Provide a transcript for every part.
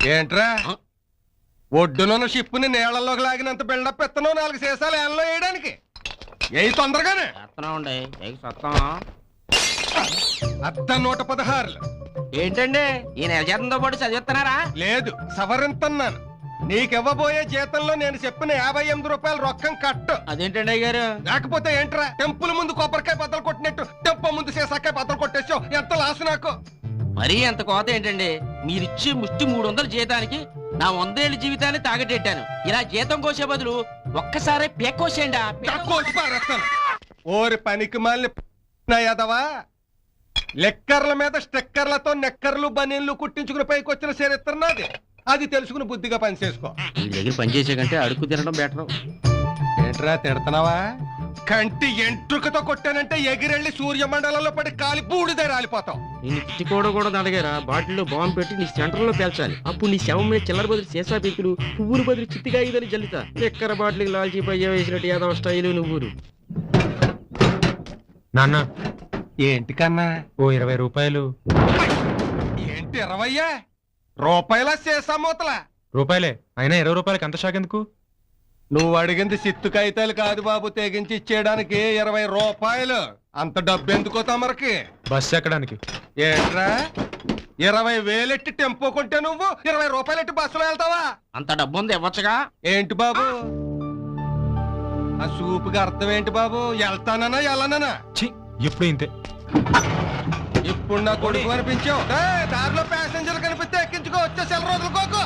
ఏంట్రా ఒడ్డునున్న షిప్పుని నీళ్లలోకి లాగినంత బిల్డప్ ఎత్తను 4 సీసాలు ఏళ్ళలో వేయడానికి ఏ తొందరగానే అద్ద 116 ఏంటండి ఈ నెల జీతంతో పాటు చదివిస్తున్నారా? లేదు సవరింతన్నాను. నీకివ్వబోయే జీతంలో నేను చెప్పిన 58 రూపాయలు రొక్కం కట్టు. అదేంటండి అయ్యారు? లేకపోతే ఏంట్రా టెంపుల్ ముందు కొబ్బరికాయ బద్దలు కొట్టినట్టు టెంపో ముందు సీసాకాయ బద్దలు కొట్టేసావు. ఎంత లాసు నాకు. మరీ ఎంత కోత ఏంటండి? మీరిచ్చే ముష్టి 300 జీతానికి నా 100 ఏళ్ళ జీవితాన్ని తాగటెట్టాను. ఇలా జీతం కోసే బదులు ఒక్కసారి పేకోసేయండి. కోసి పారేస్తాను. ఓరి పనికి మాలిన యదవా, లెక్కర్ల మీద స్టెక్కర్లతో నెక్కర్లు బనీన్లు కుట్టించుకుని పైకి వచ్చిన చరిత్ర నాది. అది తెలుసుకుని బుద్ధిగా పని చేసుకో. ఈ దగ్గర పని చేసే కంటే అడుగు తినడం బెటర్. ఏంట్రా తిడతావా? కంటి ఎంట్రుకతో కొట్టానంటే ఎగిరెళ్ళి సూర్యమండలంలో పడి కాలి బూడిదే రాలిపోతావు. నేను తిట్టుకోవడం అడిగారా? బాటిల్లో బాంబు పెట్టి నీ సెంటర్ లో పేల్చాలి. అప్పుడు నీ శవం మీద చిల్లర బదులు సీసా పెంకులు, పువ్వులు బదులు చిత్తిగా ఇదని జల్లుతా. ఎక్కర బాటిల్ లాల్చి పయ్య వేసినట్టు ఏదో స్టైలు నువ్వురు. నాన్న ఏంటి కన్నా? ఓ 20 రూపాయలు. ఏంటి 20 రూపాయల సీసా మూతలా? రూపాయలే అయినా 20 రూపాయలకి అంత షాక్ ఎందుకు? నువ్వు అడిగింది సిత్తు కాగితాలు కాదు బాబు, తెగించి ఇచ్చేయడానికి 20 రూపాయలు. అంత డబ్బు ఎందుకో తమరికి? బస్సు ఎక్కడానికి. ఏంట్రా 20,000 ఎట్టి టెంపో కొంటే నువ్వు 20 రూపాయలు ఎట్టి బస్సులో వెళ్తావా? అంత డబ్బు ఉంది ఇవ్వచ్చుగా. ఏంటి బాబు ఆ సూపుగా అర్థం ఏంటి బాబు? వెళ్తానన్నా వెళ్ళనన్నా? ఛీ, ఎప్పుడు ఇంతే. ఇప్పుడు నా కొడుకు అనిపించావు. దారిలో ప్యాసింజర్ కనిపిస్తే ఎక్కించుకో, వచ్చే సెల రోజులుకోకు.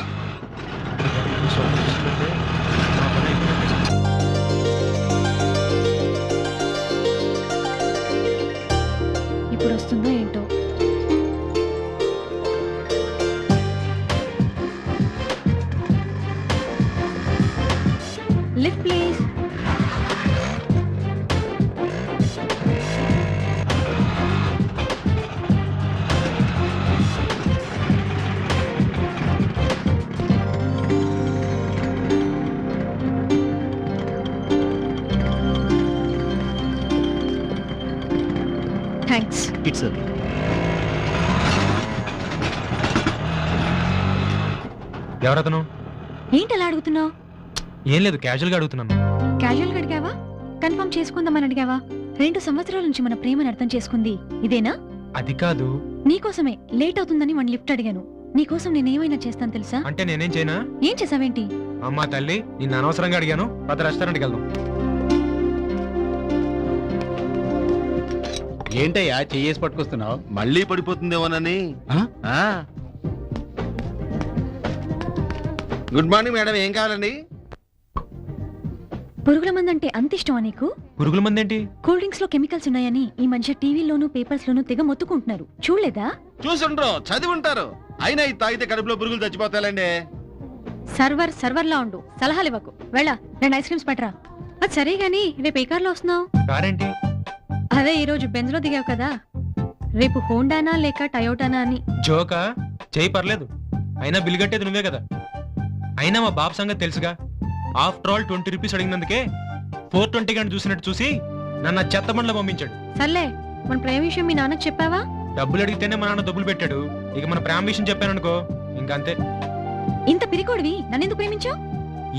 ఇప్పుడు వస్తుందో ఏంటో. Lift please. Thanks. It's okay. ఎవరతను? ఏంటి అలా అడుగుతున్నావు? ఏం లేదు, క్యాజువల్ గా అడుగుతున్నాను. క్యాజువల్ గా అడిగావా? కన్ఫర్మ్ చేసుకుందామని అడిగావా? 2 సంవత్సరాల నుంచి మన ప్రేమను అర్థం చేసుకుంది ఇదేనా? అది కాదు. నీకోసమే లేట్ అవుతుందని వన్ లిఫ్ట్ అడిగాను. నీకోసం నేనేమైనా చేస్తాను తెలుసా? అంటే నేనేం చేయనా? ఏం చేసావేంటి? అమ్మా తల్లి, నిన్ను అనవసరంగా అడిగాను. పద రెస్టారెంట్కి వెళ్దాం. ఏంటయ్యా చెయ్యేసి పట్టుకొస్తున్నావు? మళ్ళీ పడిపోతుందేమోనని. గుడ్ మార్నింగ్ మేడం, ఏం కావాలండి? పురుగుల మందంటే అంత ఇష్టమా నీకు? పురుగుల మందేంటి? కూల్ డ్రింక్స్ లో కెమికల్స్ ఉన్నాయని ఈ మధ్య టీవీలోనూ పేపర్స్ లోనూ తెగ మొత్తుకుంటున్నారు. చూడలేదా? చూసుండ్రో, చదివి ఉంటారు. అయినా ఇది తాగితే కడుపులో పురుగులు చచ్చిపోతాయండి. సర్వర్ లా ఉండు, సలహాలు ఇవ్వకు. వెళ్ళ 2 ఐస్ క్రీమ్స్ పట్టరా. అది సరే గాని రేపు ఏ కార్లో వస్తున్నావు? కారేంటి? అదే ఈ రోజు బెంజ్ లో దిగావు కదా, రేపు హోండానా లేక టయోటానా అని. జోకా? చేయి పర్లేదు. అయినా బిల్ కట్టేది నువ్వే కదా. అయినా మా బాబు సంగతి తెలుసుగా. ఆఫ్టర్ ఆల్ 20 రూపీస్ అడిగినందుకే 420 గంట చూసినట్టు చూసి నన్ను చెత్త బండ్లో పంపించాడు. సర్లే, మన ప్రేమ విషయం మీ నాన్నకు చెప్పావా? డబ్బులు అడిగితేనే మా నాన్న డబ్బులు పెట్టాడు. ఇక మన ప్రేమ విషయం చెప్పాననుకో ఇంకంతే. ఇంత పిరికోడివి నన్నెందుకు ప్రేమించావు?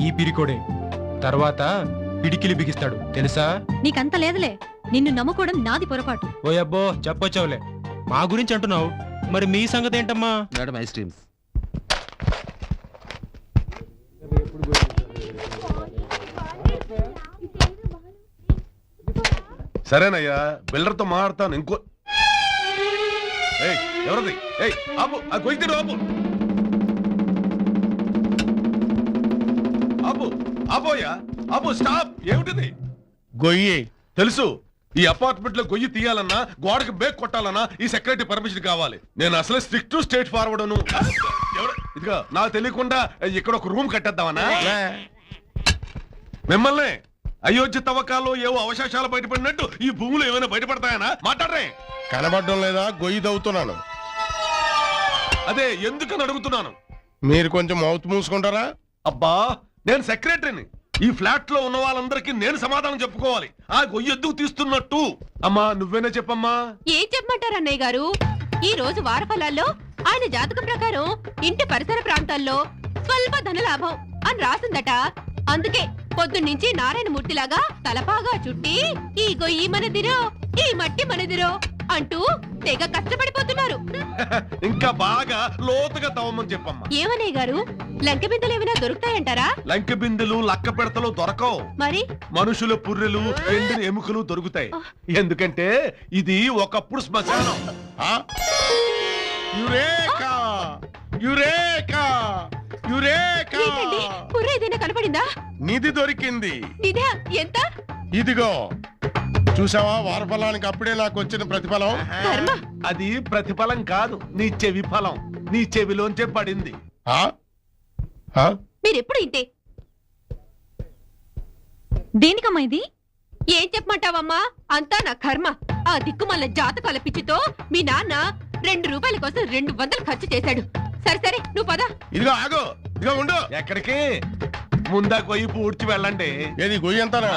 ఈ పిరికోడే తర్వాత పిడికిలి బిగిస్తాడు తెలుసా? నీకంత లేదులే, నిన్ను నమ్ముకోవడం నాది పొరపాటు. ఓ అబ్బో చెప్పొచ్చావులే. మా గురించి అంటున్నావు, మరి మీ సంగతి ఏంటమ్మా? Madam ice creams. సరేనయ్యా, బిల్డర్తో మాట్లాడతాను. ఇంకో ఎవరది? ఆపు, ఆ గొయ్యి ఆపు, ఆపు, ఆపోయా, ఆపు, స్టాప్. ఏమిటిది? గొయ్యి తెలుసు. ఈ అపార్ట్మెంట్ లో గొయ్యి తీయాలన్నా, గోడకి బేక్ కొట్టాలన్నా ఈ సెక్రటరీ పర్మిషన్ కావాలి. నేను అసలు స్ట్రిక్ట్ స్టేట్ ఫార్వర్డ్. ఇదిగా నాకు తెలియకుండా ఇక్కడ ఒక రూమ్ కట్టేద్దామన్నా? మిమ్మల్ని అయోధ్య తవ్వకాల్లో ఏవో అవశేషాలు బయటపడినట్టు ఈ భూములు ఏమైనా బయటపడతాయనా? మాట్లాడరే. కనబడడం లేదా? గొయ్యి తవ్వుతున్నాను. అదే ఎందుకని అడుగుతున్నాను. మీరు కొంచెం మౌత్ మూసుకుంటారా? అబ్బా, నేను సెక్రటరీని. ఈ ఫ్లాట్ లో ఉన్న వాళ్ళందరికీ నేను సమాధానం చెప్పుకోవాలి. ఆ గొయ్యి ఎందుకు తీస్తున్నట్టు? అమ్మా నువ్వేనే చెప్పమ్మా. ఏం చెప్పమంటారు అన్నయ్య గారు? ఈ రోజు వారఫలాల్లో ఆయన జాతకం ప్రకారం ఇంటి పరిసర ప్రాంతాల్లో స్వల్ప ధన లాభం అని రాసిందట. అందుకే పొద్దున్నుంచి నారాయణమూర్తిలాగా తలపాగా చుట్టి ఈ గొయ్యి మనదిరో, ఈ మట్టి మనదిరో అంటూ తెగ కష్టపడిపోతున్నారు. ఇంకా బాగా లోతుగా తవ్వమని చెప్పమ్మా. ఏమనే గారు, లంకె బిందెలు ఏమైనా దొరుకుతాయంటారా? లంకె బిందులు లక్క పెడతలు దొరకవు. మరి మనుషుల పుర్రెలు ఎండిన ఎముకలు దొరుకుతాయి. ఎందుకంటే ఇది ఒకప్పుడు శ్మశానం. ఆ? యురేకా! యురేకా! యురేకా! ఏంటండి, పుర్ర ఏదైనా కనపడిందా? నిధి దొరికింది. నిధా? ఎంత? ఇదిగో చూసావా, వారఫలానికి అప్పుడే నాకు వచ్చిన ప్రతిఫలం. కర్మ. అది ప్రతిఫలం కాదు, నీ చెవి ఫలం. నీ చెవిలోంచే పడింది. ఆ? ఆ? మీరెప్పుడు ఇంతే. దేనికమ్మా ఇది? ఏం చెప్పమంటావమ్మా, అంతా నా కర్మ. ఆ దిక్కుమల్ల జాతకాల పిచ్చితో మీ నాన్న 2 రూపాయల కోసం 200 ఖర్చు చేశాడు. సరే సరే, నువ్వు పద. ఇదిగో ఆగు, ఇదిగో ఉండు. ఎక్కడికి? ముందా గొయ్యి పూడ్చి వెళ్ళండి. ఏది గొయ్యి అంతానా?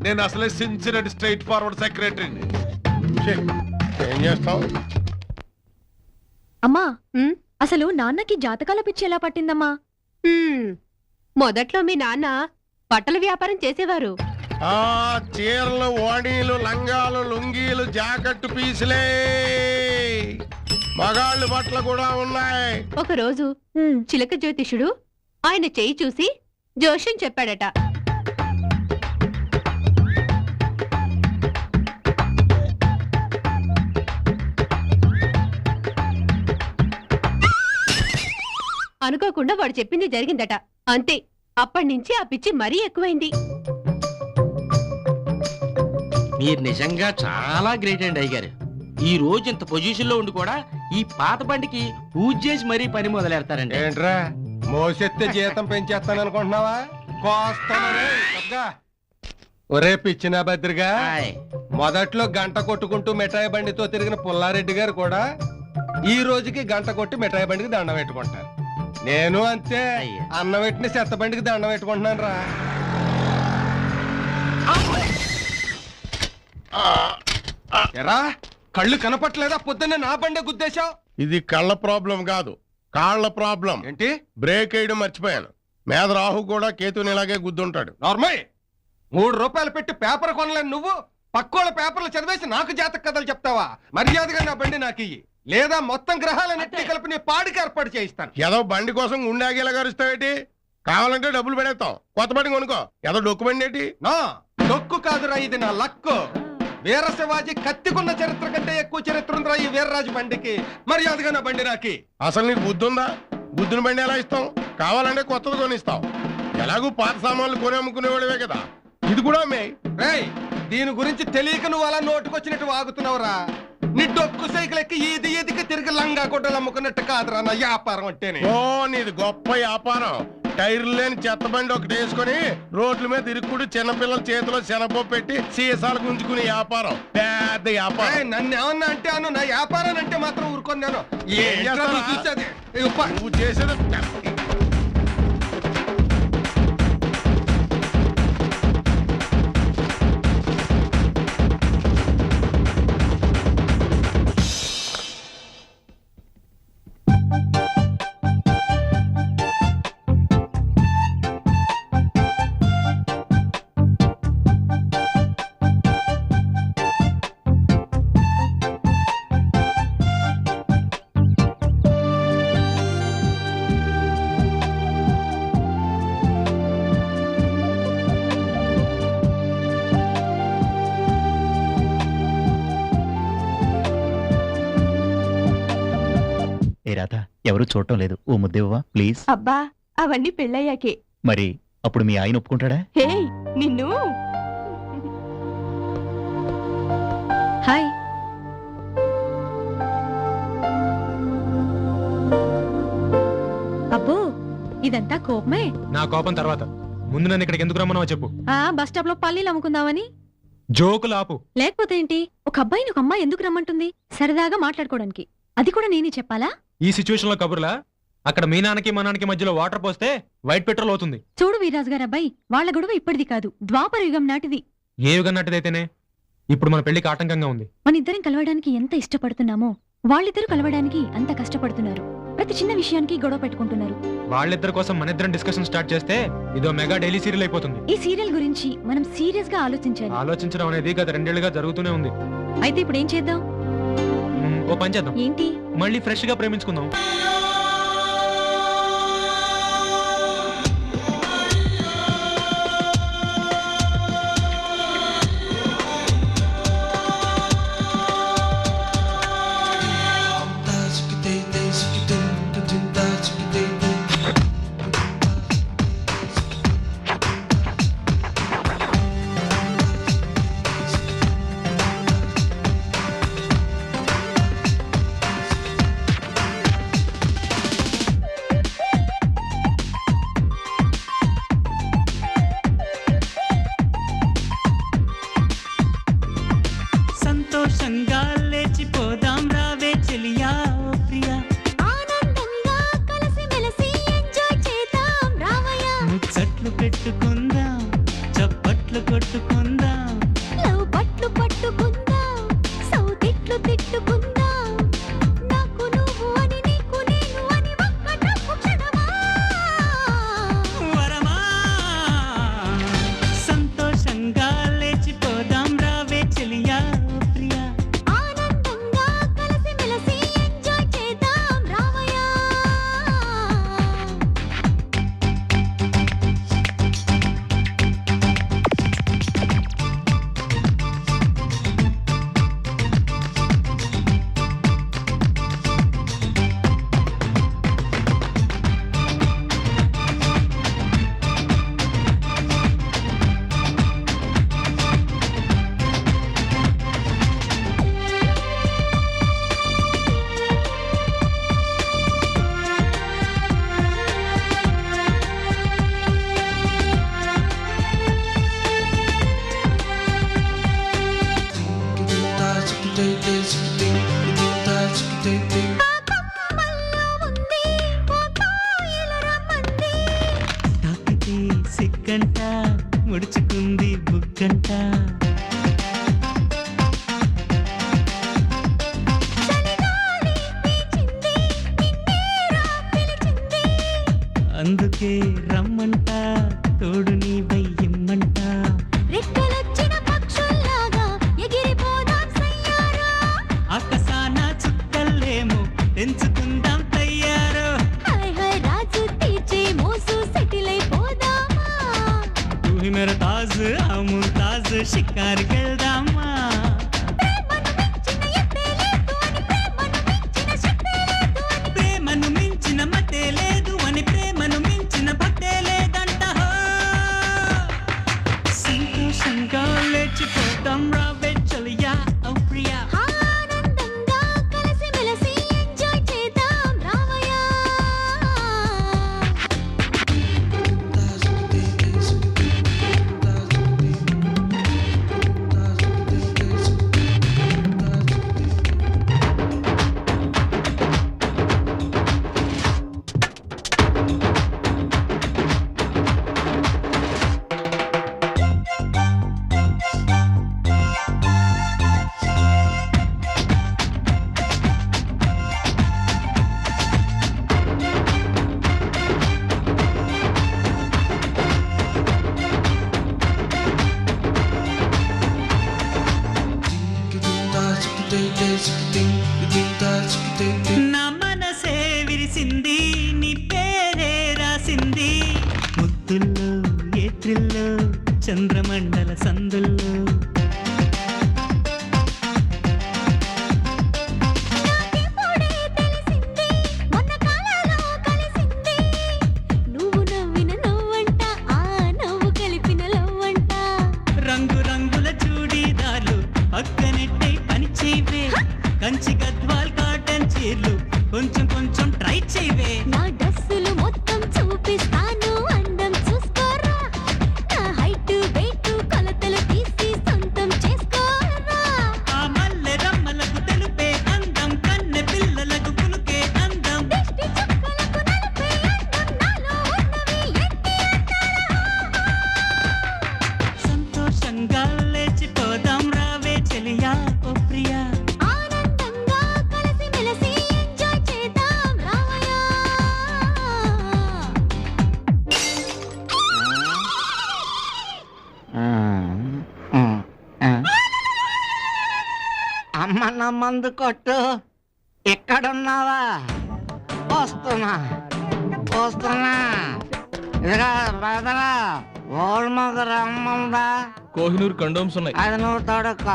నేను అసలే సిన్సియర్ స్ట్రైట్ ఫార్వర్డ్ సెక్రటరీని. ఏం చేస్తాం? అమ్మా, ఉమ్, అసలు నాన్నకి జాతకాల పిచ్చి ఎలా పట్టిందమ్మా? మొదట్లో మీ నాన్న బట్టల వ్యాపారం చేసేవారు. ఆ చీరలు, ఓణీలు, లంగాలు, లుంగీలు, జాకెట్ పీసులే, మగాళ్ళు బట్టలు కూడా ఉన్నాయి. ఒకరోజు చిలక జ్యోతిషుడు ఆయన చెయ్యి చూసి జోష్యం చెప్పాడట. అనుకోకుండా వాడు చెప్పింది జరిగిందట. అంతే, అప్పటినుంచి ఆ పిచ్చి మరీ ఎక్కువైంది. మీరు నిజంగా చాలా గ్రేట్ అండి అయ్యగారు. ఈ రోజు ఇంత పొజిషన్ లో ఉండి కూడా ఈ పాత బండికి పూజ చేసి మరీ పని మొదలెడతారండి. ఏంట్రా మోసెత్తే జీతం పెంచేస్తాను అనుకుంటున్నావా? ఒరే పిచ్చిన భద్రిగా, హాయ్. మొదట్లో గంట కొట్టుకుంటూ మిఠాయి బండితో తిరిగిన పుల్లారెడ్డి గారు కూడా ఈ రోజుకి గంట కొట్టి మిఠాయి బండికి దండం పెట్టుకుంటారు. నేను అంతే, అయ్యా. అన్నం పెట్టిన చెత్త బండికి దండం పెట్టుకుంటున్నాను రా. ఎరా కళ్ళు కనపట్లేదా? పొద్దున్నే నా బండే గుద్దేశావు. ఇది కళ్ళ ప్రాబ్లం కాదు, కాళ్ళ ప్రాబ్లం. ఏంటి? బ్రేక్ వేయడం మర్చిపోయాను. మేధ రాహు కూడా కేతుని ఇలాగే గుద్దుంటాడు. నార్మల్ 3 రూపాయలు పెట్టి పేపర్ కొనలేను నువ్వు పక్కోళ్ళ పేపర్లు చదివేసి నాకు జాతక కథలు చెప్తావా? మర్యాదగా నా బండి నాకు ఇయ్యి, లేదా మొత్తం గ్రహాలన్నింటినీ కలిపి నీ పాడికి ఏర్పాటు చేయిస్తాను. ఏదో బండి కోసం గుండాగేలా గరుస్తావేటి? కావాలంటే డబ్బులు పెడేస్తాం, కొత్త బండి కొనుక్కో. ఏదో డొక్కు బండి ఏంటి? నా డొక్కు కాదురా, ఇది నా లక్కు. వీర శివాజీ కత్తికున్న చరిత్ర కంటే ఎక్కువ చరిత్ర ఉందిరా ఈ వీర్రాజు బండికి. మర్యాదగా నా బండి నాకి. అసలు నీకు బుద్ధి ఉందా? బుద్ధిని బండి ఎలా ఇస్తాం? కావాలంటే కొత్తది కొనిస్తాం. ఎలాగూ పాత సామాన్లు కొని అమ్ముకునేవాడివే కదా, ఇది కూడా మే. రేయ్, దీని గురించి తెలియక నువ్వు అలా నోటుకొచ్చినట్టు వాగుతున్నావురా. నీ డొక్కు సైకిల్ ఎక్కి ఈది ఈదికి తిరిగి లంగా గుడ్డలు అమ్ముకున్నట్టు కాదురా నా వ్యాపారం అంటేనే. ఓ నీది గొప్ప వ్యాపారం. టైర్లు లేని చెత్త బండి ఒకటి వేసుకొని రోడ్ల మీద ఇరుక్కుడు చిన్నపిల్లల చేతిలో శనగపప్పు పెట్టి సీసాలు గుంజుకునే వ్యాపారం, పెద్ద వ్యాపారం. ఏయ్, నన్ను ఏమన్నా అంటే అను, నా వ్యాపారం అంటే మాత్రం ఊరుకున్నాను. ఏం చేస్తావురా? చూసేది ఇగో పా. నువ్వు చేసేది రాధా, ఎవరు చూడటం లేదు, ఓ ముద్దేవ్వా ప్లీజ్. అబ్బా, అవన్నీ పెళ్ళయ్యాకే. మరి అప్పుడు మీ ఆయన ఒప్పుకుంటాడా? హే నిన్ను. హాయ్. అబ్బో, ఇదంతా కోపమే. నా కోపం తర్వాత, ముందు నన్ను ఇక్కడికి ఎందుకు రమ్మన్నావో చెప్పు. బస్ స్టాప్ లో పల్లీలు అమ్ముకుందామని. జోకులు ఆపు. లేకపోతే ఏంటి, ఒక అబ్బాయిని ఒక అమ్మాయి ఎందుకు రమ్మంటుంది? సరదాగా మాట్లాడుకోవడానికి. అది కూడా నేనే చెప్పాలా? ఈ సిచ్యువేషన్ లో కబుర్లా? అక్కడ మీ నాన్నకి మా నాన్నకి మధ్యలో వాటర్ పోస్తే వైట్ పెట్రోల్ అవుతుంది. చూడు వీర్రాజు గారు, అబ్బాయి వాళ్ళ గొడవ ఇప్పటిది కాదు, ద్వాపర యుగం నాటిది. ఏ యుగం నాటిదైతేనే ఇప్పుడు మన పెళ్లికి ఆటంకంగా ఉంది. మన ఇద్దరం కలవడానికి ఎంత ఇష్టపడుతున్నామో వాళ్ళిద్దరూ కలవడానికి అంత కష్టపడుతున్నారు, ప్రతి చిన్న విషయానికి గొడవ పెట్టుకుంటున్నారు. వాళ్ళిద్దరి కోసం మన ఇద్దరం డిస్కషన్ స్టార్ట్ చేస్తే ఇదో మెగా డైలీ సీరియల్ అయిపోతుంది. ఈ సీరియల్ గురించి మనం సీరియస్ గా ఆలోచించాలి. ఆలోచించడం అనేది గత 2 ఏళ్లుగా జరుగుతూనే ఉంది. అయితే ఇప్పుడు ఏం చేద్దాం? ఓ పని చేద్దాం, ఏంటి? మళ్ళీ ఫ్రెష్ గా ప్రేమించుకుందాం. సంతోషంగా లేచిపోదాం రావే చెలియా ఓ ప్రియా, ఆనందంగా కలిసి మెలిసి ఎంజాయ్ చేద్దాం రామయ్య. ముచ్చట్లు పెట్టుకుందాం, చప్పట్లు కొట్టుకుందాం, లవ్ పట్లు పట్టుకుందాం, సౌతిట్లు తిట్టుకుందాం. నాకు నువ్వు అని నీకు నేను అని ఒక్కటప్పు క్షణమా. వరమా. సంతోషంగా లేచిపోదాం రావే చెలియా ఓ ప్రియా, ఆనందంగా కలిసి మెలిసి ఎంజాయ్ చేద్దాం రామయ్య. తాకితే సిగ్గంట, ముడుచుకుంది బుగ్గంట, అందుకే రమ్మంట, తోడు నీ వయ్యమ్మంట. రెక్కలొచ్చిన పక్షుల్లాగా ఎగిరిపోదాం సయ్యారా. ఆకాశాన చుక్కలేమో పెంచుకుందాం తయ్యారో, హాయ్ హాయ్ రాజు తీర్చే మోసు సెటిల్ అయిపోదామా. తూ హీ మేరా తాజ్ ఆ ముంతాజ్ షికారుకెళ్దామా. ప్రేమను మించిన శక్తే లేదు అని, ప్రేమను మించిన భక్తే లేదంట హో. సంతోషంగా లేచిపోతాం రావే చెలియా ఓ ప్రియా, ఆనందంగా కలిసి మెలిసి ఎంజాయ్ చేద్దాం రామయ్య. నా మనసే విరిసింది, నీ పేరే రాసింది, ముద్దుల్లో ఏత్రిల్లో చంద్రమండల సందుల్లో. నాకిప్పుడే తెలిసింది, మొన్న కాలంలో కలిసింది. నువ్వు నవ్విన నవ్వంట, ఆ నవ్వు కలిపిన లవ్వంట. రంగు రంగుల చూడీదార్లు పక్కనెట్టై పని చేయవే, కంచి గద్వాల్ కాటన్ చీరలు కొంచెం కొంచెం ట్రై చేయవే. నా డ్రెస్సులు మొత్తం చూపిస్తాను, అందం చూసుకోరా. నా హైట్ వెయిట్ కొలతలు తీసి సొంతం చేసుకోరా. ఆ మల్లె రమ్మలకు తెలుపే అందం, కన్నె పిల్లలకు కునుకే అందం, దిష్టి చుక్కలకు నలిపే అందం, నాలో ఉన్నవి ఎన్ని అంటారా. సంతోషంగా లేచిపోదాం రావే చెలియా ఓ ప్రియా, ఆనందంగా కలిసి మందు కొట్టు ఎక్కడున్నావా? వస్తున్నా ఇదిగా బ్రదరా, ఓల్డ్ మగ రమ్మందా? కోహినూర్ కండోమ్స్ ఉన్నాయి. అది నువ్వు తొడుక్క.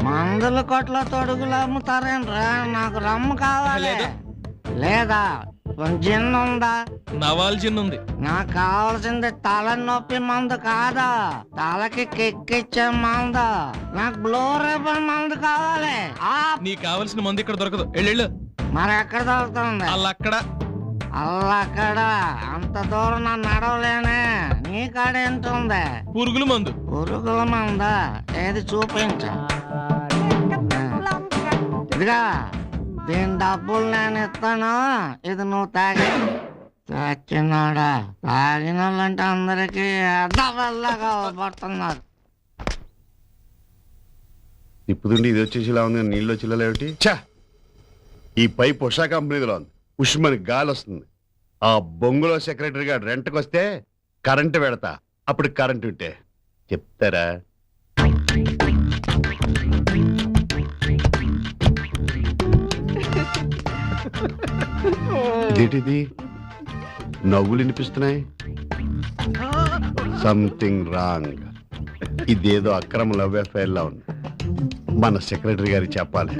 మందుల కొట్లో తొడుగులు అమ్ముతారేంట్రా? నాకు రమ్ము కావాలి. లేదా జిన్ ఉందా? నవాల్ జిన్ ఉంది. నాకు కావాల్సింది తలనొప్పి మందు కాదా, తలకి కెక్కిచ్చే మందు. నాకు బ్లూ రిబన్ మందు కావాలి. నీకు కావాల్సిన మందు ఇక్కడ దొరకదు. వెళ్ళు. మరి ఎక్కడ దొరుకుతుంది? అక్కడ అంత దూరం నన్ను నడవలేనే. నీ కాడ ఎంత ఉంది? పురుగుల మందు. పురుగుల మందా? ఏది చూపించు. ఇదిగా దీని డబ్బులు నేను ఇస్తాను, ఇది నువ్వు తాగి. చచ్చినాడా, తాగిన వాళ్ళంటే అందరికీ అడ్డవల్లగా పడుతున్నారు. తిప్పుతుండి ఇది వచ్చేసి ఇలా ఉంది, నీళ్ళు వచ్చేలాటి. ఛా, ఈ పైప్ ఉషా కంపెనీలో ఉంది. ఉష్మని గాలి వస్తుంది. ఆ బొంగులో సెక్రటరీ గారు రెంట్కి వస్తే కరెంటు పెడతా. అప్పుడు కరెంటు ఉంటే చెప్తారా? ఏంటిది, నవ్వులు వినిపిస్తున్నాయి? Something wrong. ఇదేదో అక్రమ లవ్ అఫైర్ లా ఉంది. మన సెక్రటరీ గారికి చెప్పాలి.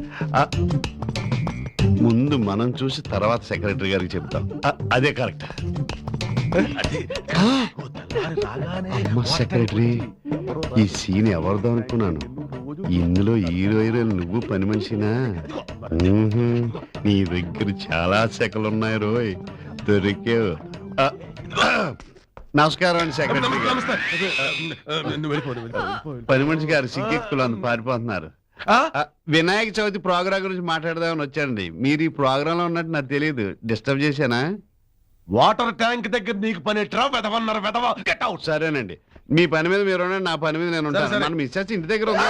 ముందు మనం చూసి తర్వాత సెక్రటరీ గారికి చెప్తాం. అదే కరెక్ట్. సెక్రటరీ, ఈ సీన్ ఎవరిదో అనుకున్నాను. ఇందులో హీరోయిన్ నువ్వు పని మనిషినా? నీ దగ్గర చాలా సెకలున్నాయి రోయ్, దొరికావు. నమస్కారం అండి సెక్రటరీ గారు. పని మనిషి గారు సిగ్గెక్కులు పారిపోతున్నారు. వినాయక చవితి ప్రోగ్రాం గురించి మాట్లాడదామని వచ్చానండి. మీరు ఈ ప్రోగ్రామ్ లో ఉన్నట్టు నాకు తెలియదు. డిస్టర్బ్ చేశానా? వాటర్ ట్యాంక్ దగ్గర నీకు పని సరేనండి, మీ పని మీద మీరు ఉండండి, నా పని మీద నేను ఉంటాను. మన మిస్సెస్ ఇంటి దగ్గర ఉంది.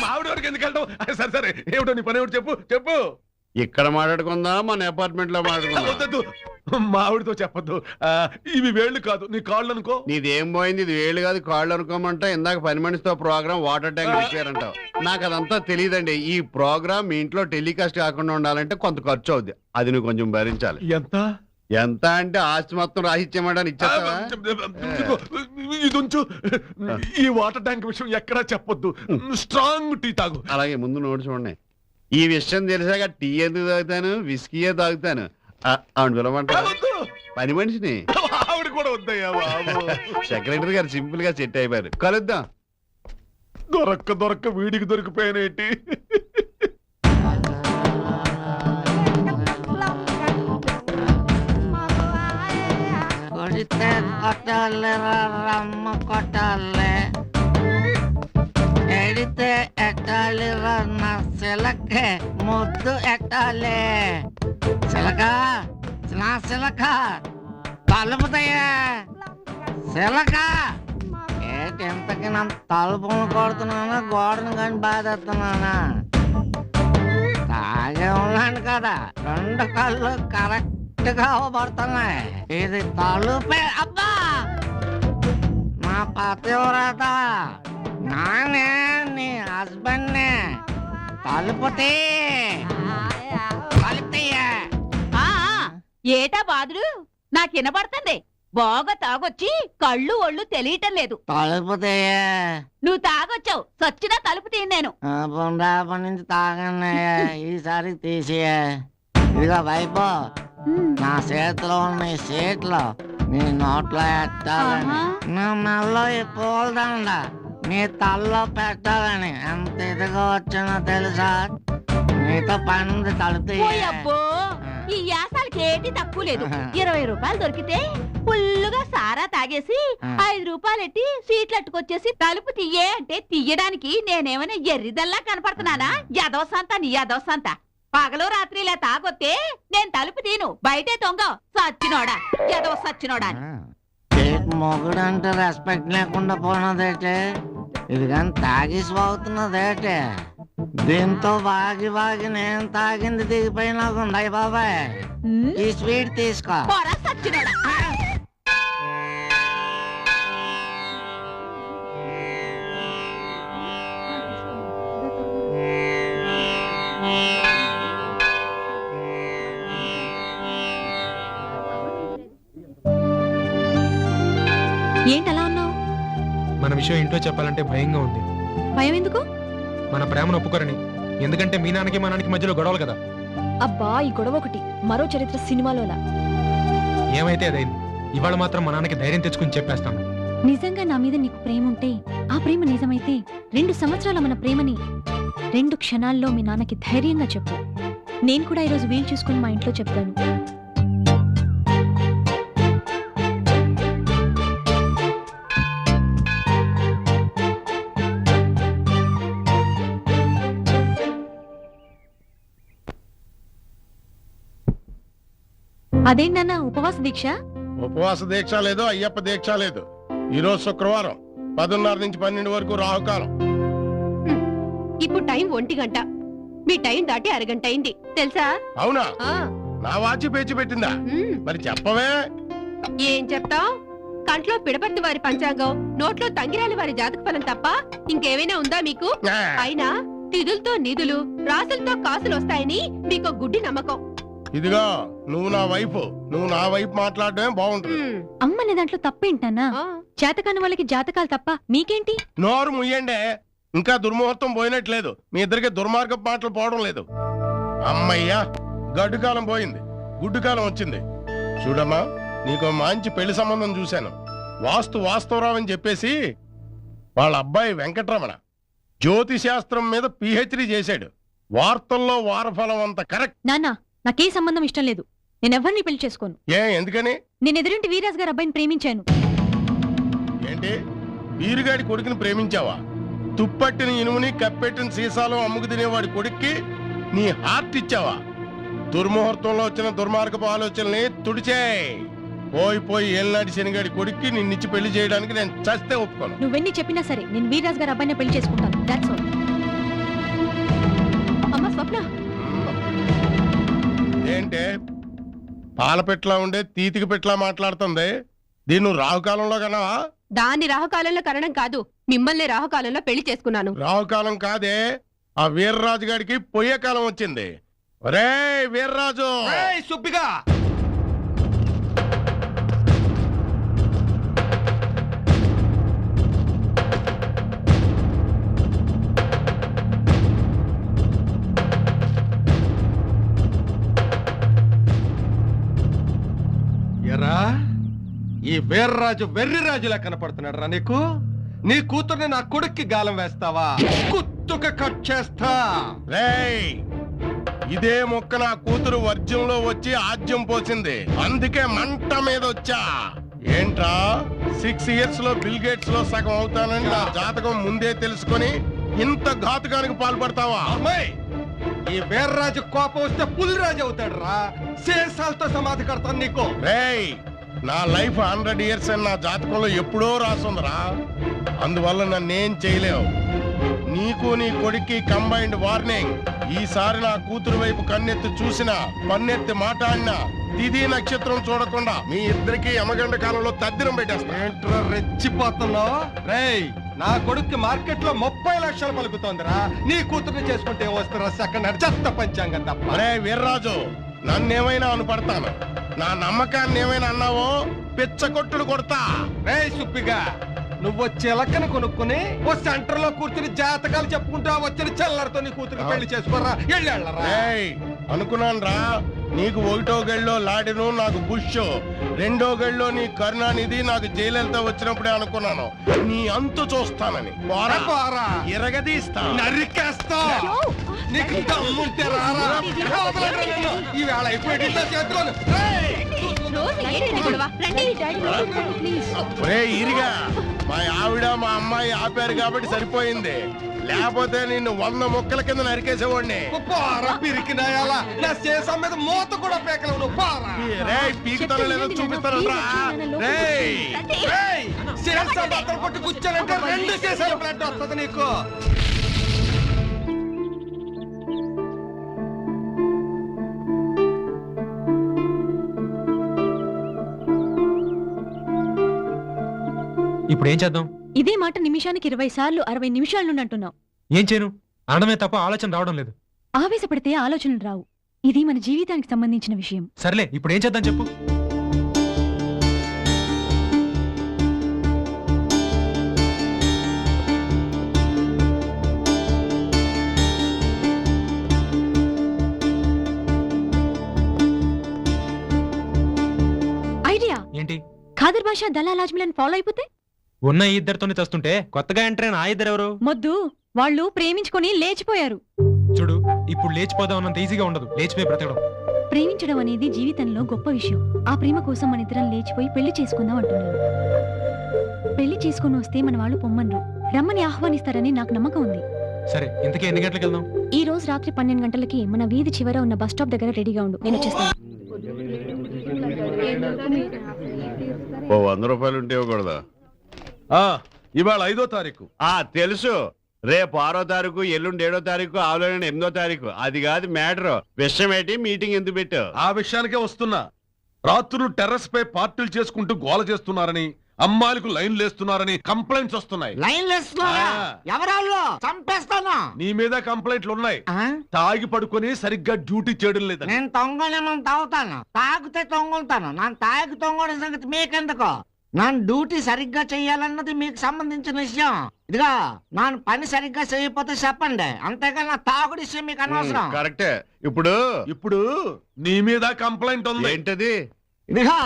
మావిడి వరకు ఎందుకు వెళ్తావు? సరే సరే, ఏమిటో నీ పని ఏమిటి చెప్పు. ఇక్కడ మాట్లాడుకుందాం, మన అపార్ట్మెంట్ లో మాట్లాడుకుందాం. మావిడితో చెప్పద్దు. ఇవి వేళ్ళు కాదు, నీ కాళ్ళు అనుకో. నీదేం పోయింది? ఇది వేళ్ళు కాదు కాళ్ళు అనుకోమంటా. ఇందాక పని మనిషితో ప్రోగ్రామ్ వాటర్ ట్యాంక్ ఇచ్చారంటావు. నాకు అదంతా తెలియదండి. ఈ ప్రోగ్రామ్ మీ ఇంట్లో టెలికాస్ట్ కాకుండా ఉండాలంటే కొంత ఖర్చు అవుద్ది. అది నువ్వు కొంచెం భరించాలి. ఎంత అంటే ఆస్తి మొత్తం రాసిచ్చేయమని ఇచ్చేస్తావా? ఇది ఉంచు. ఈ వాటర్ ట్యాంక్ విషయం ఎక్కడా చెప్పొద్దు. స్ట్రాంగ్ టీ తాగు. అలాగే ముందు నోటి చూడండి. ఈ విషయం తెలిసాక టీ ఎందుకు తాగుతాను, విస్కీయే తాగుతాను. ఆవిడ పిలవమంటారు పని మనిషిని. ఆవిడ కూడా వద్దయ్యా బాబు. సెక్రటరీ గారు సింపుల్ గా సెట్ అయిపోయారు. కలుద్దాం. దొరక్క వీడికి దొరికిపోయానేంటి? కొడితే కొట్టాలి, రమ్మ కొట్టాలి, ఎడితే ఎట్టాలి, నా సిలకే ముద్దు ఎట్టాలి. సిలక, నా సిలక తలుపుతాయా? సిలక ఏంటి ఎంతకి నా తలుపును కొడుతున్నానా, గోడను కానీ బాధేస్తున్నానా? తాగే ఉన్నాను కదా, రెండు కళ్ళు కరెక్ట్ గా అవబడుతున్నాయి. ఇది తలుపే. అబ్బా, నా పతివ్రత, నానే నీ హస్బెండ్ నే. తలుపుతే ఏటా బాదుడు? నాకు వినపడుతుంది. బాగా తాగొచ్చి కళ్ళు ఒళ్ళు తెలియటం లేదు. తలుపుతే నువ్వు తాగొచ్చావు, సచ్చినా తలుపు తీయ నేను. రేపటి నుంచి తాగన్నయ్యా, ఈసారి తీసేయా. ఇదిగో వైపు, నా చేతిలో ఉన్న ఈ సీట్లో నీ నోట్లో ఎట్టాలని, నా మెల్లో ఈ పూలదండ నీ తల్లో పెట్టాలని ఎంత ఇదిగా వచ్చినా తెలుసా? నీతో పని తలుపు. అబ్బో, ఈ యాసాలకి ఏటి తక్కువ లేదు. 20 రూపాయలు దొరికితే ఫుల్లుగా సారా తాగేసి 5 రూపాయలు ఎట్టి సీట్లు అట్టుకొచ్చేసి తలుపు తీయే అంటే తీయడానికి నేనేమైనా ఎర్రిదల్లా కనపడుతున్నానా? యదవసంత నీ యదవసంత. పగలు రాత్రి ఇలా తాగొత్తే నేను తలుపు తీను, బయటే తొంగ. సచ్చినోడా, యదవ సచ్చినోడా. మొగుడంటే రెస్పెక్ట్ లేకుండా పోయినదేటే, ఇది కానీ తాగేసి బాగుతున్నదేటే. దీంతో వాగి నేను తాగింది దిగిపోయినాకుంది. బాబాయ్, ఈ స్వీట్ తీసుకో. సచ్చినోడా. ఏంటి అలా ఉన్నావు? మన విషయం ఇంట్లో చెప్పాలంటే భయంగా ఉంది. భయం ఎందుకు? మన ప్రేమను ఒప్పుకోరని. ఎందుకంటే మీ నాన్నకి మా నాన్నకి మధ్యలో గొడవలు కదా. అబ్బా, ఈ గొడవ ఒకటి మరో చరిత్ర సినిమాలోలా. ఏమైతే అదైంది. ఇవాళ మాత్రం మా నాన్నకి ధైర్యం తెచ్చుకుని చెప్పేస్తాను. నిజంగా నా మీద నీకు ప్రేమ ఉంటే, ఆ ప్రేమ నిజమైతే 2 సంవత్సరాల మన ప్రేమని 2 క్షణాల్లో మీ నాన్నకి ధైర్యంగా చెప్పు. నేను కూడా ఈరోజు వీలు చూసుకుని మా ఇంట్లో చెప్తాను. అదేంటన్నా ఉపవాస దీక్ష? ఉపవాస దీక్ష లేదు, అయ్యప్ప దీక్ష లేదు. ఈరోజు శుక్రవారం 10:30 నుంచి 12 వరకు రాహుకాలం. ఇప్పుడు టైం 1 గంట. మీ టైం దాటి అరగంట అయింది తెలుసా? అవునా? ఆ, నా వాచి పేచి పెట్టిందా? ఉమ్, మరి చెప్పవే. ఏం చెప్తావ్? కంట్లో పిడపర్తి వారి పంచాంగం, నోట్లో తంగిరాలి వారి జాతక ఫలం తప్ప ఇంకేమైనా ఉందా మీకు? ఆ, అయినా తిథులతో నిధులు, రాసులతో కాసులు వస్తాయని మీకు గుడ్డి నమ్మకం. ఇదిగో నువ్వు నా వైపు, నువ్వు నా వైపు మాట్లాడటమే బాగుంటుంది. ఉమ్, అమ్మని దాంట్లో తప్పేంటన్నా? ఆ, చేతకాని వాళ్ళకి జాతకాలు తప్ప మీకేంటి? నోరు ముయ్యండి. ఇంకా దుర్ముహూర్తం పోయినట్లేదు. మీ ఇద్దరికి దుర్మార్గపు మాటలు పోవడం లేదు. అమ్మయ్యా, గడ్డు కాలం పోయింది, గుడ్డు కాలం వచ్చింది. చూడమ్మా, నీకు మంచి పెళ్లి సంబంధం చూశాను. వాస్తవరావు అని చెప్పేసి వాళ్ళ అబ్బాయి వెంకటరమణ జ్యోతిశాస్త్రం మీద పిహెచ్డి చేశాడు. వార్తల్లో వారఫలం అంత కరెక్ట్. నాన్న, నాకే సంబంధం ఇష్టం లేదు. నేనెవరిని పెళ్లి చేసుకోను. ఎందుకని? నేను ఎదురింటి వీరాజ్ గారి అబ్బాయిని ప్రేమించాను. ఏంటి, వీరుగాడి కొడుకుని ప్రేమించావా? తుప్పట్టిన ఇనుముని కప్పెట్టిన సీసాలు అమ్ముకు తినేవాడి కొడుక్కి నీ హార్ట్ ఇచ్చావా? దుర్ముహూర్తంలో వచ్చిన దుర్మార్గపు ఆలోచనల్ని తుడిచేయ్. పోయి ఏళ్ళనాటి శనిగాడి కొడుక్కి నిన్నిచ్చి పెళ్లి చేయడానికి నేను చస్తే ఒప్పుకోను. నువ్వెన్ని చెప్పినా సరే నేను వీరాజ్ గారి అబ్బాయిని పెళ్లి చేసుకుంటాను. That's all. అమ్మ స్వప్న, ఏంటే పాల పెట్లా ఉండే తీతికి పెట్లా మాట్లాడుతుంది? దీన్ని నువ్వు రాహుకాలంలో కన్నావా? దాన్ని రాహుకాలంలో కనడం కాదు, మిమ్మల్ని రాహుకాలంలో పెళ్లి చేసుకున్నాను. రాహుకాలం కాదే, ఆ వీర్రాజు గారికి పొయ్యే కాలం వచ్చింది. ఒరే వీర్రాజు! సుబ్బిగా, ఎరా ఈ వీర్రాజు వెర్రిరాజులా కనపడుతున్నాడు రా నీకు? నీ కూతుర్ని నా కొడుక్కి గాలం వేస్తావా? కుత్తుక కట్ చేస్తా. రేయ్, ఇదే మొక్క నా కూతురు వర్జ్యంలో వచ్చి ఆజ్యం పోసింది. అందుకే మంట మీద వచ్చా. ఏంట్రా, 6 ఇయర్స్ లో బిల్ గేట్స్ లో సగం అవుతానని నా జాతకం ముందే తెలుసుకొని ఇంత ఘాతుకానికి పాల్పడతావా? అమ్మాయి, ఈ వీర్రాజు కోపం వస్తే పులిరాజు అవుతాడు రా. శేషాలతో సమాధి కడతాను నీకు. రేయ్, నా లైఫ్ 100 ఇయర్స్ అని నా జాతకంలో ఎప్పుడో రాసుందిరా. అందువల్ల నన్నేం చేయలేవు. నీకు నీ కొడుక్కి కంబైన్డ్ వార్నింగ్. ఈసారి నా కూతురు వైపు కన్నెత్తి చూసినా, పన్నెత్తి మాట్లాడినా, తిథి నక్షత్రం చూడకుండా మీ ఇద్దరికి యమగండ కాలంలో తద్దినం పెట్టేస్తా. ఏంట్రా రెచ్చిపోతున్నావు? రేయ్, నా కొడుక్కి మార్కెట్ లో 30 లక్షలు పలుకుతోందిరా. నీ కూతుర్ని చేసుకుంటే వస్తారా సెకండ్ హ్యాండ్ చెత్త పంచాంగం తప్ప. అరే వీర్రాజు, నన్నేమైనా అనుపడతాను. నా నమ్మకాన్ని ఏమైనా అన్నావో పిచ్చకొట్టుడు కొడతా. రేయ్ సుబ్బిగా, నువ్వు చిలకని కొనుక్కుని ఓ సెంటర్ లో కూర్చుని జాతకాలు చెప్పుకుంటా వచ్చిన చెల్లరితో నీ కూతురు పెళ్లి చేసుకోరా. వెళ్ళరా. అనుకున్నాను రా, నీకు 1వ గడిలో లాడిను, నాకు బుష్, 2వ గడిలో నీ కరుణానిధి, నాకు జయలలిత వచ్చినప్పుడే అనుకున్నాను నీ అంతు చూస్తానని. పోరా, ఎరగదీస్తా, నరికేస్తా. నీకు దమ్ముంటే రారా. వదలరా నన్ను. ఈవేళ అయిపోయి చేతిలో. రోజు ఏంటి గొడవ? రండి. ఒరే ఈరిగా, మా ఆవిడ మా అమ్మాయి ఆపారు కాబట్టి సరిపోయింది. లేకపోతే నిన్ను 100 ముక్కల కింద నరికేసేవాడిని. పిరికినాయాలా నా శేషం మీద మూత కూడా పేకలేవు నువ్వు. పోరా. రేయ్, పీకుతానో లేదో చూపిస్తాను రా. రేయ్, శేషం బద్దలు కొట్టి కూర్చోనంటే 2 శేషాల బ్లడ్ వస్తుంది నీకు. ఇప్పుడు ఏం చేద్దాం? ఇదే మాట నిమిషానికి 20 సార్లు 60 నిమిషాల నుండి అంటున్నావు. ఏం చేయను? అనడమే తప్ప ఆలోచన రావడం లేదు. ఆవేశపడితే ఆలోచనలు రావు. ఇది మన జీవితానికి సంబంధించిన విషయం. సర్లే, ఇప్పుడు ఏం చేద్దాం చెప్పు. ఏంటి? ఖాదర్ బాషా దలాల్ అజ్మీలని ఫాలో అయిపోతే ఉన్న ఈ ఇద్దరితోనే తెస్తుంటే కొత్తగా ఎంటర్ అయిన ఆ ఇద్దరు ఎవరు? మొద్దు వాళ్ళు ప్రేమించుకొని లేచిపోయారు. చూడు, ఇప్పుడు లేచిపోదాం అన్నంత ఈజీగా ఉండదు లేచిపోయి బ్రతకడం. ప్రేమించడం అనేది జీవితంలో గొప్ప విషయం. ఆ ప్రేమ కోసం మన ఇద్దరం లేచిపోయి పెళ్లి చేసుకుందాం అంటున్నాను. పెళ్లి చేసుకుని వస్తే మన వాళ్ళు పొమ్మన్రు, రమ్మని ఆహ్వానిస్తారని నాకు నమ్మకం ఉంది. సరే, ఇంతకీ ఎన్ని గంటలకు వెళ్దాం? ఈ రోజు రాత్రి 12 గంటలకి మన వీధి చివర ఉన్న బస్ స్టాప్ దగ్గర రెడీగా ఉండు, నేను వచ్చేస్తాను. ఓ 100 రూపాయలు ఉంటే ఇవ్వకూడదా? ఇవాళ 5వ తారీఖు. తెలుసు. రేపు 6వ తారీఖు, ఎల్లుండి 7వ తారీఖు, ఆవులని 8వ తారీఖు. అది కాదు మ్యాటర్. విషయం ఏంటి? మీటింగ్ ఎందుకు పెట్టావు? ఆ విషయానికే వస్తున్నా. రాత్రులు టెర్రస్ పై పార్టీలు చేసుకుంటూ గోల చేస్తున్నారని, అమ్మాయిలకు లైన్ లేస్తున్నారని కంప్లైంట్స్ వస్తున్నాయి. లైన్ లేస్తున్నారా? ఎవరాళ్ళు? చంపేస్తాను. నీ మీద కంప్లైంట్లు ఉన్నాయి. తాగి పడుకొని సరిగ్గా డ్యూటీ చేయడం లేదని. నేను తొంగలేమో తాగుతాను, తాగితే తొంగుతాను. ನಾನು తాగి తొంగడం సంగతి మీకెందుకు? ನಾನು డ్యూటీ సరిగ్గా చెయ్యాలన్నది మీకు సంబంధించిన విషయం. ఇదిగా ನಾನು పని సరిగ్గా చేయకపోతే చెప్పండి, అంతేగాని నా తాగుడు విషయం మీకు అనవసరం. కరెక్టే. ఇప్పుడు నీ మీద కంప్లైంట్ ఉంది. ఏంటది? ఇదిగా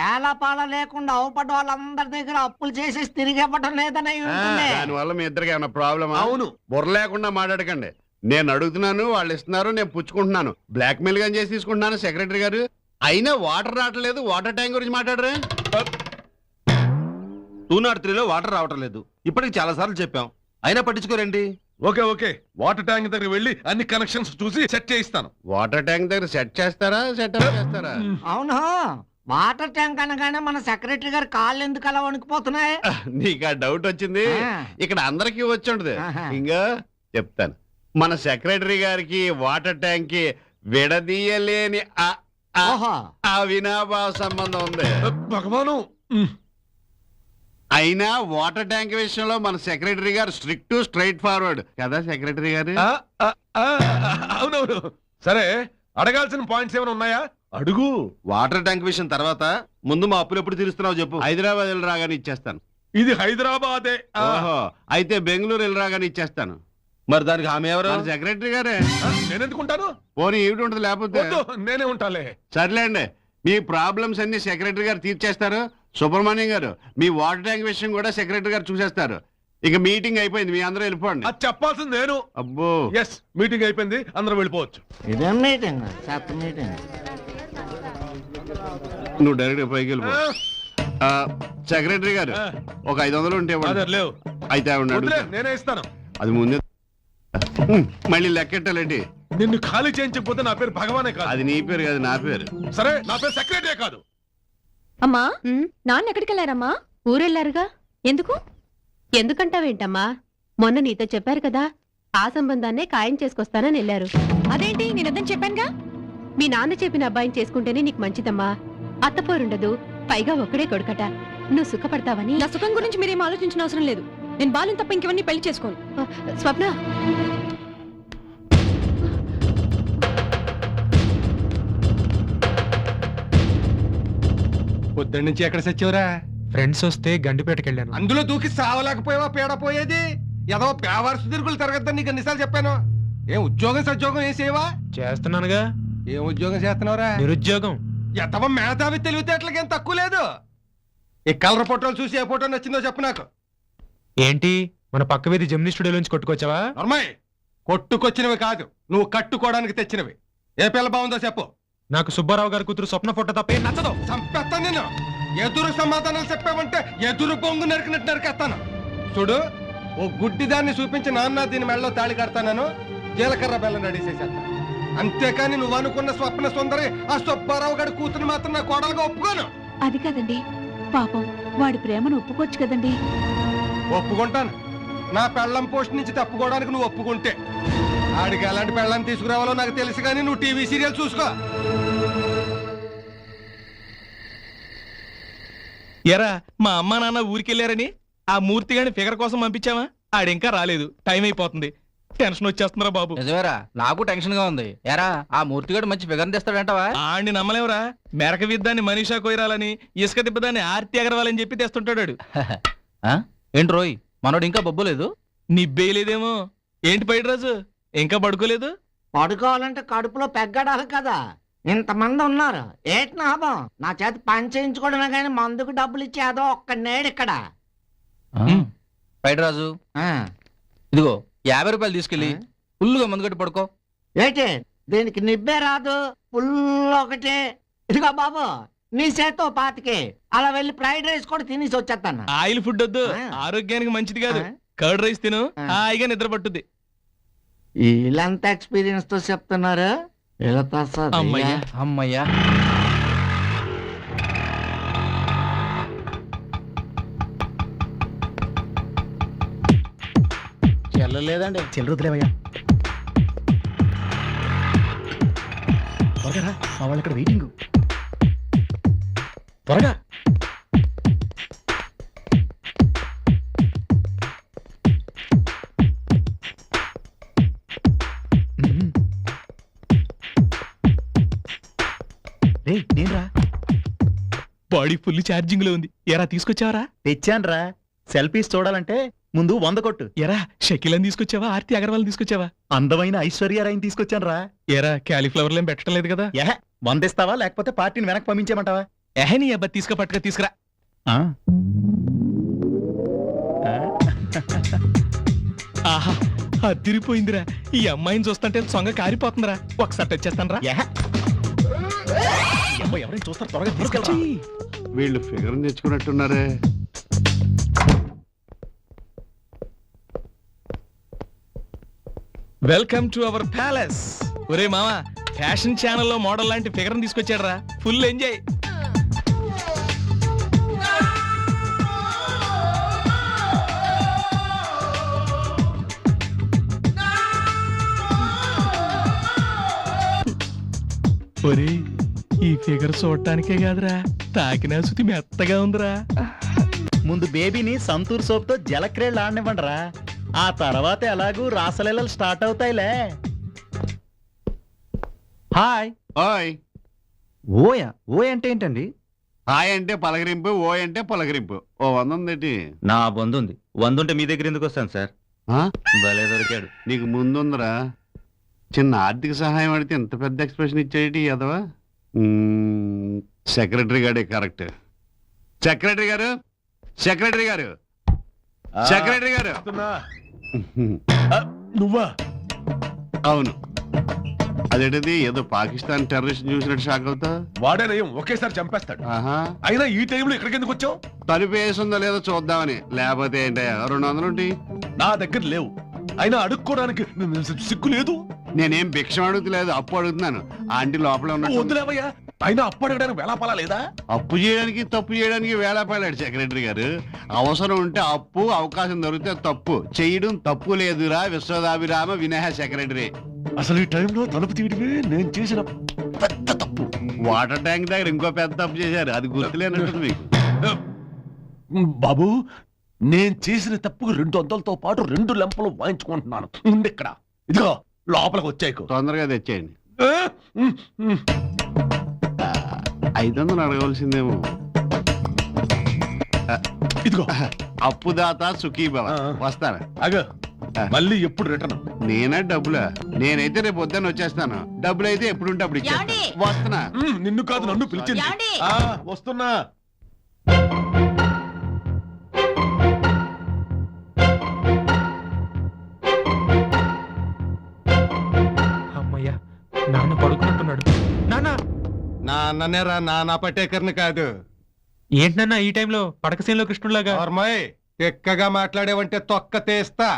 ఏలాపాల లేకుండా అవపడ్డ వాళ్ళందరి దగ్గర అప్పులు చేసేసి తిరిగి ఇవ్వడం లేదని ఉంటుంది. దానివల్ల మీ ఇద్దరికి ఏమైనా ప్రాబ్లమ్? అవును. బుర్ర లేకుండా మాట్లాడకండి. నేను అడుగుతున్నాను, వాళ్ళు ఇస్తున్నారు, నేను పుచ్చుకుంటున్నాను. బ్లాక్ మెయిల్ గా చేసి తీసుకుంటున్నాను సెక్రటరీ గారు. అయినా వాటర్ రావట్లేదు. వాటర్ ట్యాంక్ గురించి మాట్లాడరే? 203లో వాటర్ రావటం లేదు. ఇప్పటికి చాలా సార్లు చెప్పాం, అయినా పట్టించుకోరండి. ఓకే, వాటర్ ట్యాంక్ దగ్గర వెళ్ళి అన్ని కనెక్షన్స్ చూసి సెట్ చేయిస్తాను. వాటర్ ట్యాంక్ దగ్గర సెట్ చేస్తారా, సెటప్ చేస్తారా? అవును, వాటర్ ట్యాంక్ అనగానే మన సెక్రటరీ గారు కాళ్ళు ఎందుకు అలా వణికిపోతున్నాయి? నీకు ఆ డౌట్ వచ్చింది. ఇక్కడ అందరికీ వచ్చి ఉంటది. ఇంకా చెప్తాను. మన సెక్రటరీ గారికి వాటర్ ట్యాంక్ కి విడదీయలేని అవినాభావ సంబంధం ఉంది. భగవాను. అయినా వాటర్ ట్యాంక్ విషయంలో మన సెక్రటరీ గారు స్ట్రిక్ట్ స్ట్రైట్ ఫార్వర్డ్ కదా సెక్రటరీ గారు? అవునవును. సరే, అడగాల్సిన పాయింట్స్ ఏమైనా ఉన్నాయా? అడుగు. వాటర్ ట్యాంక్ విషయం తర్వాత ముందు మా అప్పులు ఎప్పుడు తీరుస్తున్నావు చెప్పు. హైదరాబాద్ వెళ్ళి రాగానే ఇచ్చేస్తాను. ఇది హైదరాబాదే. ఓహో, అయితే బెంగళూరు వెళ్ళి రాగానే ఇచ్చేస్తాను. మరి దానికి హామీ ఎవరు? సెక్రటరీ గారే. నేనెందుకుంటాను? పోనీ ఏమిటి ఉంటుంది, లేకపోతే నేనే ఉంటాలే. సర్లేండి, మీ ప్రాబ్లమ్స్ అన్ని సెక్రటరీ గారు తీర్చేస్తారు. సుబ్రహ్మణ్యం గారు, మీ వాటర్ ట్యాంక్ విషయం కూడా సెక్రటరీ గారు చూసేస్తారు. ఇక మీటింగ్ అయిపోయింది, మీ అందరూ వెళ్ళిపోండి. అది చెప్పాల్సింది నేను. అబ్బో, ఎస్, మీటింగ్ అయిపోయింది, అందరూ వెళ్ళిపోవచ్చు. ఇదేం మీటింగ్? మీటింగ్. నువ్వు డైరెక్ట్ పైకి వెళ్ళిపో. సెక్రటరీ గారు, ఒక 500 ఉంటే లేవు. అయితే నేనే ఇస్తాను. అది ముందే మళ్ళీ లెక్కెట్టాలండి. నిన్ను ఖాళీ చేయించకపోతే నా పేరు భగవానే కాదు. అది నీ పేరు కాదు, నా పేరు. సరే, నా పేరు సెక్రటరీ కాదు. అమ్మా, నాన్న ఎక్కడికి వెళ్ళారమ్మా? ఊరెళ్ళారుగా. ఎందుకు? ఎందుకంటావేంటమ్మా? మొన్న నీతో చెప్పారు కదా, ఆ సంబంధాన్నే ఖాయం చేసుకొస్తానని వెళ్ళారు. అదేంటి, నేనొద్దని చెప్పానుగా. మీ నాన్న చెప్పిన అబ్బాయిని చేసుకుంటేనే నీకు మంచిదమ్మా. అత్తపోరుండదు, పైగా ఒక్కడే కొడుకట. నువ్వు సుఖపడతావని. నా సుఖం గురించి మీరేం ఆలోచించిన అవసరం లేదు. నేను బాలుని తప్ప ఇంకెవరిని పెళ్లి చేసుకోను. స్వప్న, పొద్దున్న నుంచి ఎక్కడ సచ్చావురా? ఫ్రెండ్స్ వస్తే గండిపేటకి వెళ్ళాను. అందులో దూకి సావలేకపోయావా? పీడపోయేది ఏదో పేవర్స్ తిరుగులు తిరగద్దని నీకు ఎన్నిసార్లు చెప్పాను. ఏం ఉద్యోగం సద్యోగం ఏం చేయవా? చేస్తున్నానుగా. ఏం ఉద్యోగం చేస్తున్నావురా? నిరుద్యోగం. ఎంతవ మేధావి తెలివితేటలకి ఏం తక్కువ లేదు. ఈ కలర్ ఫోటోలు చూసి ఏ ఫోటో నచ్చిందో చెప్పు నాకు. ఏంటి, మన పక్క వీధి జెమిని స్టూడియోలోంచి కొట్టుకొచ్చావా? నర్మాయ్, కొట్టుకొచ్చినవి కాదు, నువ్వు కట్టుకోవడానికి తెచ్చినవి. ఏ పిల్ల బాగుందో చెప్పు. నాకు సుబ్బారావు గారి కూతురు స్వప్న ఫోటో తప్ప ఏం నచ్చదు. చంపేస్తాను నేను. ఎదురు సమాధానాలు చెప్పావంటే ఎదురు బొంగు నరికినట్టు నరికేస్తాను. చూడు, ఓ గుడ్డిదాన్ని చూపించి నాన్న దీని మెళ్ళలో తాళి కడతాను, జీలకర్ర బెల్లం రెడీ చేసేస్తా. అంతేకాని నువ్వు అనుకున్న స్వప్న సుందరి ఆ సుబ్బారావు గారి కూతురు మాత్రం నా కోడలుగా ఒప్పుకోను. అది కాదండి, పాపం వాడి ప్రేమను ఒప్పుకోవచ్చు కదండి. ఒప్పుకుంటాను. నా పెళ్ళం పోస్ట్ నుంచి తప్పుకోవడానికి నువ్వు ఒప్పుకుంటే. ఆడికి ఎలాంటి పెళ్ళాన్ని తీసుకురావాలో నాకు తెలుసు, కానీ నువ్వు టీవీ సీరియల్ చూసుకో. ఎరా, మా అమ్మా నాన్న ఊరికెళ్ళారని ఆ మూర్తి గాని ఫిగర్ కోసం పంపించావా? ఆడింకా రాలేదు, టైం అయిపోతుంది. టెన్షన్ వచ్చేస్తుందిరా బాబు. నిజమేరా, నాకు టెన్షన్ గా ఉంది. ఎరా, ఆ మూర్తిగాడు మంచి ఫిగర్ తెస్తాడంటావా? ఆడిని నమ్మలేవరా. మెరక విద్దాన్ని మనీషా కొయ్యరాలని, ఇసుక దిబ్బదాన్ని ఆర్తి అగరవాలని చెప్పి తెస్తుంటాడు. ఏంటి రోయ్, మనోడు ఇంకా బొబ్బలేదు? నిబ్బేయలేదేమో. ఏంటి పైడి రాజు, ఇంకా పడుకోలేదు? పడుకోవాలంటే కడుపులో పెగ్గడాలి కదా. ఇంతమంది ఉన్నారు ఏటి లాభం? నా చేతి పని చేయించుకోవడమే కానీ మందుకు డబ్బులు ఇచ్చేదో ఒక్క నేడు ఇక్కడ. రైట్ రాజు, ఇదిగో 50 రూపాయలు తీసుకెళ్ళి ఫుల్గా మందు కట్టి పడుకో. ఏటి దీనికి నిబ్బే రాదు, ఫుల్ ఒకటి. ఇదిగో బాబు, నీ చేతో పాతికి అలా వెళ్ళి ఫ్రైడ్ రైస్ కూడా తినేసి వచ్చేస్తాను. ఆయిల్ ఫుడ్ వద్దు, ఆరోగ్యానికి మంచిది కాదు. కర్డ్ రైస్ తిను, హాయిగా నిద్ర పట్టుద్ది. వీళ్ళంతా ఎక్స్పీరియన్స్ తో చెప్తున్నారు. అమ్మయ్యా అమ్మయ్యా. చెల్లలేదండి, చిల్లర వదిలేవయ్యా. త్వరగా రా, మా వాళ్ళు ఇక్కడ వెయిటింగ్. త్వరగా. నేనురా. బాడీ ఫుల్ ఛార్జింగ్ లో ఉంది. ఎరా తీసుకొచ్చావరా? తెచ్చాన్రా. సెల్ఫీస్ చూడాలంటే ముందు 100 కొట్టు. ఎరా షకీలని తీసుకొచ్చావా, ఆర్తి అగర్వాల్ తీసుకొచ్చావా? అందమైన ఐశ్వర్యరాయని తీసుకొచ్చాన్రా. ఎరా క్యాలీఫ్లవర్ ఏం పెట్టడం లేదు కదా? 100 ఇస్తావా లేకపోతే పార్టీని వెనక్కి పంపించేమంటావా? నీ అబ్బా పట్టుక తీసుకురా. ఆహా అదిరిపోయిందిరా. ఈ అమ్మాయిని చూస్తుంటే సొంగ కారిపోతుందిరా. ఒకసారి టచ్ చేస్తాను రా. ఎవరైనా చూస్తారు, త్వరగా తీసుకెళ్ళి. వీళ్ళు ఫిగర్ తెచ్చుకున్నట్టున్నారే. Welcome to our palace. ఒరే మామా, ఫ్యాషన్ ఛానల్లో మోడల్ లాంటి ఫిగర్ తీసుకొచ్చాడు రా. Full enjoy. ఒరే ఈ ఫిగర్ చూడటానికే కాదురా, తాకినా శృతి మెత్తగా ఉందిరా. ముందు బేబీని సంతూర్ సోప్ తో జలక్రీడలు ఆడనివ్వండి రా. ఆ తర్వాత ఎలాగూ రాసలీలలు స్టార్ట్ అవుతాయిలే. హాయ్. హాయ్. ఓయా? ఓయ్ అంటే ఏంటండి? హాయ్ అంటే పలకరింపు, ఓయ్ అంటే పలకరింపు. ఓ 100 ఉందేటి? నా బంధు ఉంది. 100 ఉంటే మీ దగ్గర ఎందుకు వస్తాను సార్? భలే దొరికాడు. నీకు ముందుందరా. చిన్న ఆర్థిక సహాయం అడిగితే ఎంత పెద్ద ఎక్స్ప్రెషన్ ఇచ్చేటి అదవా. సెక్రటరీ గారే కరెక్ట్. సెక్రటరీ గారు, సెక్రటరీ గారు, సెక్రటరీ గారు. నువ్వా? అవును. అదేంటిది, ఏదో పాకిస్తాన్ టెర్రరిస్ట్ చూసినట్టు షాక్ అవుతా. వాడే నయం, ఒకేసారి చంపేస్తాడు. అయినా ఈ టైంలో ఇక్కడికి ఎందుకు వచ్చావు? తలుపు వేసిందో లేదో చూద్దామని. లేకపోతే ఏంటయ్యా 200 ఉంటే నా దగ్గర లేవు. అయినా అడుక్కోవడానికి సిగ్గు లేదు. నేనేం భిక్షం అడుగుతలేదు, అప్పు అడుగుతున్నాను. ఆంటీ లోపల ఉన్నట్టు. వద్దులేవయ్యా, అయినా అప్పు అడగడానికి వేళాపాలా లేదా? అప్పు చేయడానికి తప్పు చేయడానికి వేళాపాలాడు సెక్రటరీ గారు. అవసరం ఉంటే అప్పు, అవకాశం దొరికితే తప్పు చేయడం తప్పు లేదురా విశ్వదాభిరామ వినయ సెక్రటరీ. అసలు ఈ టైంలో తలుపు తీయడమే నేను చేసిన పెద్ద తప్పు. వాటర్ ట్యాంక్ దగ్గర ఇంకో పెద్ద తప్పు చేశారు, అది గుర్తులేనట్టు మీకు. బాబు, నేను చేసిన తప్పుకు 200తో పాటు 2 లెంపలు వాయించుకుంటున్నాను. ఇక్కడ ఇదిగో లోపలికి వచ్చాయి. తొందరగా తెచ్చేయండి. 500 అడగవలసిందేమో. ఇదిగో అప్పుదాత సుఖీభవ. వస్తాను. అగో మళ్ళీ ఎప్పుడు రిటర్న్? నేనే డబ్బులా? నేనైతే రేపు పొద్దున్న వచ్చేస్తాను. డబ్బులు అయితే ఎప్పుడుంటే అప్పుడు ఇచ్చేస్తాను. వస్తున్నా. నిన్ను కాదు నన్ను పిలిచింది. వస్తున్నా. అమ్మయ్యా, నాన్న పడుకున్నట్టున్నాడు. నాన్ననేరా, నానా పటేకర్ని కాదు. ఏంటన్నా ఈ టైంలో పడకసీన్లో కృష్ణులాగా? ఎక్కగా మాట్లాడేవంటే తొక్క తీస్తా.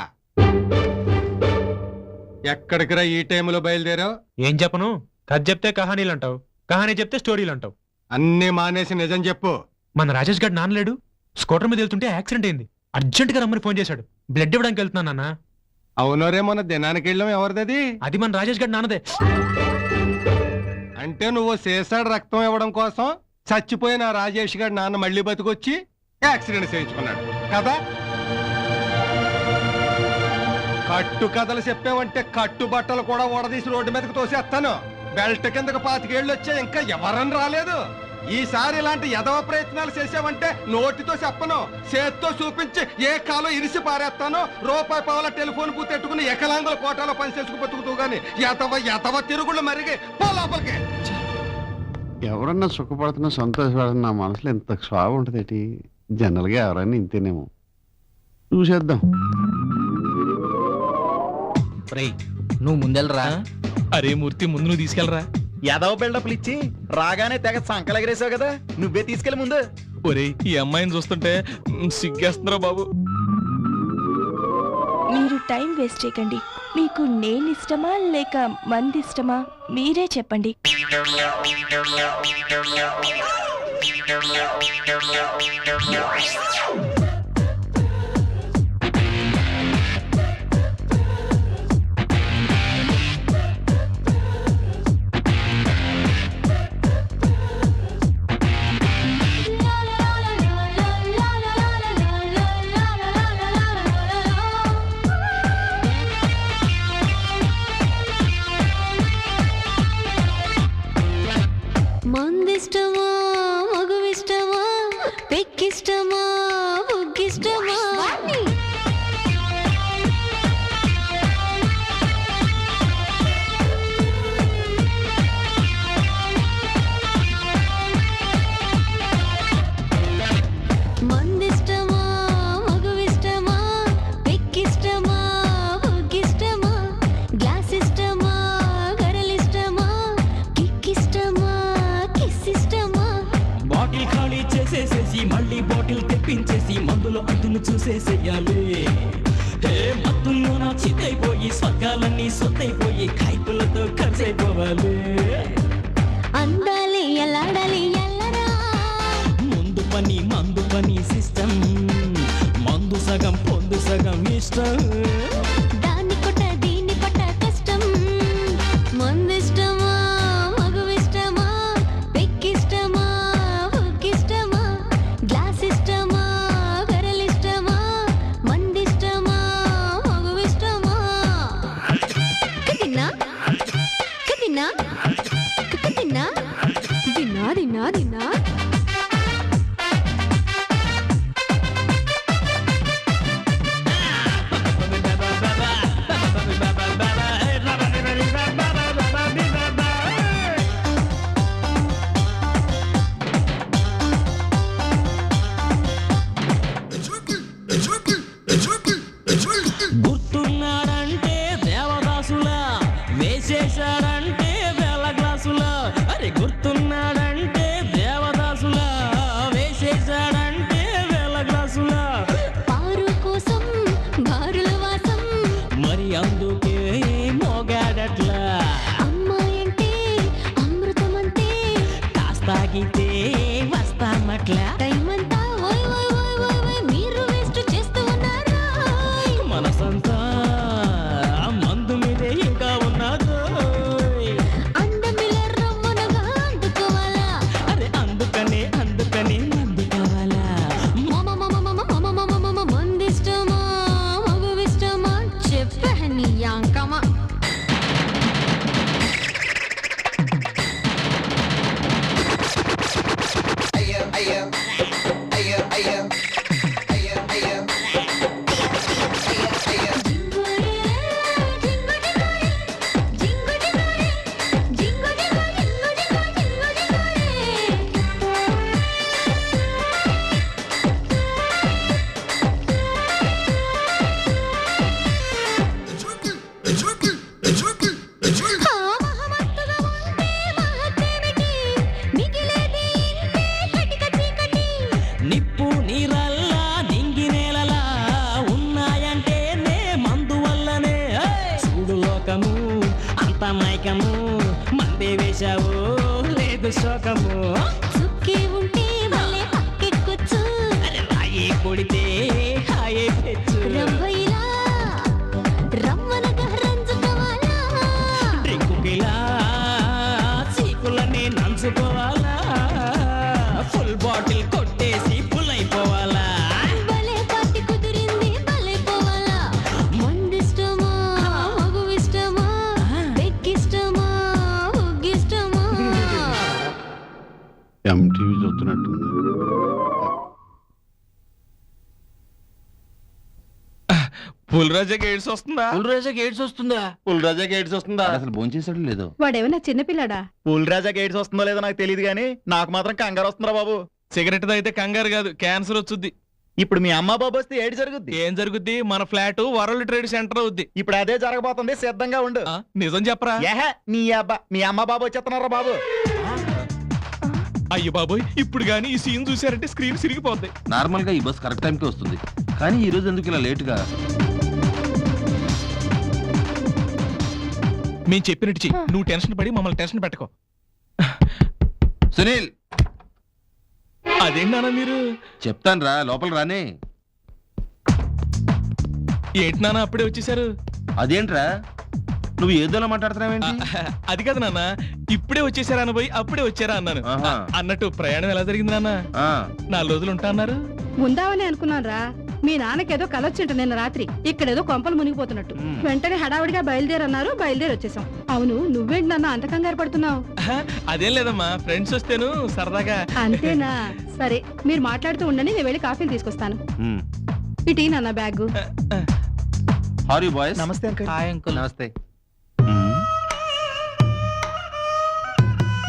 ఎక్కడికి రా ఈ టైంలో బయలుదేరావు? ఏం చెప్పను? కథ చెప్తే కహానీలు అంటావు, కహానీ చెప్తే స్టోరీలు అంటావు. అన్నీ మానేసి నిజం చెప్పు. మన రాజేష్ గారు నాన్నలేడు, స్కూటర్ మీద వెళ్తుంటే యాక్సిడెంట్ అయింది. అర్జెంట్ గా రమ్మని ఫోన్ చేశాడు. బ్లడ్ ఇవ్వడానికి వెళ్తున్నా నాన్న. అవునోరే, మొన్న దినానికి వెళ్ళాం. ఎవరిది? అది మన రాజేష్ గారు నాన్నదే. అంటే నువ్వు చేశాడు రక్తం ఇవ్వడం కోసం చచ్చిపోయిన రాజేష్ గారి నాన్న మళ్ళీ బతికొచ్చి యాక్సిడెంట్ చేయించుకున్నాడు కదా? కట్టు కథలు చెప్పావంటే కట్టు బట్టలు కూడా ఊడదీసి రోడ్డు మీదకి తోసేస్తాను. బెల్ట్ కిందకు 25 ఏళ్ళు వచ్చా, ఇంకా ఎవరని రాలేదు. ఈసారి ఇలాంటి యదవ ప్రయత్నాలు చేసావంటే నోటితో చెప్పను, చేత్తో చూపించి ఏ కాలో ఇరిసి పారేస్తాను. రూపాయి పావుల టెలిఫోన్ బూత్ ఎట్టుకుని ఎకలాంగుల కోటాలో పని చేసుకు బతుకుతూ గాని యతవ తిరుగుళ్ళు మరిగి పో లోపలికి. ఎవరన్నా సుఖపడుతున్నా సంతోషపడుతున్నా నా మనసులో ఎంత స్వాభం ఉంటుంది ఏంటి? జనరల్గా ఎవరైనా ఇంతేనేమో. చూసేద్దాం. నువ్వు ముందెళ్ళరా. అరే మూర్తి, ముందు నువ్వు తీసుకెళ్ళరా. ఎదవ బిల్డప్లు ఇచ్చి రాగానే తెగ సంకలెగరేసావు కదా, నువ్వే తీసుకెళ్ళి ముందు. ఒరే, ఈ అమ్మాయిని చూస్తుంటే సిగ్గేస్తుందిరా బాబు. మీరు టైం వేస్ట్ చేయకండి. మీకు నేను ఇష్టమా లేక మంది ఇష్టమా మీరే చెప్పండి. మందిష్టమా, మగువిష్టమా, పెక్కిష్టమా, బుగ్గిష్టమా? మందిష్టమా, మగువిష్టమా, పెక్కిష్టమా, బుగ్గిష్టమా? గ్లాస్ ఇష్టమా, గరలిష్టమా, కిక్కిష్టమా, కిస్సిష్టమా? బాటిల్ ఖాళీ చేసేసేసి మళ్ళీ బాటిల్ తెప్పించేసి మందులో అద్దును చూసేసేయాలి. ఏ మత్తుల్లో నా చిత్తైపోయి స్వర్గాలన్నీ సొత్తైపోయి కైపులతో ఖర్చైపోవాలి. అందాలి ఎలాడాలి ఎల్లరా, ముందు పని మందు పని సిస్టమ్, మందు సగం పొందు సగం ఇష్టం. దాన్ని కొట్ట దీన్ని పట్ట కష్టం. మందిష్టమా, మగువిష్టమా, పెక్కిష్టమా, బుగ్గిష్టమా? గ్లాస్ ఇష్టమా, గరలిష్టమా, మందిష్టమా, మగువిష్టమా? కదిన్నా కదిన్నా కదిన్నా దిన్నా దిన్నా దిన్నా. గుర్తున్నాడంటే దేవదాసులా, వేసేశాడంటే వేల గ్లాసులా. అరే గుర్తున్నాడంటే దేవదాసులా, వేసేశాడంటే వేల గ్లాసులా. పారు కోసం బారుల వాసం, మరి అందుకే మోగాడట్లా. అమ్మాయంటే అమృతమంతే, కాస్తాగితే వస్తామట్లా. టైం అంతా ఓయ్ ఓయ్ ఓయ్ ఓయ్ ఓయ్ మీరు వేస్ట్ చేస్తూ ఉన్నారా? మనసంతా మందు మీదే ఇంకా ఉన్నదో. అందమిల రమ్మనగా అందుకోవాలా? అరే అందుకనే మందు కావాలా. మమ మమ మమ మమ మమ మమ మందిష్టమా, మగువిష్టమా? చెప్పే నీ యాంకమా. నిప్పు నీరల్లా నింగి నేలలా ఉన్నాయంటే నే మందు వల్లనే. చూడు లోకము అంత మైకము, మందే వేశావు లేదు శోకము. చుక్కి ఉంటే భలే పక్కెక్కొచ్చు, రాయి కొడితే హాయే పెచ్చు. రంభైలా రమ్మనగా రంజుకోవాలా? డ్రింకుకిలా చీకులన్నీ నంచుకోవాలా. ఫుల్ బాటిల్ కొట్టేసి ఫుల్ అయిపోవాలా. భలే పార్టీ కుదిరింది భలే పోవాలా? మందిష్టమా, మగువిష్టమా, పెక్కిష్టమా, బుగ్గిష్టమా? ఎంటీవీ చూస్తున్నట్టుంది. పుల్రాజాకి ఎయిడ్స్ వస్తుందా? పుల్రాజాకి ఎయిడ్స్ వస్తుందా? పుల్రాజాకి ఎయిడ్స్ వస్తుందా? అసలు భోంచేసాడు లేదు. వాడేమన్నా చిన్నపిల్లడా? పూల్ రాజాకి ఎయిడ్స్ వస్తుందో లేదో నాకు తెలియదు కానీ నాకు మాత్రం కంగారు వస్తుందా బాబు. సిగరెట్ అయితే కంగారు కాదు, క్యాన్సర్ వచ్చుద్ది. ఇప్పుడు మీ అమ్మ బాబు వస్తే ఏడు జరుగుద్ది. ఏం జరుగుద్ది? మన ఫ్లాట్ వరల్డ్ ట్రేడ్ సెంటర్ అవుద్ది. ఇప్పుడు అదే జరగబోతుంది, సిద్ధంగా ఉండు. నిజం చెప్పరా? ఏహే నీ అబ్బా, మీ అమ్మ బాబు వచ్చేస్తున్నారా బాబు. అయ్యో బాబోయ్, ఇప్పుడు గానీ ఈ సీన్ చూసారంటే స్క్రీన్ సిరిగిపోద్ది. నార్మల్ గా ఈ బస్ కరెక్ట్ టైంకి వస్తుంది, కానీ ఈ రోజు ఎందుకు ఇలా లేట్ గా? మేము చెప్పినట్టు చెయ్యి, నువ్వు టెన్షన్ పడి మమ్మల్ని టెన్షన్ పెట్టుకో. సునీల్, అదేంటన్నా మీరు? చెప్తాను రా, లోపల రానే. ఏంటి నాన్న అప్పుడే వచ్చేసారు? అదేంట్రా నువ్వు ఏదోలా మాట్లాడుతున్నావేంటి? అది కాదు నాన్న, ఇప్పుడే వచ్చేసారా అనబోయి అప్పుడే వచ్చారా అన్నాను. అన్నట్టు ప్రయాణం ఎలా జరిగింది నాన్న? 4 రోజులు ఉంటా అన్నారు. ఉందామని అనుకున్నాను రా. మీ నాన్నకేదో కలొచ్చింట నిన్న రాత్రి, ఇక్కడేదో కొంపలు మునిగిపోతున్నట్టు. వెంటనే హడావిడిగా బయలుదేరన్నారు, బయలుదేరి వచ్చేసాం. అవును, నువ్వేంటి నాన్న అంత కంగారు పడుతున్నావు? అదేం లేదమ్మా, ఫ్రెండ్స్ వస్తేను సరదాగా. అంతేనా? సరే, మీరు మాట్లాడుతూ ఉండండి, నేను వెళ్ళి కాఫీలు తీసుకొస్తాను. ఇటీ నాన్న బ్యాగ్. Harry boys. నమస్తే అంకుల్. Hi uncle. నమస్తే.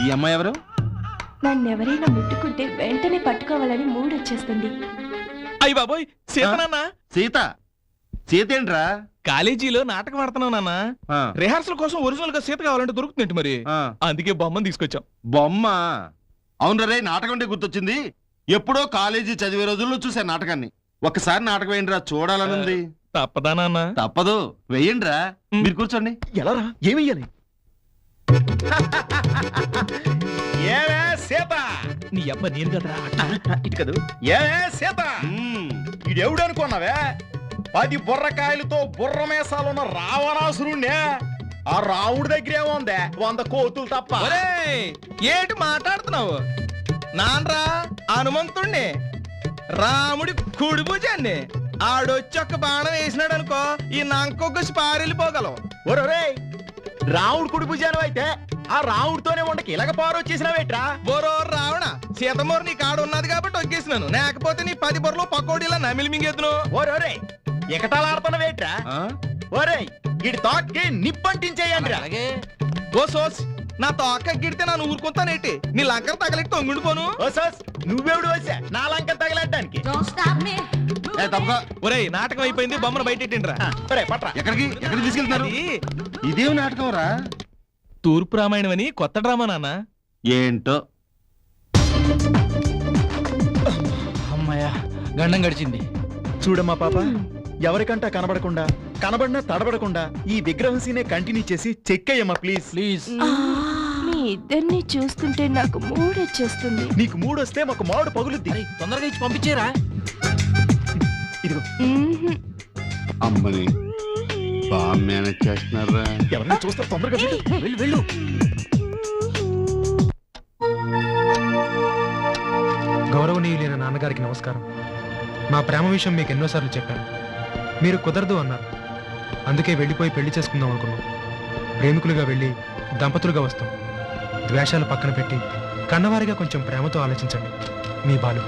ఈ అమ్మాయి ఎవరు? నన్నెవరైనా ముట్టుకుంటే వెంటనే పట్టుకోవాలని మూడొచ్చేస్తుంది. అయ్య బాబోయ్, సీత నాన్న. సీత? సీత ఏంట్రా? కాలేజీలో నాటకం ఆడుతున్నావు నాన్న. రిహార్సల్ కోసం ఒరిజినల్ గా సీత కావాలంటే దొరుకుతుంది మరి, అందుకే బొమ్మను తీసుకొచ్చాం. బొమ్మ? అవును రే, నాటకం అంటే గుర్తొచ్చింది. ఎప్పుడో కాలేజీ చదివే రోజుల్లో చూసా నాటకాన్ని. ఒక్కసారి నాటకం ఏంట్రా, చూడాలనుంది. తప్పదా నాన్న? తప్పదు, వెయ్యండిరా. మీరు కూర్చోండి. ఎలా రా, ఏమయ్యాలి? ఏవే సీత? నీ అబ్బ నేను కదరా. ఇటు కదూ. ఏవే సీత? ఇడెవడు అనుకున్నావే? 10 బుర్రకాయలతో బుర్ర మేసాలున్న రావణాసురుణ్ణే. ఆ రావుడి దగ్గరే ఉందే 100 కోతులు తప్ప. ఏటి మాట్లాడుతున్నావు? నాన్రా హనుమంతుణ్ణి, రాముడి కుడి భుజాన్ని. ఆడొచ్చి ఒక్క బాణం వేసినాడు అనుకో, ఈ నంకొక పారెళ్ళిపోగలం. ఒరే, రావుడు కుడి భుజాను అయితే ఆ రావుడితోనే ఉండకి ఇలాగ పారొచ్చేసినావేట్రా? బోరో రావణ, సీతమోరు నీ కాడు ఉన్నది కాబట్టి ఒగ్గేసినాను, లేకపోతే నీ 10 బొర్రలు పకోడీలా నమిలి మింగేదును. ఓరే ఎకటాలాడుతున్నావేట్రా? ఓరే, ఇడి తోక్కి నిప్పంటించేయండి. ఓ సోస్, నా తోక గిడితే నన్ను ఊరుకుంటానేటి? నీ లంకర తగలెట్టి తొంగుడిపోను. ఓ సోస్, నువ్వెవడు వచ్చా నా లంకర తగలడ్డానికి? ఒరేయ్, నాటకం అయిపోయింది, బొమ్మను బయటెట్టిండ్రా. ఎక్కడికి తీసుకెళ్తున్నారు? ఇదేం నాటకం రా? తూర్పు రామాయణం అని కొత్త డ్రామా నాన్న. ఏంటో. అమ్మాయ్యా, గండం గడిచింది. చూడమ్మా పాప, ఎవరికంటా కనబడకుండా, కనబడినా తడబడకుండా ఈ విగ్రహం సీనే కంటిన్యూ చేసి చెక్కయ్యమ్మా ప్లీజ్. ప్లీజ్. మీ ఇద్దరిని చూస్తుంటే నాకు మూడొచ్చేస్తుంది. నీకు మూడొస్తే మాకు మాడు పగులుద్ది. తొందరగా ఇచ్చి పంపించేరా. ఇదిగో. అమ్మని బాగా మేనేజ్ చేస్తున్నారా? ఎవరైనా చూస్తే తొందరగా వెళ్ళు వెళ్ళు. గౌరవనీయులైన నాన్నగారికి నమస్కారం. మా ప్రేమ విషయం మీకు ఎన్నోసార్లు చెప్పాను, మీరు కుదరదు అన్నారు. అందుకే వెళ్ళిపోయి పెళ్లి చేసుకుందాం అనుకున్నాం. ప్రేమికులుగా వెళ్ళి దంపతులుగా వస్తాం. ద్వేషాలు పక్కన పెట్టి కన్నవారిగా కొంచెం ప్రేమతో ఆలోచించండి. మీ బాలు.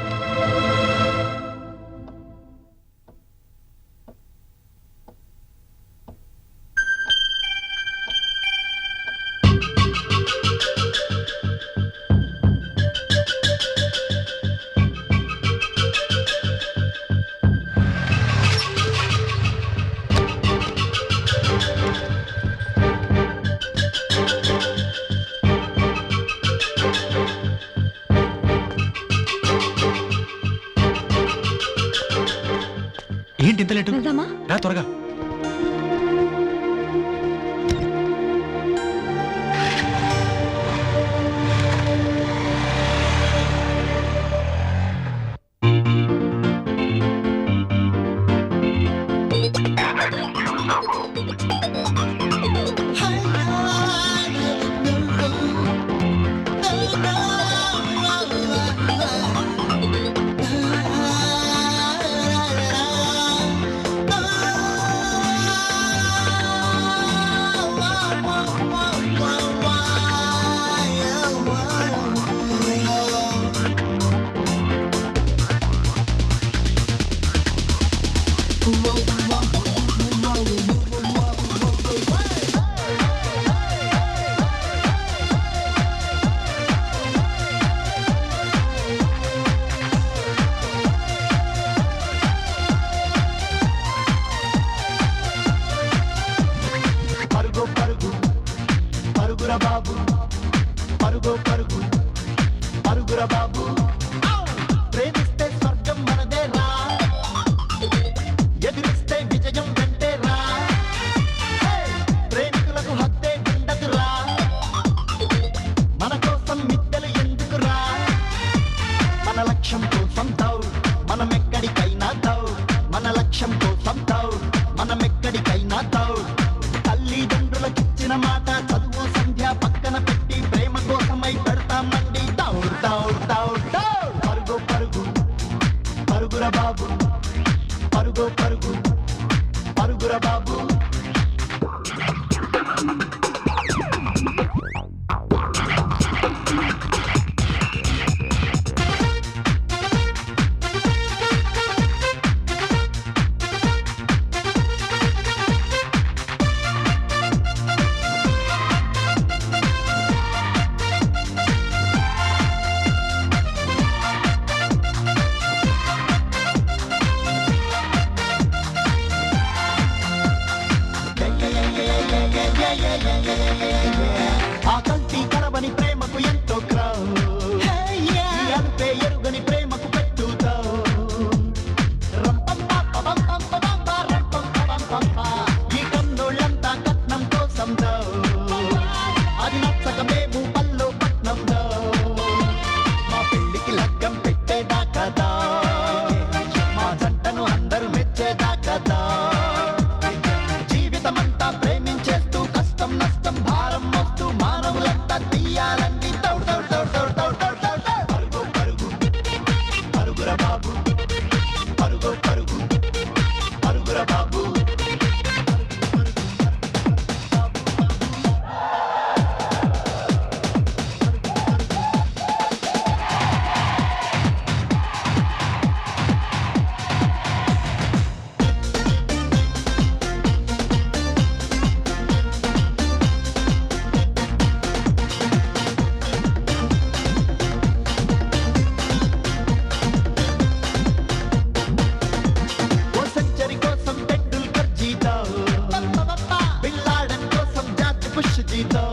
ఏంటి ఇంత లేటు? రా త్వరగా. బాబు ప్రేమిస్తే స్వర్గం మనదే రా ఎదిరిస్తే విజయం వెంటే రా ప్రేమికులకు హత్తే ఉండదురా మన కోసం మిద్దెలు ఎందుకురా మన లక్ష్యం కోసం దౌడ్ మనమెక్కడికైనా దౌడ్ మన లక్ష్యం కోసం దౌడ్ మనమెక్కడికైనా దౌడ్ తల్లిదండ్రులకిచ్చిన మాట చదువు సంధ్య పక్కన పెట్టి ప్రేమ కోసమై పెడతామండి దౌడ్ దౌడ్ దౌడ్ దౌడ్ పరుగు పరుగు పరుగుర బాబు పరుగు పరుగు పరుగుర బాబు ఆ కల్తీ కలవని ప్రేమకు ఎంతో క్రౌ అల్పే ఎరుగని ప్రేమకు పెట్టుతా ఈ కన్నోళ్ళంతా కట్నం కోసం అది నచ్చక మేము పల్లో పట్నం మా పెళ్లికి లగ్గం పెట్టేదాకా మా జంటను అందరూ మెచ్చేదాకా జీవితమంతా ప్రేమించేస్తూ కష్టం నష్టం భారం మోస్తూ మానవులంతా తీయాలండి దౌడ్ దౌడ్ దౌడ్ దౌడ్ దౌడ్ దౌడ్ దౌడ్ దౌడ్. పరుగు పరుగు పరుగుర బాబు పరుగు పరుగు పరుగుర బాబు ఓ సెంచరీ కోసం టెండూల్కర్ జీతా బిన్ లాడెన్ కోసం జార్జ్ బుష్ జీతా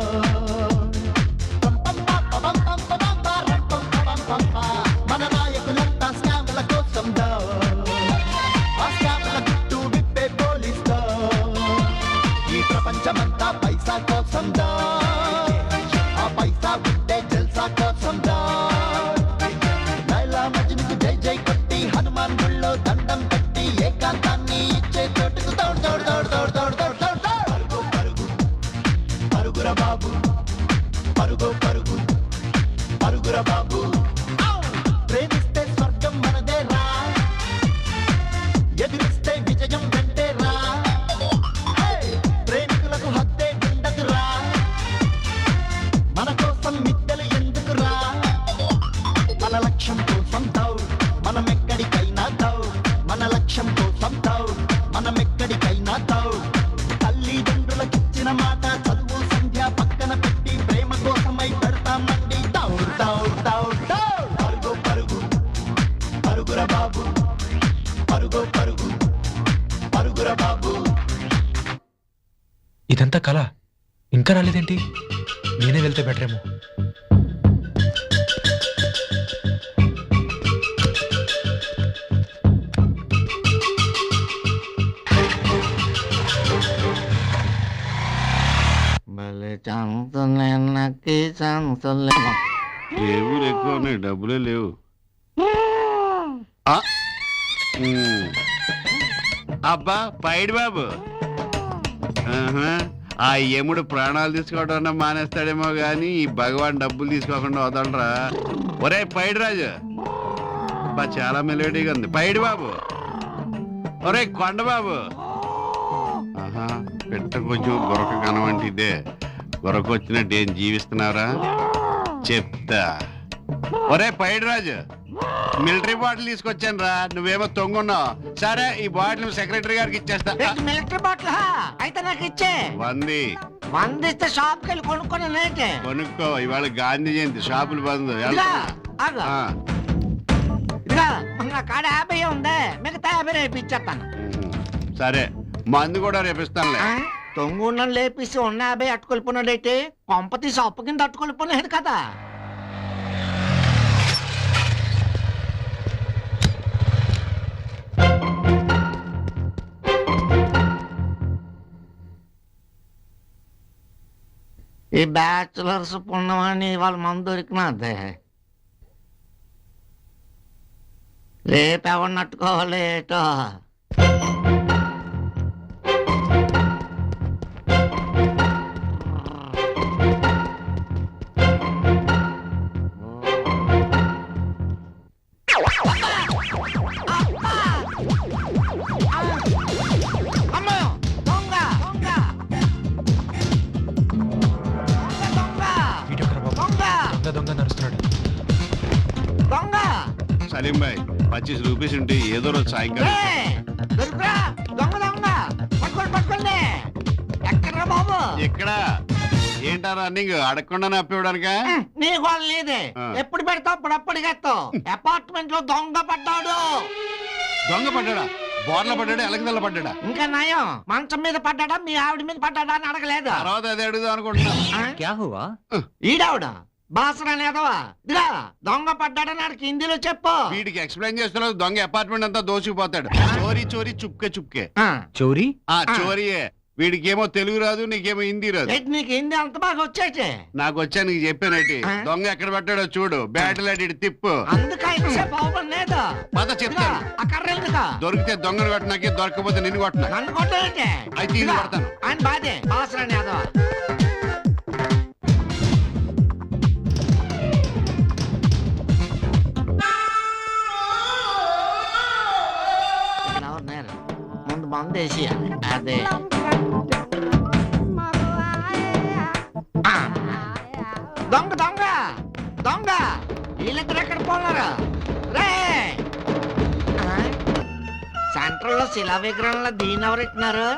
మన నాయకులంతా స్కామ్ల కోసం ఆ స్కామ్ల చుట్టూ విప్పే పోలీస్తో ఈ ప్రపంచమంతా పైసా కోసం ఆ పైసా ఉంటే జల్సా కోసం లైలా మజ్నుకు జై జై కొట్టి హనుమాన్ గుళ్ళో దండం పెట్టి ఏకాంతాన్ని ఇచ్చే చోటుకు దౌడ్ దౌడ్ దౌడ్ దౌడ్ దౌడ్ దౌడ్ దౌడ్ దౌడ్. పరుగు పరుగు పరుగుర బాబు పరుగు పరుగు పరుగుర బాబు ప్రేమిస్తే స్వర్గం మనదే రా ఎదిరిస్తే విజయం వెంటే రా ప్రేమికులకు హత్తే ఉండదురా మన కోసం మిద్దెలు ఎందుకురా మన లక్ష్యం కోసం దౌడ్ మనమెక్కడికైనా దౌడ్ మన లక్ష్యం కోసం దౌడ్ మనమెక్కడికైనా దౌడ్ తల్లిదండ్రులకిచ్చిన మాట చదువు సంధ్య పక్కన పెట్టి ప్రేమ కోసమై పెడతామండి దౌడ్ దౌడ్ దౌడ్ దౌడ్ పరుగు పరుగు పరుగుర బాబు పరుగు పరుగు పరుగుర బాబు ఇదంతా కళ ఇంకా రాలేదేంటి? నేనే వెళ్తే బెటరేమో. భలే చంపుతుంది నక్కి చంపుతుంది లేవు ఎక్కువ ఉన్నాయి డబ్బులే లేవు ఆ, అబ్బా పైడి బాబు ఆహా, ఆ యముడు ప్రాణాలు తీసుకోవడం మానేస్తాడేమో గాని ఈ భగవాన్ డబ్బులు తీసుకోకుండా వదలరా. ఒరే పైడి రాజు బా చాలా మెలోడీగా ఉంది. పైడి బాబు ఒరే కొండ బాబు ఆహా పెట్ట కొంచెం గొరక కనవంటి ఇదే గొరక వచ్చినట్టు ఏం జీవిస్తున్నారా చెప్తా. ఒరే పైడి రాజు మిలిటరీ బాటిల్ తీసుకొచ్చాను రా, నువ్వేమో తొంగున్నావు. సరే ఈ బాటిల్ సెక్రటరీ గారికి ఇచ్చేస్తా. మిలిటరీ బాటిల్ అయితే నాకు ఇచ్చే వందిస్తే షాప్కి వెళ్ళి కొనుక్కొని నేటే కొనుక్కో. ఇవాళ గాంధీ జయంతి, షాపులు బంద్. ఇదిగా నా కాడ 50 ఉందే, మిగతా 50 రేపు ఇచ్చేస్తాను. సరే మందు కూడా రేపిస్తానులే. తొంగుండం లేపిసి ఉన్న 50 అట్టుకొలిపోయినాడైతే కొంప తీసి అప్పు కింద అట్టుకొలిపోలేదు కదా. ఈ బ్యాచులర్స్ పుణ్యమని వాళ్ళ మందు దొరికినదే. రేపు ఎవరినట్టుకోవాలి ఏటో. దొంగ నడుస్తున్నాడు. సలీం భాయ్ 25 రూపీస్ ఉంటే ఏదో రోజు సాయంకాలం ఇక్కడ ఏంటా రన్నింగ్ అడగకుండా అప్పివ్వడానిక? నీకు వాళ్ళు లేదే, ఎప్పుడు పెడతావు అప్పుడు అప్పటికెత్తావు. అపార్ట్మెంట్ లో దొంగ పడ్డాడు. దొంగ పడ్డా? బోర్ల పడ్డా? ఎలకదల్ల పడ్డా? ఇంకా నయం, మంచం మీద పడ్డా మీ ఆవిడ మీద పడ్డా అని అడగలేదు. తర్వాత అదే అడుగుదాం అనుకుంటున్నా. ఈడావిడ బాసరానేదవా దిగా దొంగ పడ్డాడని ఆడికి హిందీలో చెప్పు. వీడికి ఎక్స్ప్లెయిన్ చేస్తున్నాడు. దొంగ అపార్ట్మెంట్ అంతా దోచుకుపోతాడు. చోరీ చోరీ చుప్కే చుప్కే. చోరీ? చోరీయే. వీడికి ఏమో తెలుగు రాదు, నీకేమో హిందీ రాదు. నీకు హిందీ అంత బాగా వచ్చేటే. నాకు వచ్చా, నీకు చెప్పానటి. దొంగ ఎక్కడ పట్టాడో చూడు, బ్యాటిల్ అడి తిప్పు. పద చెప్తాను. దొరికితే దొంగను కొట్టనాకే, దొరకపోతే నిన్ను కొట్టనా. నన్ను కొట్టాలంటే అయితే ఇది కొడతాను. ఆయన బాధే బాసరానేదవా. ముందు మందు వేసి అదే దొంగ దొంగ దొంగ వీళ్ళిద్దరు ఎక్కడ పోన్నారు రే? సెంట్రల్ లో శిలా విగ్రహంలో దీని ఎవరెట్టినారు?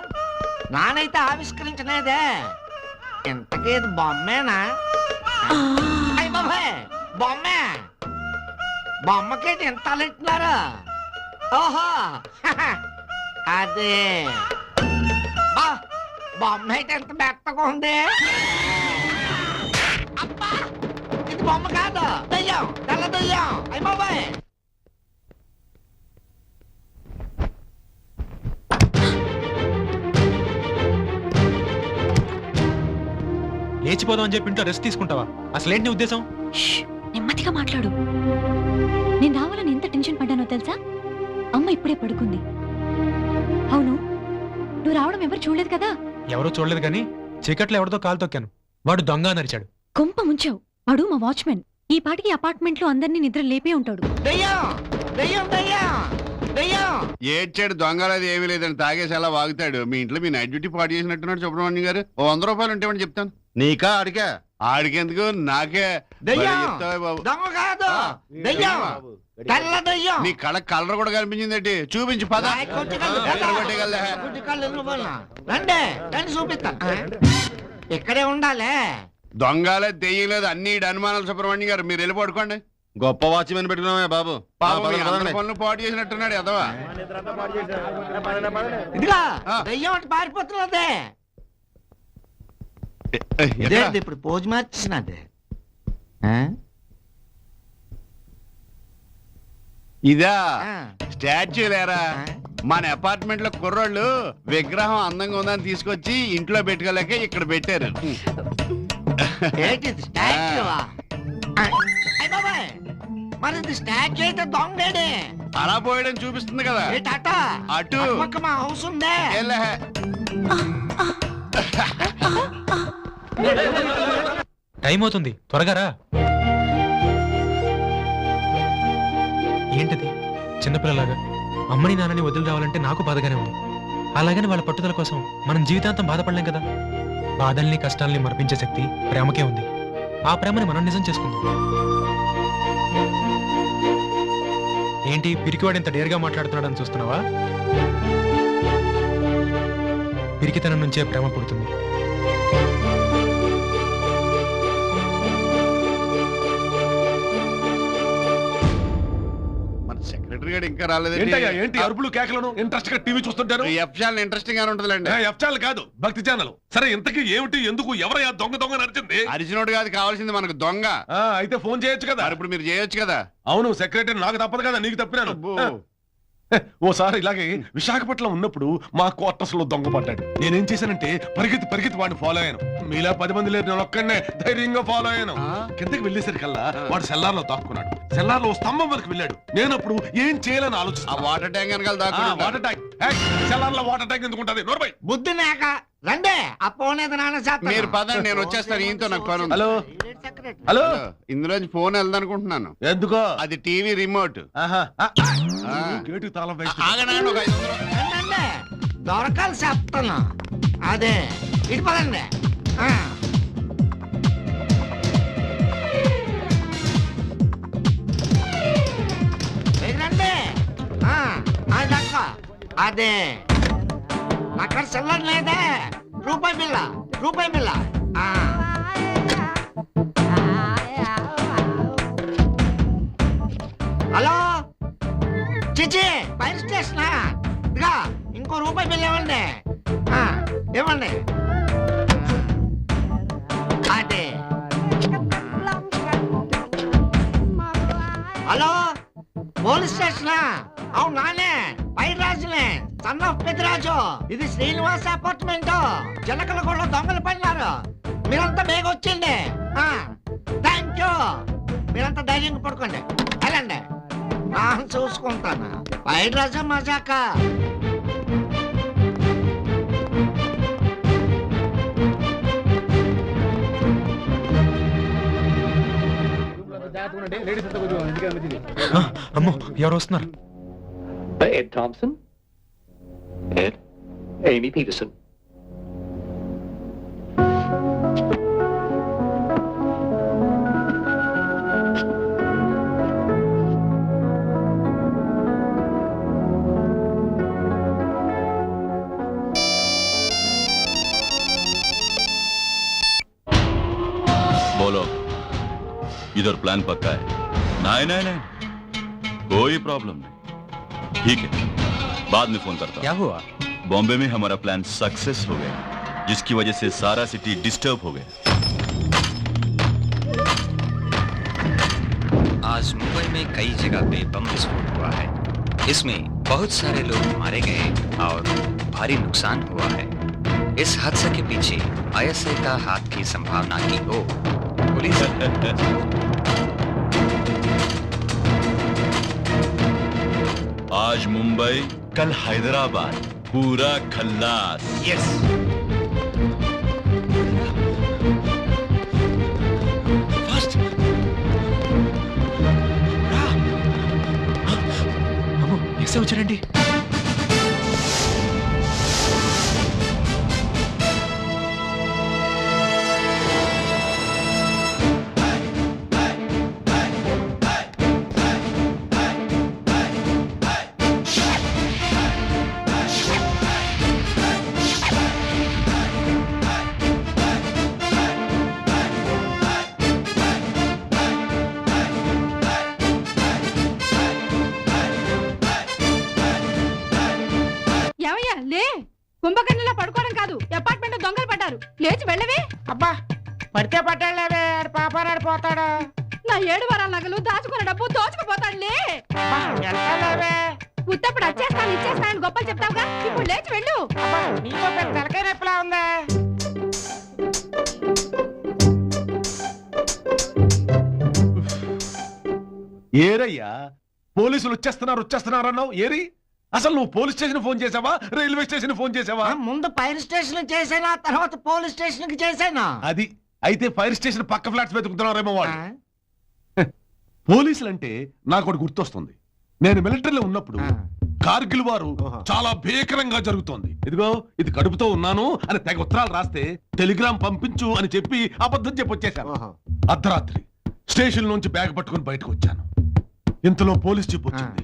నానైతే ఆవిష్కరించలేదే. ఇంతకీ ఇది బొమ్మేనా? అయ్య బాబాయ్, బొమ్మే. బొమ్మకేటి ఎంత అలెట్టినారు? ఓహో అదే బొమ్మ అయితే ఎంత మెత్తగా ఉంది. అబ్బా, ఇది బొమ్మ కాదు, దయ్యం, తెల్ల దయ్యం. అయ్య బాబాయ్, లేచిపోదాం అని చెప్పి ఇంట్లో రెస్ట్ తీసుకుంటావా? అసలేంటి నీ ఉద్దేశం? నెమ్మదిగా మాట్లాడు. నేను రావాలని ఎంత టెన్షన్ పడ్డానో తెలుసా? అమ్మ ఇప్పుడే పడుకుంది. అవును, నువ్వు రావడం ఎవరు చూడలేదు కదా? ఎవరో చూడలేదు కానీ చీకట్లో ఎవరితో కాలు తొక్కాను. వాడు దొంగ నరిచాడు. కొంప ముంచావు. వాడు మా వాచ్మెన్. ఈ పాటికి అపార్ట్మెంట్ లో అందరినీ నిద్ర లేపే ఉంటాడు. ఏడ్చాడు. దొంగలది ఏమీ లేదని తాగేసి అలా వాగుతాడు. మీ ఇంట్లో మీ నైట్ డ్యూటీ పాటు చేసినట్టున్నాడు సుబ్రహ్మణ్యం గారు. 100 రూపాయలు ఉంటేమని చెప్తాను. నీకా అడిగా? ఆడికెందుకు, నాకే. చెప్తావే బాబు. దొంగ కాదు, దయ్యం, తెల్ల దయ్యం. నీ కళ్ళ కలర్ కూడా కనిపించింది. చూపించు పద. ఎక్కడ కొట్టేయగలదా? రండి రండి చూపిస్తా. ఇక్కడే ఉండాలే. దొంగలే దెయ్యం లేదు, అన్ని అనుమానాలు. సుబ్రహ్మణ్యం గారు మీరు వెళ్ళి పడుకోండి. గొప్ప వాచ్మెన్ పెట్టుకున్నామే బాబు. పనులు పాటు చేసినట్టున్నాడు ఎదవా. ఇదిగా దయ్యం అంటే పారిపోతున్నదే. ఇప్పుడు పోజు మార్చినదే. ఇదా స్టాచ్యూ లేరా? మన అపార్ట్మెంట్ లో కుర్రోళ్ళు విగ్రహం అందంగా ఉందని తీసుకొచ్చి ఇంట్లో పెట్టుకోలేక ఇక్కడ పెట్టారు. మరి స్టాచ్యూ అయితే దొంగడే. అలా పోయడం చూపిస్తుంది కదా. అటు మా హౌస్ ఉందే. టైం అవుతుంది, త్వరగా రా. ఏంటది చిన్నపిల్లలాగా? అమ్మని నాన్నని వదిలి రావాలంటే నాకు బాధగానే ఉంది. అలాగని వాళ్ళ పట్టుదల కోసం మనం జీవితాంతం బాధపడలేం కదా. బాధల్ని కష్టాల్ని మర్పించే శక్తి ప్రేమకే ఉంది. ఆ ప్రేమని మనం నిజం చేసుకుందాం. ఏంటి పిరికివాడు ఇంత డేర్గా మాట్లాడుతున్నాడని చూస్తున్నావా? పిరికితనం నుంచే ప్రేమ పుడుతుంది. సెక్రటరీ గారు ఇంకా రాలేదు. ఏంటి అరుపులు కేకలను? ఇంట్రెస్ట్ గా టీవీ చూస్తుంటారు. ఎఫ్చాల్ ఇంట్రెస్టింగ్ గా ఉంటుందండి. ఎఫ్చాల్ కాదు, భక్తి ఛానల్. సరే ఇంతకీ ఏమిటి, ఎందుకు, ఎవరయ్యా దొంగ దొంగ నరిచింది? అరిచినోడు కాదు కావాల్సింది మనకు దొంగ. అయితే ఫోన్ చేయొచ్చు కదా. ఇప్పుడు మీరు చేయొచ్చు కదా. అవును, సెక్రటరీ నాకు తప్పదు కదా, నీకు తప్పినాను. ఓసారి ఇలాగే విశాఖపట్నం ఉన్నప్పుడు మా క్వార్టర్స్ లో దొంగ పడ్డాడు. నేనేం చేశానంటే పరిగెత్తి పరిగెత్తి వాడిని ఫాలో అయ్యాను. మీలా 10 మంది లేరు, నేను ఒక్కడనే ధైర్యంగా ఫాలో అయ్యాను. కిందకి వెళ్ళేసరికల్లా వాడు సెల్లార్ లో దాక్కున్నాడు. సెల్లార్ లో స్తంభం వరకు వెళ్ళాడు. నేను అప్పుడు ఏం చేయాలని ఆలోచిస్తా. Water tank water tank cellar లో వాటర్ ట్యాంక్ ఎందుకు ఉంటది? నోర్బై బుద్ధి నాక రండి ఆ ఫోన్ ఏదో నాన్న మీరు పదండి, నేను వచ్చేస్తాను. ఈయంతో నాకు పని ఉంది. హలో హలో, ఇందులోంచి ఫోన్ వెళ్దనుకుంటున్నాను. ఎందుకో? అది టీవీ రిమోట్. గేటు తాళం వేసి ఆగనాడు, ఒక 500. దొరకాలి చెప్తాను. అదే ఇటు పదండి. రండి అదే అక్కడ సెల్లర్ లేదే. రూపాయి బిల్ల హలో చిచి ఫైర్ స్టేషనా? ఇదిగా ఇంకో రూపాయి బిల్ ఇవ్వండి. ఇవ్వండి. అదే హలో పోలీస్ స్టేషనా? అవును నానే పైన రాజులే, సన్ ఆఫ్ పెద్దరాజు. ఇది శ్రీనివాస్ అపార్ట్మెంట్. జనకల కూడా దొంగలు పడినారు. మీరంతా బేగ వచ్చింది. Thank you. మీరంతా ధైర్యంగా పడుకోండి. వెళ్ళండి, చూసుకుంటాను. పైన రాజా మజాక. అమ్మో, ఎవరు వస్తున్నారు? Ed Thompson? Ed? Amy Peterson. बोलो, इधर प्लान पक्का है? नहीं नहीं नहीं, कोई प्रॉब्लम नहीं। ठीक है, बाद में फोन करता हूं। क्या हुआ? बॉम्बे में हमारा प्लान सक्सेस हो गया, जिसकी वजह से सारा सिटी डिस्टर्ब हो गया। आज मुंबई में कई जगह पे बम विस्फोट हुआ है। इसमें बहुत सारे लोग मारे गए और भारी नुकसान हुआ है। इस हादसे के पीछे ISI का हाथ की संभावना की हो पुलिस। आज मुंबई, कल हैदराबाद, पूरा खल्लास। यस। ऐसे వచ్చారండి? కుంభకర్ణలా పడుకోవడం కాదు, అపార్ట్మెంట్ దొంగలు పడ్డారు. లేచి వెళ్ళవే. అబ్బా పడితే పట్టాడులేవే, పాపారాడు పోతాడు. నా 7 వారాల నగలు దాచుకున్న డబ్బు దోచుకుపోతాడులే. ఉత్తప్పుడు వచ్చేస్తాను ఇచ్చేస్తానని గొప్పలు చెప్తావుగా, ఇప్పుడు లేచి వెళ్ళు. నీకో పెద్ద తలకాయ రేపులా ఉందా? ఏరయ్యా, పోలీసులు వచ్చేస్తున్నారు అన్నావు. ఏరి అసలు నువ్వు పోలీస్ స్టేషన్ ఫోన్ చేసావా, రైల్వే స్టేషన్ ఫోన్ చేసావా? ముందు ఫైర్ స్టేషన్ చేసానా, తర్వాత పోలీస్ స్టేషన్ కి చేసానా? అది అయితే ఫైర్ స్టేషన్ పక్క ఫ్లాట్స్ వెతుకుతున్నారేమో వాళ్ళు. పోలీసులు అంటే నాకు ఒకటి గుర్తొస్తుంది. నేను మిలిటరీలో ఉన్నప్పుడు కార్గిల్ వారు చాలా భీకరంగా జరుగుతోంది. ఇదిగో ఇది కడుపుతో ఉన్నాను అని తెగ ఉత్తరాలు రాస్తే టెలిగ్రామ్ పంపించు అని చెప్పి అబద్ధం చెప్పి వచ్చేసాను. అర్ధరాత్రి స్టేషన్ నుంచి బ్యాగ్ పట్టుకుని బయటకు వచ్చాను. ఇంతలో పోలీస్ జీప్ వచ్చింది.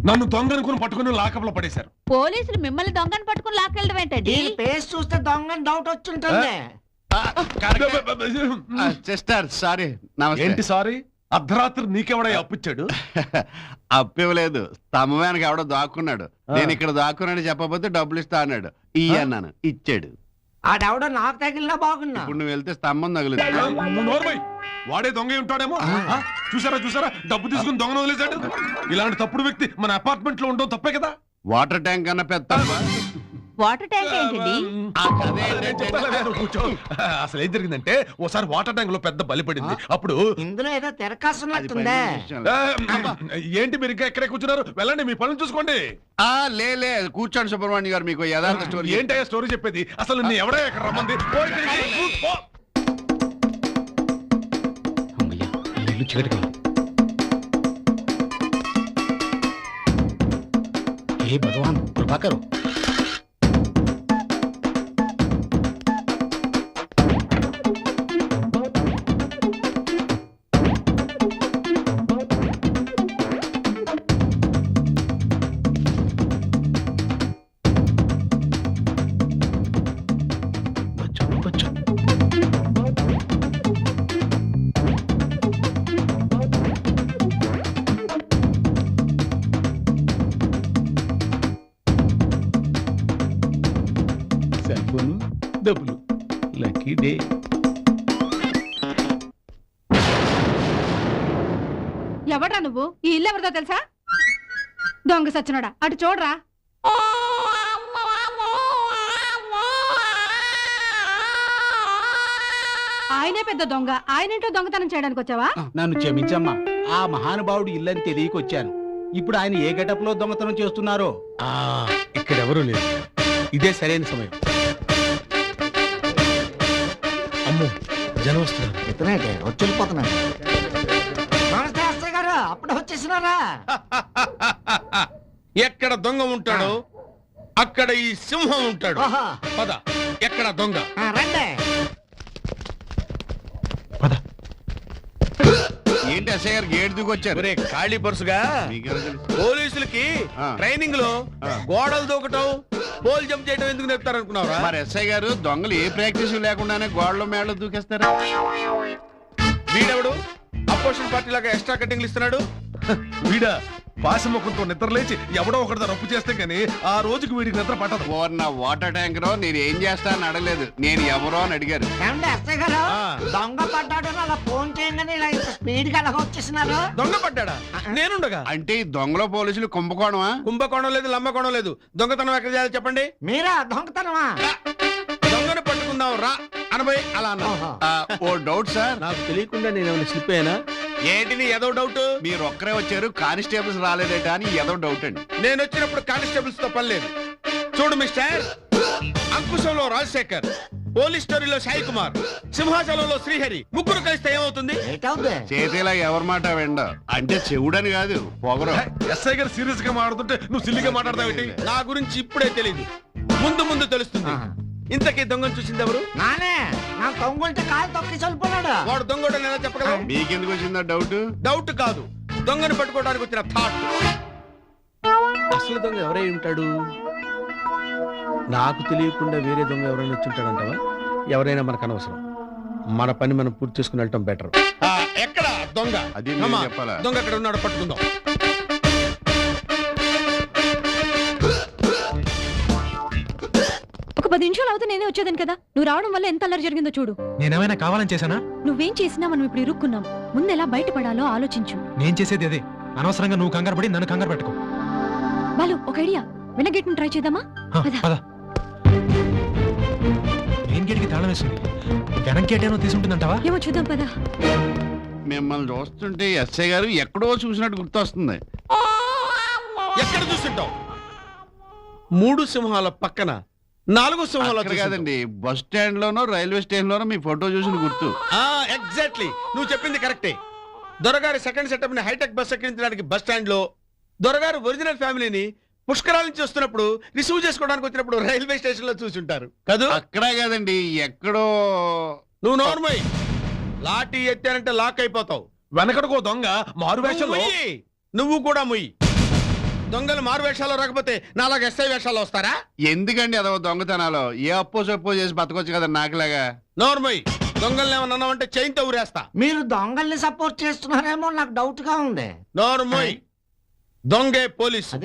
నన్ను దొంగనుకుని పట్టుకుని లాకప్లో పడేశారు. పోలీసులు మిమ్మల్ని దొంగను పట్టుకుని లాక్కెళ్ళడం ఏంటండి? ఫేస్ చూస్తే దొంగని డౌట్ వచ్చుంటుంది. Sister sorry. ఏంటి సారీ? అర్ధరాత్రి నీకెవడ అప్పిచ్చాడు? అప్పివ్వలేదు, స్తంభానికి ఎవడో దాక్కున్నాడు. నేను ఇక్కడ దాక్కున్నాడు చెప్పబోతే డబ్బులు ఇస్తా అన్నాడు. ఇయ్యన్నాను, ఇచ్చాడు. ఆడెవడో నాకు తగిలినా బాగున్నా. ఇప్పుడు నువ్వు వెళ్తే స్తంభం తగులుతుంది. వాడే దొంగ ఉంటాడేమో. చూసారా చూసారా, డబ్బు తీసుకుని దొంగను వదిలేశాడు. ఇలాంటి తప్పుడు వ్యక్తి మన అపార్ట్మెంట్ లో ఉండడం తప్పే కదా. వాటర్ ట్యాంక్ అన్న పెద్ద వాటర్ ట్యాంక్ ఏంటండి? కూర్చో. అసలు ఏం జరిగిందంటే ఓసారి వాటర్ ట్యాంక్ లో పెద్ద బలి పడింది. అప్పుడు ఇందులో ఏదో తెరకాసున్నట్టుందే. ఏంటి మీరు ఇంకా ఎక్కడే కూర్చున్నారు? వెళ్ళండి, మీ పనులు చూసుకోండి. లే కూర్చోండి సుబ్రహ్మణ్యం గారు, మీకు యథార్థ స్టోరీ. ఏంటయ్యా స్టోరీ చెప్పేది? అసలు నీ ఎవడే ఇక్కడ రమ్మంది? ఇల్లు చీకటిగా ఉంది. ఏ భగవాన్ ప్రభాకరు, డబ్బులు లక్కీ డే. ఎవడ్రా నువ్వు? ఈ ఇల్లు ఎవరిదో తెలుసా? దొంగ సచ్చినోడా, అటు చూడరా. ఆయనే పెద్ద దొంగ. ఆయనేంటో దొంగతనం చేయడానికి వచ్చావా? నన్ను క్షమించమ్మా, ఆ మహానుభావుడు ఇల్లని తెలియకొచ్చాను. ఇప్పుడు ఆయన ఏ గెటప్ లో దొంగతనం చేస్తున్నారో. ఇక్కడ ఎవరూ లేరు, ఇదే సరైన సమయం. అమ్మో, జనం వస్తున్నారు. ఇతనేటే వచ్చి వెళ్ళిపోతున్నాడు. నమస్తే అత్తయ్య గారు, అప్పుడు వచ్చేసినారా? ఎక్కడ దొంగ ఉంటాడో అక్కడ ఈ సింహం ఉంటాడు. పద, ఎక్కడ దొంగ? రండి. ఏంటి అసయ్య గారు గేట్ దూకొచ్చారు? ఖాళీ పరుసుగా పోలీసులకి ట్రైనింగ్ లో గోడలు దూకటం, పోల్ జంప్ చేయడం ఎందుకు నేర్పుతారనుకున్నారా? మరి ఎస్ఐ గారు దొంగలు ఏ ప్రాక్టీస్ లేకుండానే గోడలు మేడలు దూకేస్తారా? వీడెవడు అపోజిషన్ పార్టీ లాగా ఎక్స్ట్రా కటింగ్లు ఇస్తున్నాడు? వీడా పాశముఖంతో నిద్ర లేచి ఎవడో ఒకటితో రప్పు చేస్తే గానీ ఆ రోజుకి వీడికి నిద్ర పట్టదు. నా వాటర్ ట్యాంక్ లో నేను ఏం చేస్తా అని అడగలేదు, నేను ఎవరో అని అడిగారు. అత్తయ్య గారు, దొంగ పడ్డాడు అలా ఫోన్ చేయగానే ఇలా స్పీడ్ గా అలాగ వచ్చేసినారు. దొంగ పడ్డాడా? నేనుండగా. అంటే ఈ దొంగలో పోలీసులు కుంభకోణమా? కుంభకోణం లేదు, లంబకోణం లేదు. దొంగతనం ఎక్కడ చేయాలి చెప్పండి? మీరా దొంగతనమా? దొంగను పట్టుకుందాం రా అనబోయి అలా అన్నా. ఓ డౌట్ సార్, నాకు తెలియకుండా నేను ఏమైనా స్లిప్ అయ్యానా? ఏంటి నీ ఏదో డౌట్? మీరు ఒక్కరే వచ్చారు, కానిస్టేబుల్స్ రాలేదేటా అని ఏదో డౌట్ అండి. నేను వచ్చినప్పుడు కానిస్టేబుల్స్ తో పని లేదు. చూడు మిస్టర్, అంకుశంలో రాజశేఖర్, పోలీస్ స్టోరీలో సాయి కుమార్, సింహాచలంలో శ్రీహరి, ముగ్గురు కలిస్తే ఏమవుతుంది? చేతిలా ఎవరి మాట విండ అంటే చెవుడని కాదు, పొగరు. ఎస్ఐ గారు సీరియస్ గా మాట్లాడుతుంటే నువ్వు సిల్లిగా మాట్లాడతావేంటి? నా గురించి ఇప్పుడే తెలియదు, ముందు ముందు తెలుస్తుంది. ఇంతకీ దొంగను చూసింది ఎవరు? నానే. నా దొంగంటే కాలు తొక్కి చల్లిపోయాడు. వాడు దొంగడు ఎలా చెప్పగలవు? మీకెందుకు వచ్చిందా డౌట్? డౌట్ కాదు, దొంగను పట్టుకోవడానికి వచ్చిన థాట్. అసలు దొంగ ఎవరై ఉంటాడు? నాకు తెలియకుండా వేరే దొంగ ఎవరైనా వచ్చి ఉంటాడంటావా? ఎవరైనా మనకు అనవసరం, మన పని మనం పూర్తి చేసుకుని వెళ్ళటం బెటర్. ఎక్కడ దొంగ? అది చెప్పాలా? దొంగ ఎక్కడ ఉన్నాడు, పట్టుకుందాం. ఒక 10 నిమిషాలు అవుతే నేనే వచ్చేదాను కదా. నువ్వు రావడం వల్ల ఎంత అల్లరి జరిగిందో చూడు. నేనేమైనా కావాలని చేశానా? నువ్వేం చేసినా మనం ఇప్పుడు ఇరుక్కున్నాం. ముందు ఎలా బయటపడాలో ఆలోచించు. నేను చేసేది అదే. అనవసరంగా నువ్వు కంగారు పడి నన్ను కంగారు పెట్టుకో. బాలు, ఒక ఐడియా. వెనక గేట్ ను ట్రై చేద్దామా? పద. మెయిన్ గేట్ కి తాళం వేస్తుంది, వెనక గేట్ ఏమో తీసుంటుందంటావా? ఏమో చూద్దాం పద. మిమ్మల్ని చూస్తుంటే ఎస్ఐ గారు ఎక్కడో చూసినట్టు గుర్తొస్తుంది. ఎక్కడ చూస్తుంటావు? 3 సింహాల పక్కన 4 సింహాలు కాదండి, బస్ స్టాండ్ లోనో రైల్వే స్టేషన్ లోనో మీ ఫోటో చూసిన గుర్తు. ఎగ్జాక్ట్లీ, నువ్వు చెప్పింది కరెక్టే. దొరగారి సెకండ్ సెటప్ ని హైటెక్ బస్ ఎక్కించడానికి బస్ స్టాండ్ లో, దొరగారు ఒరిజినల్ ఫ్యామిలీని పుష్కరాల నుంచి వస్తున్నప్పుడు రిసీవ్ చేసుకోవడానికి వచ్చినప్పుడు రైల్వే స్టేషన్ లో చూసుంటారు కదా. అక్కడే కాదండి, ఎక్కడో. నువ్వు నోర్మోయ్, లాఠీ ఎత్తానంటే లాక్ అయిపోతావు. వెనకడుకో దొంగ మారువేషంలో. నువ్వు కూడా ముయ్యి. దొంగలు మారు వేషాల్లో రాకపోతే నాలాగా ఎస్ఐ వేషాల్లో వస్తారా? ఎందుకండి అదో దొంగతనాలు? ఏ అప్పో సప్పో చేసి బతకొచ్చు కదా నాకులాగా. నోర్మయ్, దొంగల్ని ఏమన్నా అన్నావంటే చైన్తో ఊరేస్తా. మీరు దొంగల్ని సపోర్ట్ చేస్తున్నారేమో నాకు డౌట్ గా ఉంది. నోర్మయ్, దొంగే పోలీసు.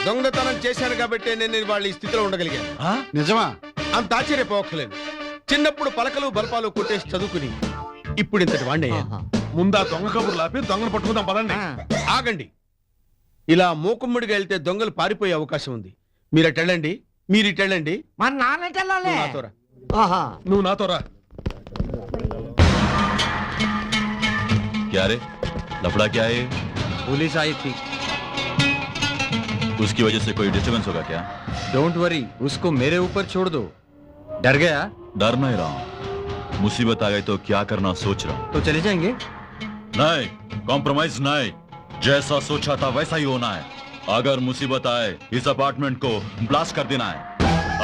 దొంగతనం చేశాను కాబట్టి నేను వాళ్ళ ఈ స్థితిలో ఉండగలిగాను. నిజమా? అంత ఆశ్చర్యపోవక్కలేదు. చిన్నప్పుడు పలకలు బల్పాలు కొట్టేసి చదువుకుని ఇప్పుడు ఇంతటి వాడిని ముందా దొంగ కబుర్లు ఆపి దొంగను పట్టుకుందాం పదండి. ఆగండి. ఇలా మూకుమ్మడిగా వెళ్తే దొంగలు పారిపోయే అవకాశం ఉంది. మీరు అటు వెళ్ళండి, మీరు ఇటు వెళ్ళండి. మన నాన్నకెళ్ళాలి. నువ్వు నాతో రా. क्या रे लफड़ा क्या है? पुलिस आई थी। उसकी वजह से कोई डिस्टर्बेंस होगा क्या? डोंट वरी, उसको मेरे ऊपर छोड़ दो। डर गया? डर नहीं रहा हूं, मुसीबत आ गई तो क्या करना सोच रहा हूं। तो चले जाएंगे? नहीं, कॉम्प्रोमाइज नहीं। जैसा सोचा था वैसा ही होना है। अगर मुसीबत आए इस अपार्टमेंट को ब्लास्ट कर देना है।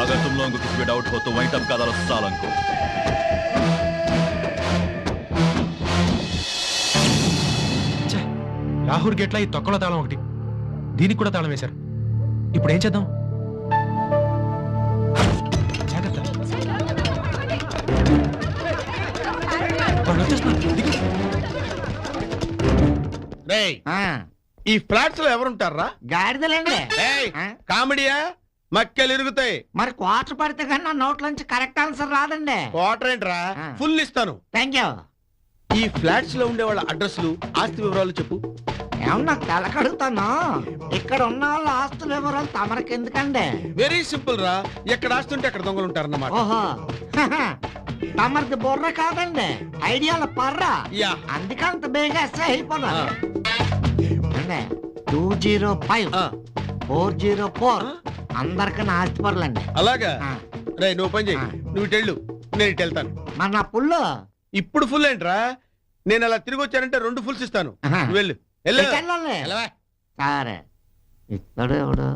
अगर तुम लोगों को किसी पे डाउट हो तो वहीं टपका डालो सालन को। రాహుల్ గేట్ల ఈ తొక్కలో తాళం ఒకటి, దీనికి కూడా తాళం వేశారు. ఇప్పుడు ఏం చేద్దాం? జాగ్రత్త, వాళ్ళు వచ్చేస్తున్నారు. దిగు. రేయ్, ఈ ఫ్లాట్స్ లో ఎవరుంటారా? గాడిదలండి. కామెడీయా? మక్కెలు ఇరుగుతాయి. మరి క్వార్టర్ పడితే కానీ నా నోట్లోంచి కరెక్ట్ ఆన్సర్ రాదండి. క్వార్టర్ ఏంట్రా? ఫుల్ ఇస్తాను. Thank you. ఈ ఫ్లాట్స్ లో ఉండే వాళ్ళ అడ్రస్లు, ఆస్తి వివరాలు చెప్పు. ఏమన్నా తెలకడుగుతాను. ఇక్కడ ఉన్న వాళ్ళ ఆస్తుల వివరాలు తమరికి ఎందుకండి? వెరీ సింపుల్ రా. ఎక్కడ ఆస్తి ఉంటే అక్కడ దొంగలు ఉంటారన్నమాట. ఓహో, తమరిది బుర్ర కాదండి, ఐడియాల పర్ర. అందుకంత బేగా అయిపోదా? 205 404 అందరికన్నా ఆస్తి పర్లండి. అలాగా? రే, నువ్వు పని చెయ్యి. నువ్వు ఇటు వెళ్ళు, నేను ఇటు వెళ్తాను. మన నా పుల్లు ఇప్పుడు ఫుల్ ఏంట్రా? నేను అలా తిరిగి వచ్చానంటే 2 ఫుల్స్ ఇస్తాను. నువ్వు వెళ్ళు. సరే, ఇక్కడ ఎవడు?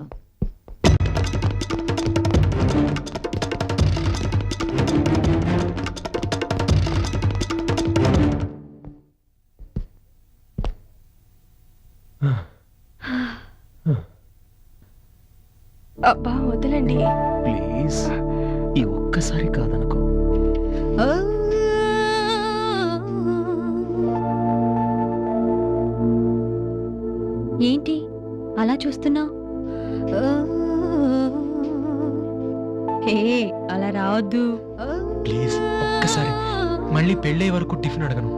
అబ్బా వదలండి ప్లీజ్, ఈ ఒక్కసారి కాదనుకో. ఏంటి అలా చూస్తున్నావు? హే, అలా రావద్దు ప్లీజ్. ఒక్కసారి మళ్ళీ పెళ్ళే వరకు టిఫిన్ అడగను.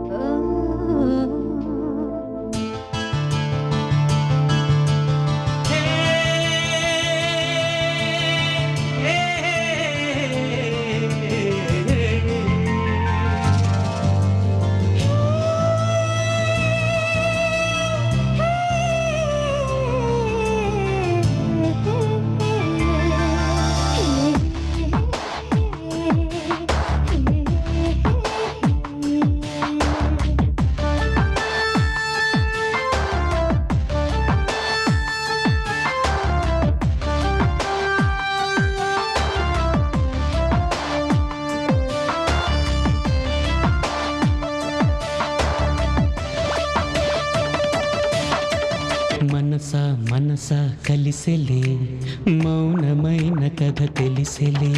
మనసా మనసా కలిసెలే, మౌనమైన కథ తెలిసెలే.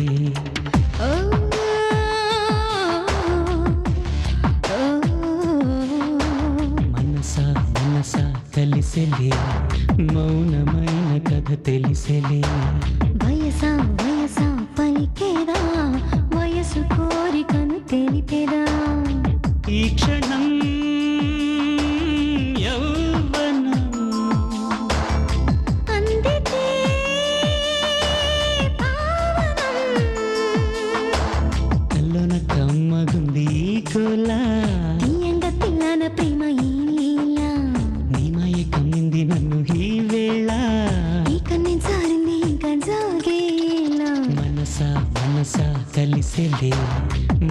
మనసా మనసా కలిసెలే, మౌనమైన కథ తెలిసెలే. వయసా వయసా పలికేదా, వయసు కోరికను తెలిపేదా. ఈ క్షణం కలిసెలే,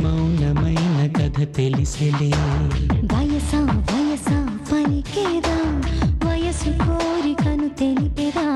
మౌనమైన కథ తెలిసెలే. వయసా వయసా పలికేదా, వయసు కోరికను తెలిపేదా.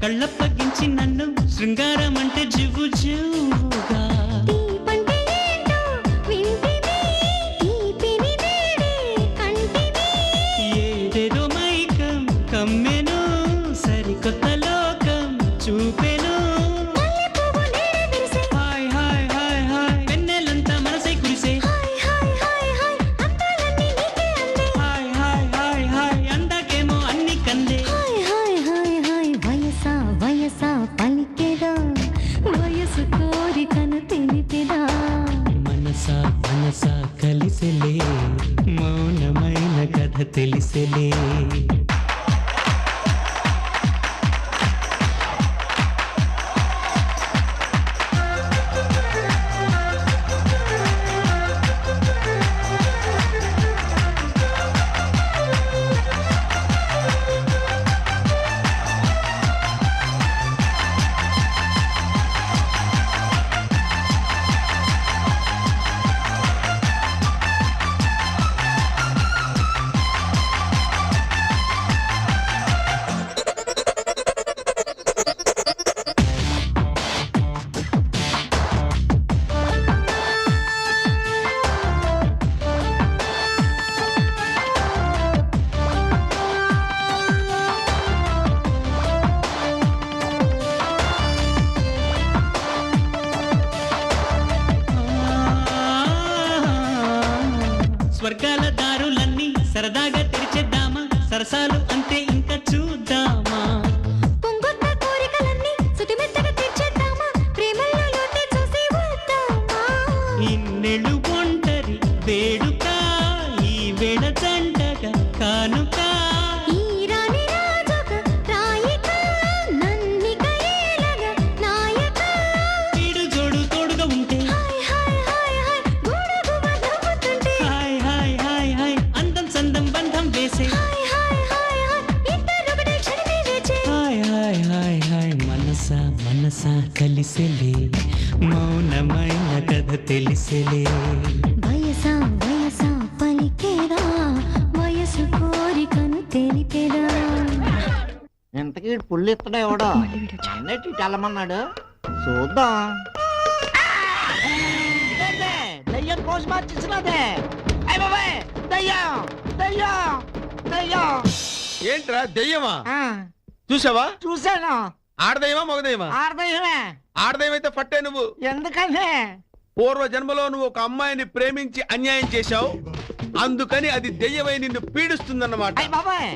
కళ్ళప్పగించి నన్ను శృంగారం అంటే జివ్వు జివ్వుగా ఏదేదో మైకం కమ్మెను సరికొత్త లోకం చూపెను హాయ్ హాయ్ హాయ్ హాయ్ వెన్నెలంతా మనసై కురిసే హాయ్ హాయ్ హాయ్ హాయ్ అందాకేమో అన్ని కందే మనసా మనసా కలిసెలే మౌనమైన కథ తెలిసెలే స్వర్గాల దారులన్నీ సరదాగా తెరిచేద్దామా సరసాలు అంతే ఇంకా చూద్దామా ఇన్నెళ్ళు ఒంటరి వేడుక ఈ వేళ జంటగా కానుక వీడు జోడు తోడుగా ఉంటే హాయ్ హాయ్ హాయ్ హాయ్ అందం సందం బంధం వేసే హాయ్ హాయ్ హాయ్ హాయ్ మనసా మనసా కలిసెలే మౌనమైన కథ తెలిసెలే ఇంతకీ పుల్లు ఇత్తడా ఎవడో అన్నట్టు ఇటు వెళ్ళమన్నాడు చూద్దాం దయ్యం కోసి మార్చినదే అయ్య బాబాయ్ దయ్యం దయ్యం దయ్యం ఏంట్రా దెయ్యమా చూసావా చూశాను ఆడదయ్యమా మగదయ్యమా ఆడదయ్యమే ఆడదయ్యం అయితే పట్టే నువ్వు ఎందుకనే పూర్వ జన్మలో నువ్వు ఒక అమ్మాయిని ప్రేమించి అన్యాయం చేశావు అందుకని అది దెయ్యమై నిన్ను పీడిస్తుందన్నమాట అయ్య బాబాయ్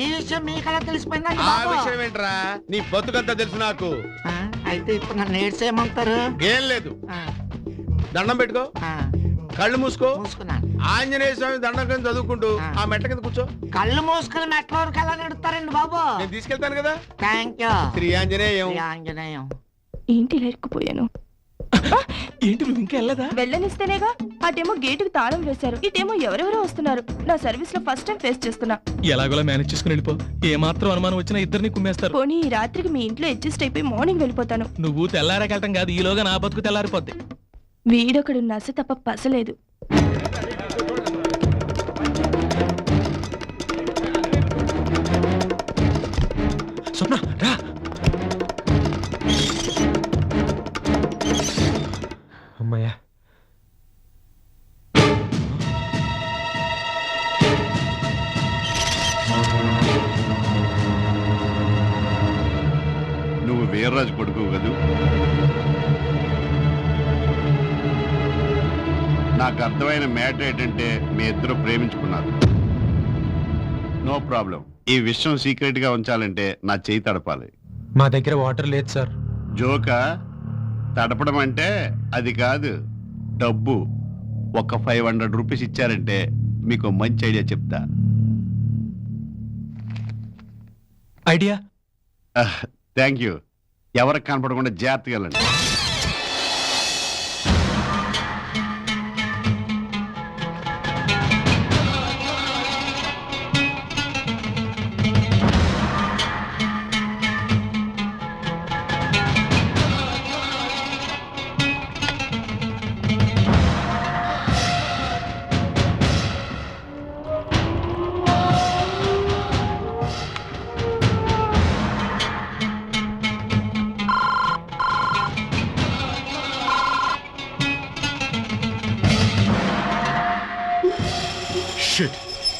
ఈ విషయం మీకలా తెలిసిపోయిందండి ఆ విషయం ఏంట్రా నీ బతుకంతా తెలుసు నాకు అయితే ఇప్పుడు నన్ను ఏడ్చేయమంటారు ఏం లేదు దండం పెట్టుకో కళ్ళు మూసుకో ఆంజనేయ స్వామి దండం కింద చదువుకుంటూ ఆ మెట్ల కింద కూర్చో కళ్ళు మూసుకుని మెట్ల వరకు ఎలా నెడుతారండి బాబు నేను తీసుకెళ్తాను కదా థ్యాంక్ యూ శ్రీ ఆంజనేయం ఆంజనేయం ఏంటి ఇలా ఇరుక్కుపోయాను ఏంటి నువ్వు ఇంకా వెళ్ళదా వెళ్ళనిస్తేనేగా అటేమో గేటుకి తాళం వేశారు ఇటేమో ఎవరెవరో వస్తున్నారు నా సర్వీస్ లో ఫస్ట్ టైం ఫేస్ చేస్తున్నా ఎలాగోలా మేనేజ్ చేసుకుని వెళ్ళిపో ఏ మాత్రం అనుమానం వచ్చినా ఇద్దరిని కుమ్మేస్తారు పోనీ ఈ రాత్రికి మీ ఇంట్లో అడ్జస్ట్ అయిపోయి మార్నింగ్ వెళ్ళిపోతాను నువ్వు తెల్లారకెళ్ళటం కాదు ఈలోగా నా బతుకు తెల్లారిపోద్ది వీడొకడు నస తప్ప పసలేదు స్వప్న రా అమ్మయ్యా నువ్వు వీర్రాజు కొడుకు కదూ నాకు అర్థమైన మ్యాటర్ ఏంటంటే మీ ఇద్దరు ప్రేమించుకున్నారు. No problem. ఈ విషయం సీక్రెట్ గా ఉంచాలంటే నా చేయి తడపాలి. మా దగ్గర వాటర్ లేదు సార్. జోకా? తడపడం అంటే అది కాదు, డబ్బు. ఒక 500 రూపీస్ ఇచ్చారంటే మీకు మంచి ఐడియా చెప్తా. ఐడియా? Thank you. ఎవరికి కనపడకుండా జాగ్రత్తగా వెళ్ళండి.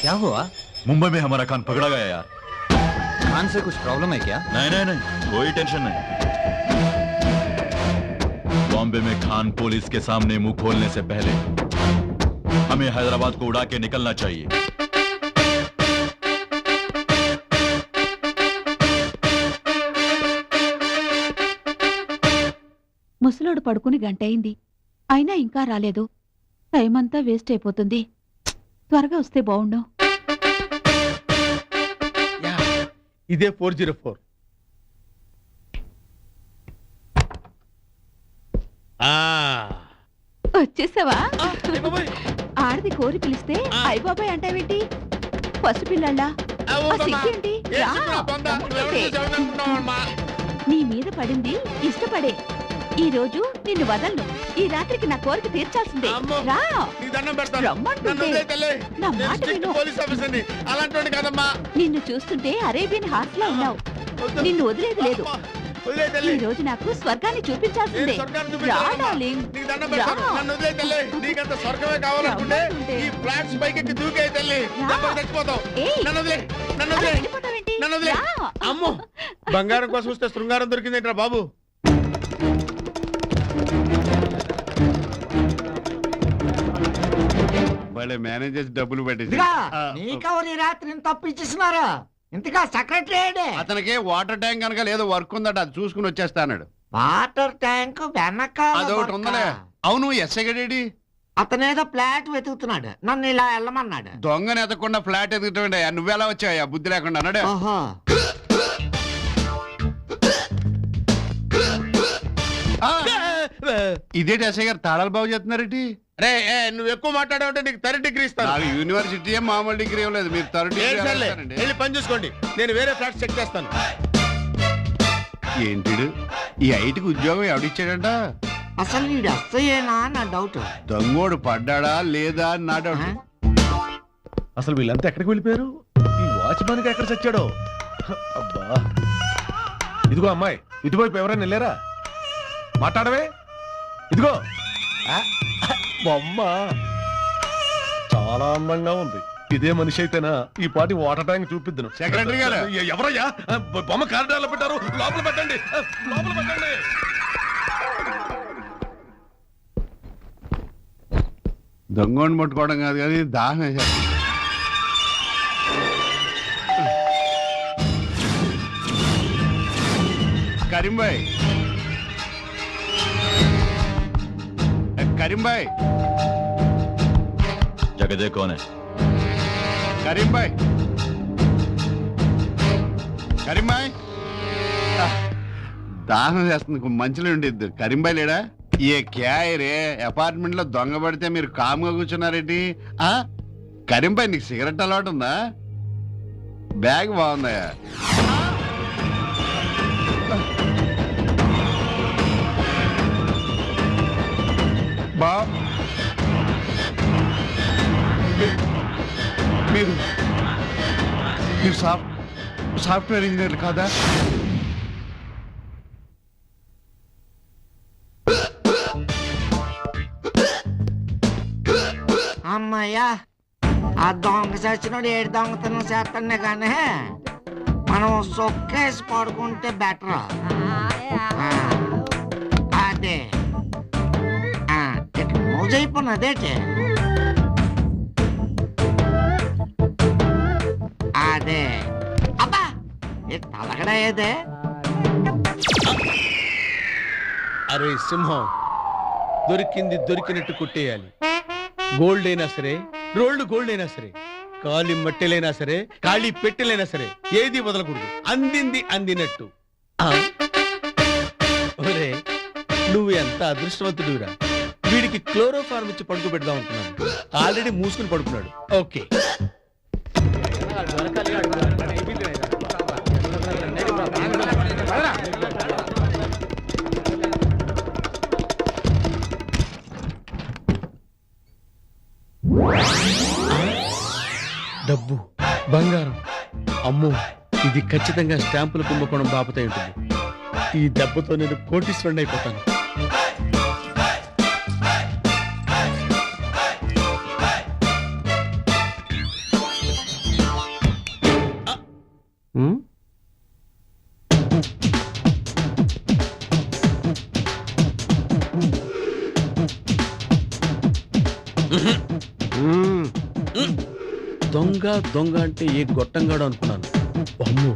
क्या हुआ? मुंबई में हमारा खान पकड़ा गया यार। खान से कुछ प्रॉब्लम है क्या? नहीं नहीं नहीं, कोई टेंशन नहीं। बॉम्बे में खान पुलिस के सामने मुंह खोलने से पहले हमें हैदराबाद को उड़ा के निकलना चाहिए। ముసలోడు పడుకుని గంటయింది, అయినా ఇంకా రాలేదు. టైం అంతా వేస్ట్ అయిపోతుంది. త్వరగా వస్తే బాగుండు. ఇదే 404. వచ్చేసావా? ఆడది కోరి పిలిస్తే అయ్య బాబాయ్ అంటావేంటి? పసిపిల్లల్లా సిగ్గేంటి? రా. నీ మీద పడింది ఇష్టపడే. ఈ రోజు నిన్ను వదలను. ఈ రాత్రికి నా కోరిక తీర్చాల్సిందే. రా. రమ్మంటుంటే. నా మాట విను. నిన్ను చూస్తుంటే అరేబియన్ హార్స్ లో ఉన్నావు. నిన్ను వదిలేది లేదు. ఈ రోజు నాకు స్వర్గాన్ని చూపించాల్సిందే. రా డార్లింగ్. రా. ఏయ్, అలా వెళ్ళిపోతావేంటి? రా. అమ్మో, బంగారం కోసం వస్తే శృంగారం దొరికిందేంట్రా బాబు? వాళ్ళ మేనేజర్స్ డబ్బులు పట్టేసి నీకెవరు ఈ రాత్రి తప్పించేసినారా? ఇంతగా సెక్రటరీ అతనికి వాటర్ ట్యాంక్ కనుక లేదో వర్క్ ఉందట, అది చూసుకుని వచ్చేస్తా అన్నాడు. వాటర్ ట్యాంక్ వెనక అదొకటి ఉందలే. అవును, ఎస్ఐ గడేడి? అతనేదో ఫ్లాట్ వెతుకుతున్నాడు, నన్ను ఇలా వెళ్ళమన్నాడు. దొంగని ఎతకుండా ఫ్లాట్ ఎదుగుతావండి. నువ్వెలా వచ్చావా బుద్ధి లేకుండా అన్నాడు. ఇదేంటి ఎస్ఐ గారు తాళాలు బాగు చేస్తున్నారేంటి? రే, నువ్వు ఎక్కువ మాట్లాడావంటే నీకు 30 డిగ్రీ ఇస్తాను. నాకు యూనివర్సిటీ మామూలు డిగ్రీ లేదు, మీరు 30 డిగ్రీ. వెళ్ళి పని చూసుకోండి, నేను వేరే ఫ్లాట్ చెక్ చేస్తాను. ఏంటిడు ఈ ఐటికి ఉద్యోగం ఎవడిచ్చాడంట? అసలు వీడు అస్సయేనా నా డౌట్. దొంగోడు పడ్డాడా లేదా అని నా డౌట్. అసలు వీళ్ళంతా ఎక్కడికి వెళ్ళిపోయారు? ఈ వాచ్మెన్ ఎక్కడ చచ్చాడో? అబ్బా, ఇదిగో అమ్మాయి, ఇటువైపు ఎవరైనా వెళ్ళారా? మాట్లాడవే. ఇదిగో బొమ్మ చాలా అందంగా ఉంది. ఇదే మనిషి అయితేనా ఈ పాటి వాటర్ ట్యాంక్ చూపిద్దును. సెక్రటరీ గారు ఎవరయ్యా? బొమ్మ కారిడార్లో పెట్టారు, లోపల పెట్టండి, లోపల పెట్టండి. దొంగోని పట్టుకోవడం కాదు కానీ దాహం వేశారు. కరీంబాయ్, కరీంబాయ్, जगह कौन है? కరీంబాయ్, కరీంబాయ్, దాహం చేస్తుంది, మంచిలో ఉండిద్దు. కరీంబాయ్ లేడా? ఏ క్యాయ్ రే, అపార్ట్మెంట్ లో దొంగ పడితే మీరు కామ్గా కూర్చున్నారేంటి? కరీంబాయ్, నీకు సిగరెట్ అలవాటు ఉందా? బ్యాగ్ బాగుందా? బా మీరు సాఫ్ట్వేర్ ఇంజనీర్ కాదా? అమ్మయ్యా, ఆ దొంగ చచ్చినోడు ఏడు దొంగతనం చేస్తానే కానీ మనం సొక్కేసి పడుకుంటే బెటర్. అదే మోజు అయిపోయినదేటే. అదే అబ్బా, తలగడ ఏదే. అరే సింహం, దొరికింది దొరికినట్టు కొట్టేయాలి. గోల్డ్ అయినా సరే, రోల్డ్ గోల్డ్ అయినా సరే, కాలి మట్టెలైనా సరే, ఖాళీ పెట్టెలైనా సరే, ఏది వదలకూడదు. అందింది అందినట్టు. ఒరే, నువ్వు ఎంత అదృష్టవంతుడురా. వీడికి క్లోరోఫార్మ్ ఇచ్చి పడుకోబెడదాం అనుకున్నాను. ఆల్రెడీ మూసుకుని పడుకున్నాడు. ఓకే, డబ్బు, బంగారం. అమ్మో, ఇది ఖచ్చితంగా స్టాంపుల కుంభకోణం బాపుతూ ఉంటుంది. ఈ దెబ్బతో నేను కోటీశ్వరుని అయిపోతాను. దొంగ దొంగ అంటే ఏ గొట్టంగాడు అనుకున్నాను. అమ్మో,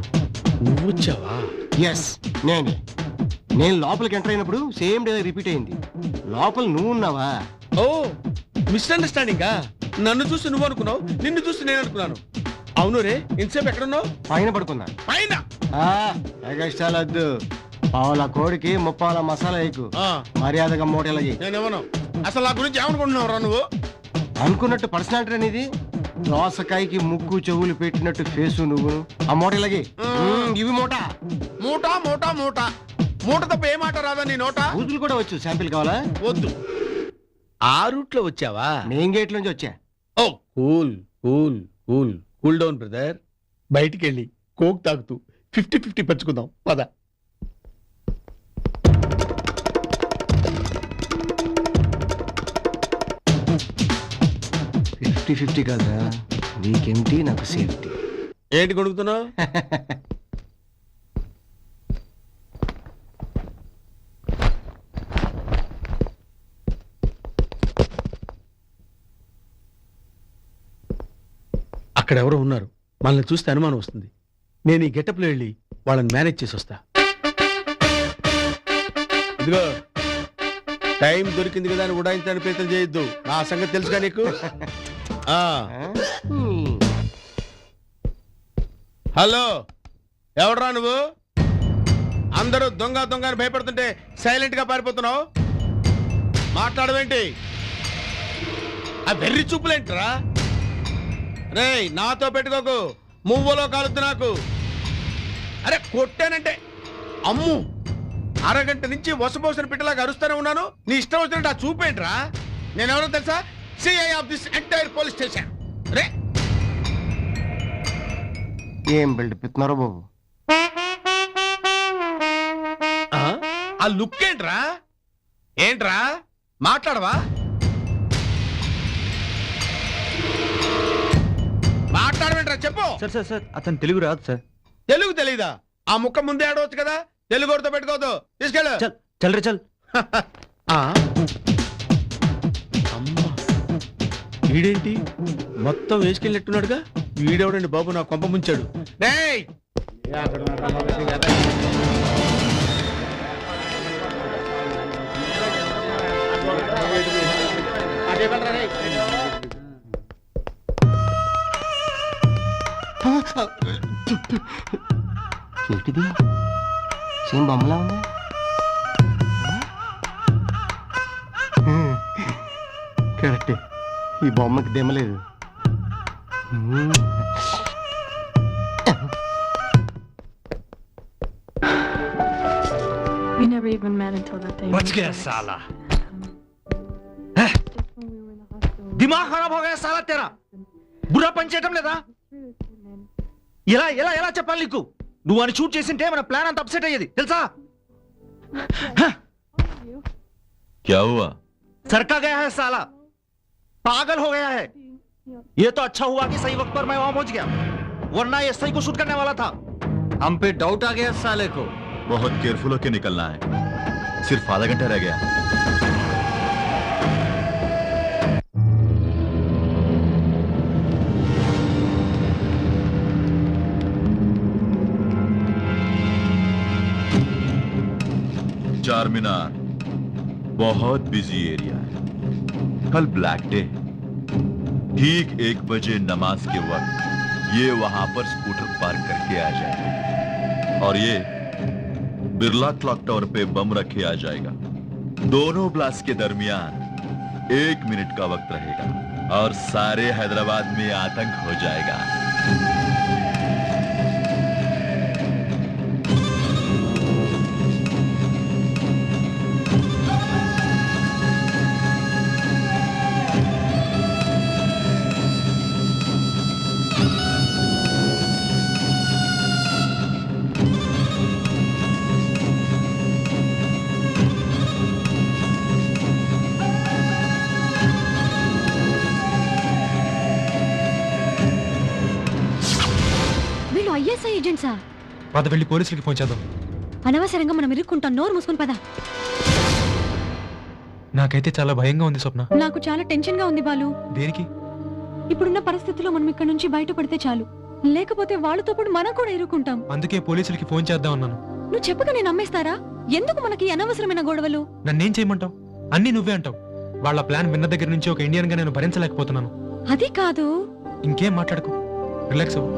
నువ్వు వచ్చావా? ఎస్, నేను లోపలికి ఎంటర్ అయినప్పుడు సేమ్ డే రిపీట్ అయింది. లోపల నువ్వు ఉన్నావా? ఓ, మిస్అండర్స్టాండింగా? నన్ను చూసి నువ్వు అనుకున్నావు, నిన్ను చూసి నేను అనుకున్నాను. అవును రే, ఇంతసేపు ఎక్కడున్నావు? పైన పడుకున్నా. పైన వద్దు. పావుల కోడికి ముప్పాల మసాలా వేయకు. మర్యాదగా మూటలా చేయి. నేనేమను అసలు నా గురించి ఏమనుకుంటున్నావు నువ్వు? అనుకున్నట్టు పర్సనాలిటీ అనేది దోసకాయకి ముక్కు చెవులు పెట్టినట్టు ఫేసు నువ్వు. ఆ మూటలాగే ఇవి మూట మూట మూట మూట మూట తప్ప ఏ మాట రాదా నీ నోట? బూతులు కూడా వచ్చు. శాంపిల్ కావాలా? వద్దు. ఆ రూట్ లో వచ్చావా? మెయిన్ గేట్ నుంచి వచ్చా. Oh, cool cool cool cool down brother. బయటికి వెళ్ళి కోక్ తాగుతూ 50-50 పంచుకుందాం పద. ఫిఫ్టీ కదా, నీకేమిటి నాకు సేఫ్టీ. ఏంటి కొడుకుతున్నావు? అక్కడ ఎవరో ఉన్నారు, మనల్ని చూస్తే అనుమానం వస్తుంది. నేను ఈ గెటప్లో వెళ్ళి వాళ్ళని మేనేజ్ చేసి వస్తా. ఇదిగో, టైం దొరికింది కదా అని ఉడాయించడానికి ప్రయత్నం చేయొద్దు. నా సంగతి తెలుసుగా నీకు. హలో, ఎవడరా నువ్వు? అందరూ దొంగ దొంగ అని భయపడుతుంటే సైలెంట్ గా పారిపోతున్నావు. మాట్లాడవేంటి? ఆ వెర్రి చూపులేంటరా? రే, నాతో పెట్టుకోకు, మువ్వలో కాలుద్దు నాకు. అరే కొట్టానంటే అమ్ము, అరగంట నుంచి వసపోసిన పిట్టలాగా అరుస్తూనే ఉన్నాను. నీ ఇష్టం వచ్చినట్టు ఆ చూపేంట్రా? నేనెవరో తెలుసా? CI of this entire police station. రే, ఏం బిల్డప్ ఇస్తున్నారో బాబు. ఆ లుక్ ఏంట్రా? ఏంట్రా మాట్లాడవా? మాట్లాడవేంట్రా? చెప్పు. సార్ అతను తెలుగు రాదు సార్. తెలుగు తెలీదా? ఆ ముక్క ముందే ఆడవచ్చు కదా. తెలుగుతో పెట్టుకోవద్దు. తీసుకెళ్ళు. చల్ రే చల్. అమ్మా, వీడేంటి మొత్తం వేసుకెళ్ళినట్టున్నాడుగా. వీడెవడండి బాబు, నా కొంప ముంచాడు. డేయ్, ఏంటిది? సేమ్ బొమ్మలా ఉంది. కరెక్టే, ఈ బొమ్మకి దెమ్మలేదు. We never even met until that day. बच गया साला. दिमाग खराब हो गया साला तेरा. బుర్ర పనిచేయటం లేదా? ఎలా ఎలా ఎలా చెప్పాలి నీకు? నువ్వు అని షూట్ చేసింటే మన ప్లాన్ అంత అప్సెట్ అయ్యేది తెలుసా? क्या हुआ? सरका गया है साला, पागल हो गया है. ये तो अच्छा हुआ कि सही वक्त पर मैं वहां पहुंच गया, वरना ये सही को शूट करने वाला था. हम पे डाउट आ गया साले को. बहुत केयरफुल होके निकलना है. सिर्फ आधा घंटा रह गया. चारमीनार बहुत बिजी एरिया है. कल ब्लैक डे. ठीक 1 बजे नमाज के वक्त ये वहां पर स्कूटर पार्क करके आ जाएगा और ये बिरला क्लॉक टावर पे बम रखे आ जाएगा. दोनों ब्लास्ट के दरमियान 1 मिनट का वक्त रहेगा और सारे हैदराबाद में आतंक हो जाएगा. ఐఎస్ఐ ఏజెంట్సా? పద వెళ్ళి పోలీసులకి ఫోన్ చేద్దాం. అనవసరంగా మనం ఇరుక్కుంటాం. నోరు మూసుకుని పద. నాకైతే చాలా భయంగా ఉంది స్వప్న. నాకు చాలా టెన్షన్ గా ఉంది బాలు. దేనికి? ఇప్పుడున్న పరిస్థితిలో మనం ఇక్కడ నుంచి బయటపడితే చాలు, లేకపోతే వాళ్ళతో పాటు మనం కూడా ఇరుక్కుంటాం. అందుకే పోలీసులకి ఫోన్ చేద్దాం అన్నాను. నువ్వు చెప్పక నేను నమ్మేస్తారా? ఎందుకు మనకి అనవసరమైన గొడవలు? నన్నేం చేయమంటావు? అన్నీ నువ్వే అంటావు. వాళ్ళ ప్లాన్ విన్న దగ్గర నుంచి ఒక ఇండియన్ గా నేను భరించలేకపోతున్నాను. అది కాదు. ఇంకేం మాట్లాడకు, రిలాక్స్ అవ్వు.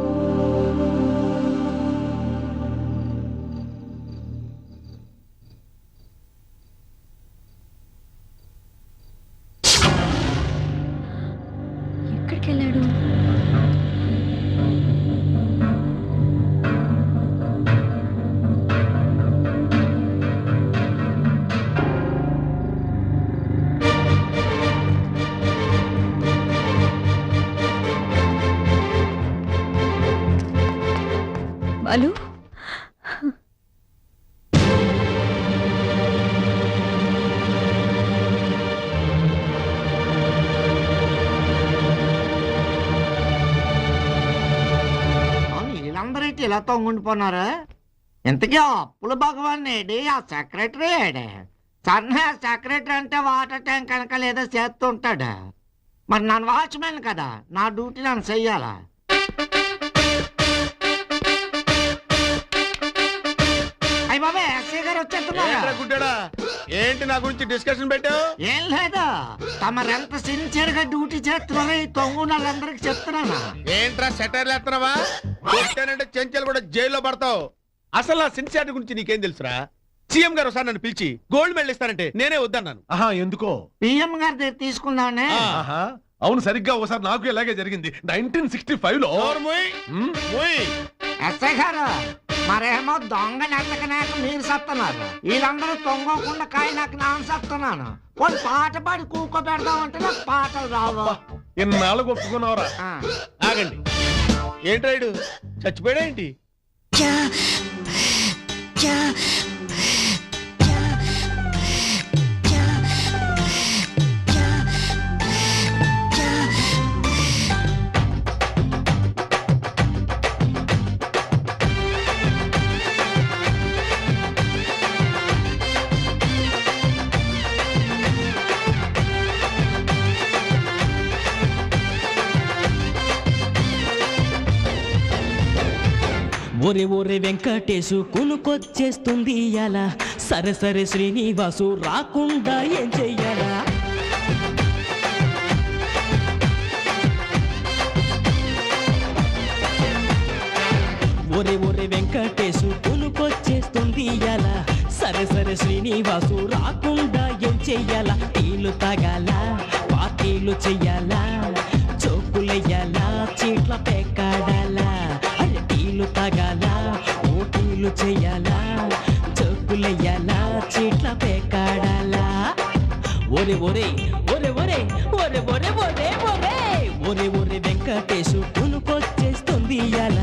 ఎక్కడికి వెళ్ళాడు? బాలు, వీళ్ళందరూ ఇలా తొంగుండిపోన్నారా? ఇంతకీ ఆ అప్పుల భగవాన్ ఏడి, ఆ సెక్రటరీ ఏడే? సన్నే సెక్రటరీ అంటే వాటర్ ట్యాంక్ కనుక లేదో చేస్తుంటాడు. మరి నన్ను వాచ్మెన్ కదా, నా డ్యూటీ నన్ను చెయ్యాలా? అయ్య బాబే, ఎస్ఐ గారు వచ్చేస్తున్నారు. ఏంటి నా గురించి డిస్కషన్ పెట్టావు? ఏం లేదా, తమరెంత సిన్సియర్ గా డ్యూటీ చేస్తున్నారో ఈ తొంగు వాళ్ళందరికి చెప్తున్నానా? ఏంట్రా సెటైర్లు ఎత్తనావా? కొట్టానంటే చెంచలు కూడా జైల్లో పడతావు. అసలు నా సిన్సియారిటీ గురించి నీకేం తెలుసురా? సీఎం గారు ఒకసారి నన్ను పిలిచి గోల్డ్ మెడల్ ఇస్తానంటే నేనే వద్దన్నాను. ఆహా, ఎందుకో? పిఎం గారి దగ్గర తీసుకుందామనే. అవును, సరిగ్గా ఒకసారి నాకు ఇలాగే జరిగింది 1965 లో. ఎస్ఐ గారు, మరేమో దొంగ నెత్తకనాక మీరు సత్తున్నారు, వీళ్ళందరూ తొంగకుండా కాయ నాకు నాన్న సత్తున్నాను. కొన్ని పాట పాడి కూకో పెడదామంటే నాకు పాటలు రావు. ఎన్నాళ్ళు ఒప్పుకున్నావురా? ఆగండి, ఏంట్రాయుడు చచ్చిపోయాడా ఏంటి? ఒరే ఒరే వెంకటేశు కునుకొచ్చేస్తుంది ఇయాల, సరే సరే శ్రీనివాసు రాకుండా ఏం చెయ్యాలా? ఒరే ఒరే వెంకటేశు కునుకొచ్చేస్తుంది ఇయాల, సరే సరే శ్రీనివాసు రాకుండా ఏం చెయ్యాలా? టీలు తాగాల, పార్టీలు చెయ్యాలా, చోకులెయ్యాలా, చీట్ల పెక్కాడాలా? టీలు తాగాల, ఓటీలు చెయ్యాలా, చోకులెయ్యాలా, చీట్ల పెక్కాడాలా? ఒరే ఒరే ఒరే ఒరే ఒరే ఒరే ఒరే ఒరే ఒరే ఒరే వెంకటేశు కునుకొచ్చేస్తుంది ఇయాల,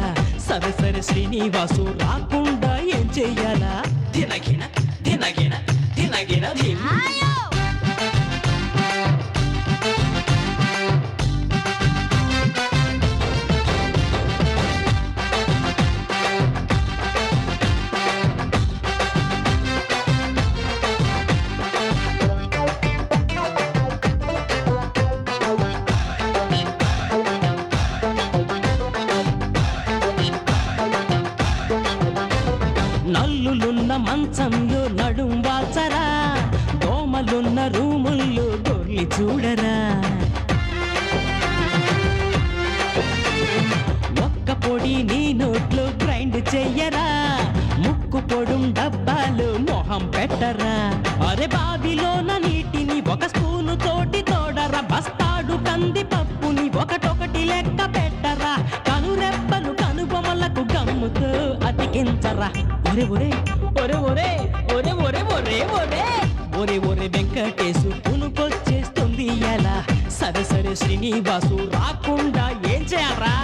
సరే సరే శ్రీనివాసు రాకుండా ఏం చెయ్యాలా? తినగిన తినగిన తినగిన నల్లులున్న మంచంలో నడుం వాల్చరా, దోమలున్న రూముల్లో గొర్లి చూడరా, ఒక్క పొడి నీ నోట్లో గ్రైండ్ చెయ్యరా, ముక్కు పొడుం డబ్బాలు మొహం పెట్టరా, అరే బావిలోన నీటిని ఒక స్పూను తోటి తోడరా, బస్తాడు కంది పప్పుని ఒకటొకటి లెక్క పెట్టరా, కనురెప్పలు కనుబొమలకు గమ్ముతో అతికించరా. ఒరే ఒరే ఒరే ఒరే ఒరే ఒరే ఒరే ఒరే ఒరే ఒరే వెంకటేశు కునుకొచ్చేస్తుంది ఎలా, సరే సరే శ్రీనివాసు రాకుండా ఏం చేయాలరా?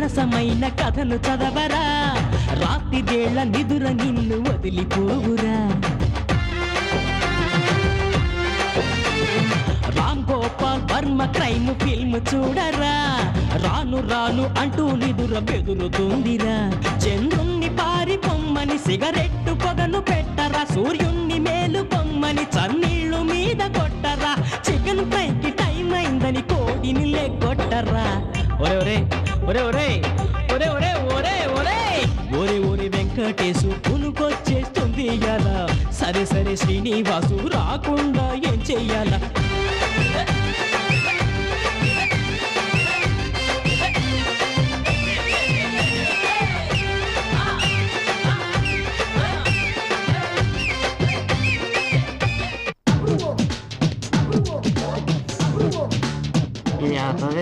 సరసమైన కథను చదవరా రాత్రివేళ నిదుర నిన్ను వదిలిపోవురా రామ్ గోపాల్ వర్మ క్రైమ్ ఫిల్మ్ చూడరా రాను రాను అంటూ నిదుర బెదురుతుందిరా చంద్రుణ్ణి పారిపోమ్మని సిగరెట్టు పొగను పెట్టరా సూర్యుణ్ణి మేలు పొమ్మని చన్నీళ్లు మీద కొట్టరా చికెన్ ఫ్రైకి టైం అయిందని కోడిని లెక్కొట్టరా ఒరే ఒరే ఒరే ఒరే ఒరే ఒరే ఒరే ఒరే ఒరే వెంకటేశు పునుకొచ్చేస్తుంది ఎలా సరే సరే శ్రీనివాసు రాకుండా ఏం చెయ్యాలా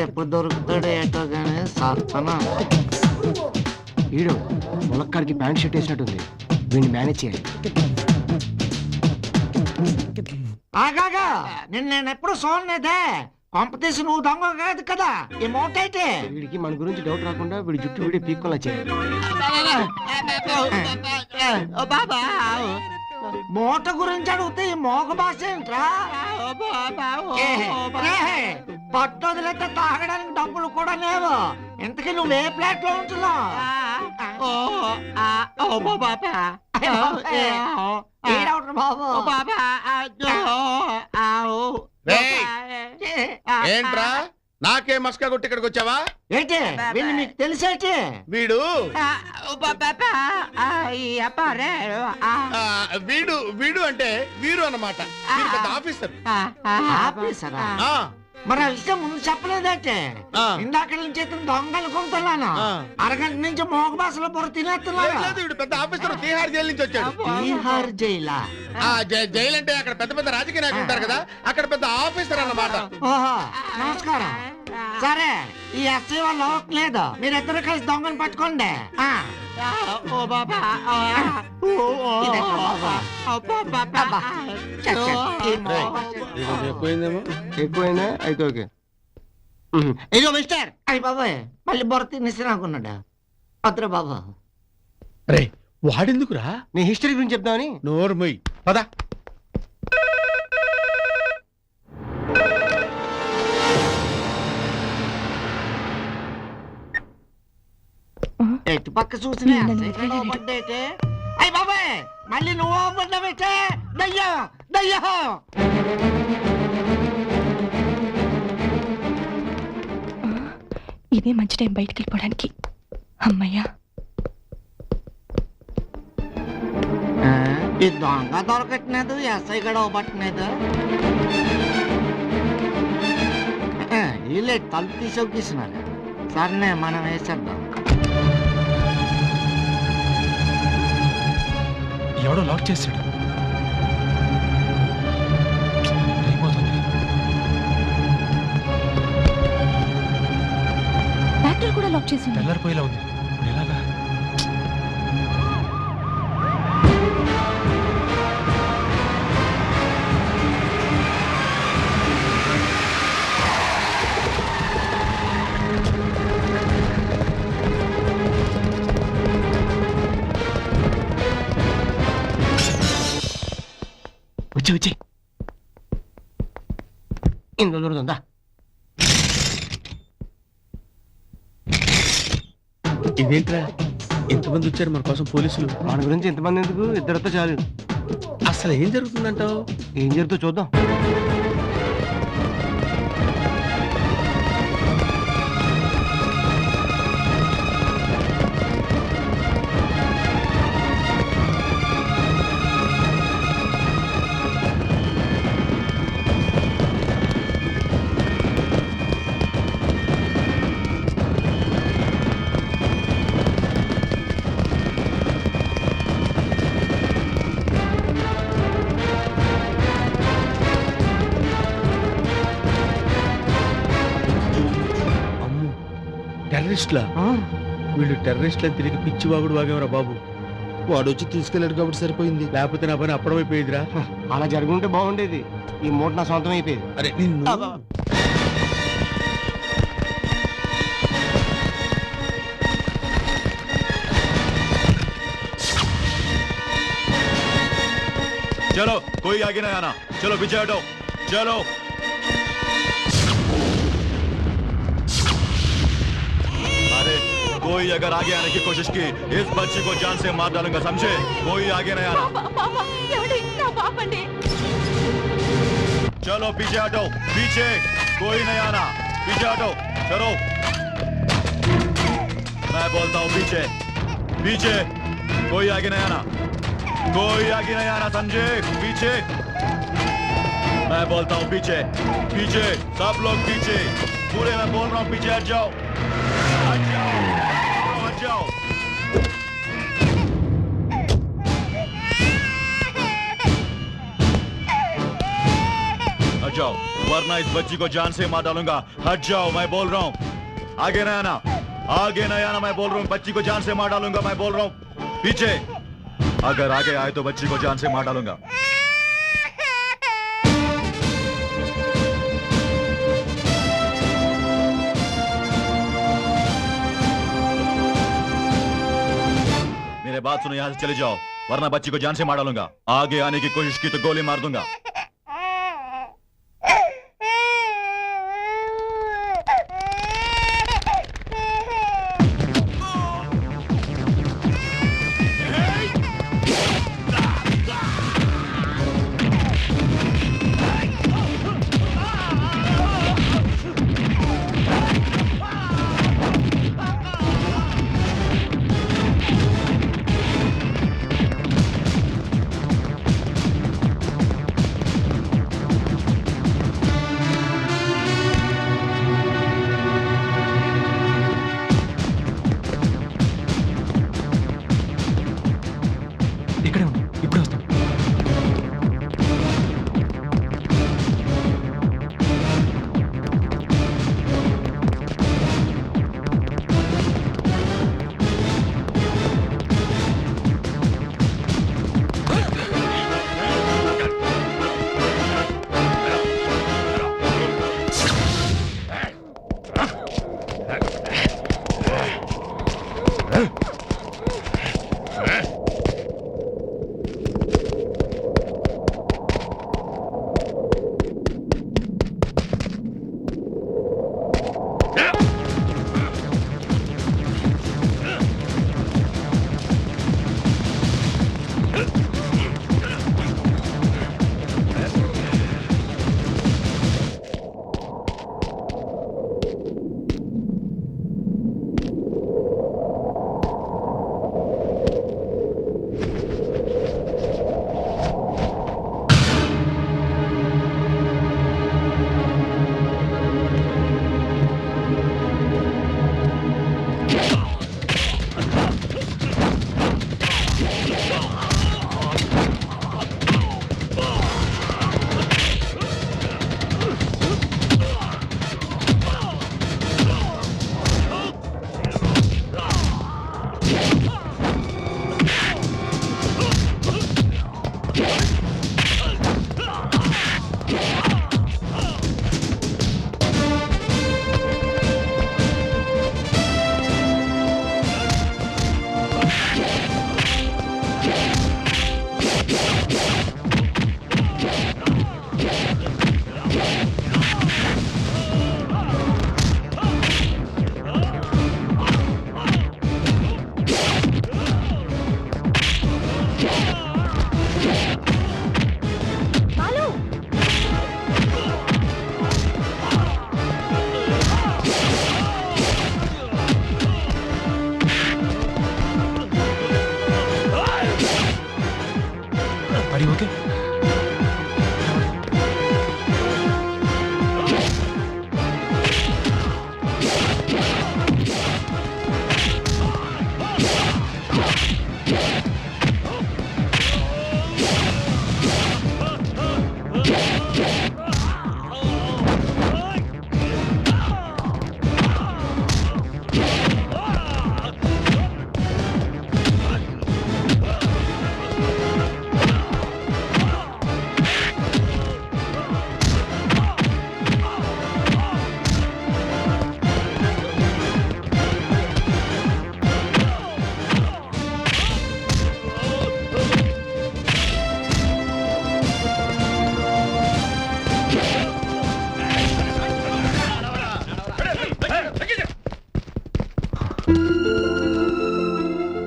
ఎప్పుడు దొరుకుతాడు ఏటో కానీ సత్తనా ఈడు ములక్కాడికి ప్యాంట్ షర్ట్ వేసినట్టుంది వీడిని మేనేజ్ చేయాలి. ఆగాగా నేను ఎప్పుడు చూడలేదే కొంపతీసి నువ్వు దొంగ కాదు కదా ఈ మూట అయితే వీడికి మన గురించి డౌట్ రాకుండా వీడి జుట్టు వీడి పీక్కోలా చేయాలి. బాబా మూట గురించి అడిగితే ఈ మోగ భాష ఏంట్రా పట్టు వదిలేస్తే తాగడానికి డబ్బులు కూడా లేవు ఇంతకీ నువ్వే ప్లేట్ లో ఉంటున్నావు ఏంట్రా నాకే మస్కా కొట్టి ఇక్కడికి వచ్చావా? ఏంటి వీళ్ళు మీకు తెలిసేటి వీడు వీడు వీడు అంటే వీరు అన్నమాట. వీడు పెద్ద ఆఫీసర్. ఆఫీసరా? మరి ఆ విషయం ముందు చెప్పలేదంటే ఇందాక నుంచి దొంగలు కొంటున్నాను అరగంట నుంచి మోగ భాషలో బొర తినేస్తున్నాను. వీడు పెద్ద ఆఫీసర్ తీహార్ జైలు నుంచి వచ్చాడు. తీహార్ జైలా? జైలు అంటే అక్కడ పెద్ద పెద్ద రాజకీయ నాయకులు ఉంటారు కదా, అక్కడ పెద్ద ఆఫీసర్ అన్నమాట. ఓహో నమస్కారం. సరే ఈ ఎస్ఐ వాళ్ళు అవ్వట్లేదు, మీరిద్దరు కలిసి దొంగను పట్టుకోండి. ఎక్కువైందేమో. ఎక్కువైనా అయితే ఓకే. ఇదిగో మిస్టర్ అయ్యి బాబాయ్ మళ్ళీ బొర తినేసి నాకున్నాడు. వద్దురా బాబా. రే వాడెందుకురా? నీ హిస్టరీ గురించి చెప్తామని. నోర్మొయ్ పద. ఎటు పక్క చూసినా అయ్యి బాబాయ్ మళ్ళీ నువ్వు పడ్డావేటే దయ్యా దయ్యా. ఇదే మంచి టైం బయటికి వెళ్ళిపోవడానికి. అమ్మయ్యా ఈ దొంగ దొరకట్లేదు ఎస్ఐ కూడా పట్టలేదు. వీళ్ళే తలుపు తీసొక్కిస్తున్నారు. సరేనే మనం వేసేద్దాం. ఎవడో లాక్ చేశాడు. ఫ్యాక్టరీ కూడా లాక్ చేసి తెల్లారిపోయేలా ఉంది. ఇప్పుడు ఎలాగా? వచ్చి వచ్చి ఇందులో దొరుకుతుందా? ఇదేంట్రా ఎంతమంది వచ్చారు మన కోసం పోలీసులు? మన గురించి ఎంతమంది ఎందుకు, ఇద్దరితో చాలు. అసలు ఏం జరుగుతుందంటావు? ఏం జరుగుతుందో చూద్దాం. టెర్రరిస్ట్లా? వీళ్ళు టెర్రరిస్ట్లని తిరిగి పిచ్చి వాగుడు వాగేవరా బాబు. వాడు వచ్చి తీసుకెళ్ళాడు కాబట్టి సరిపోయింది, లేకపోతే నా పని అప్పడమైపోయేదిరా. అలా జరుగుంటే బాగుండేది. ఈ మూట నా సొంతం అయిపోయేది. అరే నిన్ను चलो कोई आगे नहीं आना, चलो पीछे हटो, चलो। अरे कोई अगर आगे आने की कोशिश की, इस बच्ची को जान से मार डालूंगा, समझे? कोई आगे नहीं आना। चलो पीछे हटो, पीछे कोई नहीं आना, पीछे हटो, चलो। मैं बोलता हूँ पीछे, पीछे कोई आगे नहीं आना, कोई आगे नहीं आना, समझे? पीछे मैं बोलता हूँ पीछे, पीछे सब लोग पीछे, पूरे मैं बोल रहा हूँ पीछे हट जाओ, हट जाओ, हट जाओ। हट जाओ वरना इस बच्ची को जान से मार डालूंगा, हट जाओ मैं बोल रहा हूँ। आगे नहीं आना, आगे नहीं आना, मैं बोल रहा हूँ बच्ची को जान से मार डालूंगा, मैं बोल रहा हूँ। पीछे अगर आगे आए तो बच्ची को जान से मार डालूंगा। मेरे बात सुनो, यहां से चले जाओ वरना बच्ची को जान से मार डालूंगा। आगे आने की कोशिश की तो गोली मार दूंगा।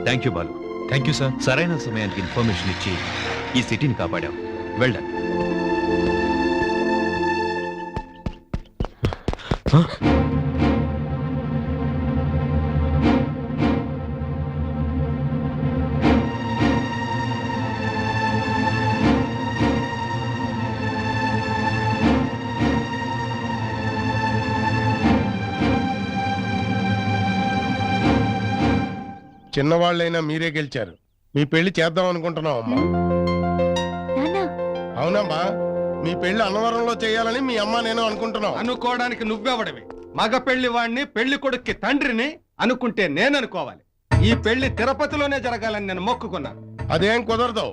Thank you Balu. Thank you sir. సరైన సమయానికి ఇన్ఫర్మేషన్ ఇచ్చి ఈ సిటీని కాపాడాం. వెల్డన్. చిన్నవాళ్ళైనా మీరే గెలిచారు. మీ పెళ్లి చేద్దాం అనుకుంటున్నాం అమ్మా. అవునమ్మా, మీ పెళ్లి అన్నవరంలో చేయాలని మీ అమ్మ నేను అనుకుంటున్నాం. అనుకోవడానికి నువ్వెవడవి? మగ పెళ్లి వాడిని, పెళ్లి కొడుక్కి తండ్రిని అనుకుంటే నేను అనుకోవాలి. ఈ పెళ్లి తిరుపతిలోనే జరగాలని నేను మొక్కుకున్నాను. అదేం కుదరదు.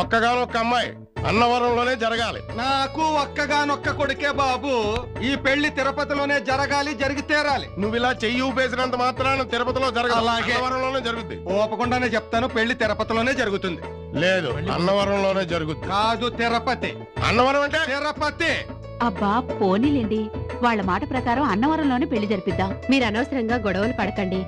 ఒక్కగానొక్క అమ్మాయి అన్నవరంలోనే జరగాలి. నాకు ఒక్కగానొక్క కొడుకే బాబు. ఈ పెళ్లి తిరుపతిలోనే జరగాలి, జరిగి తీరాలి. నువ్వు ఇలా చెయ్యి ఊపేసినంత మాత్రాన తిరుపతిలో జరగాలి. అలాగే. అన్నవరంలోనే జరుగుద్ది. ఓపకుండానే చెప్తాను, పెళ్లి తిరుపతిలోనే జరుగుతుంది. లేదు, అన్నవరంలోనే జరుగుద్ది. కాదు, తిరుపతి. అన్నవరం అంటే తిరుపతి. అబ్బా పోనీలేండి, వాళ్ళ మాట ప్రకారం అన్నవరంలోనే పెళ్లి జరిపిద్దాం. మీరు అనవసరంగా గొడవలు పడకండి.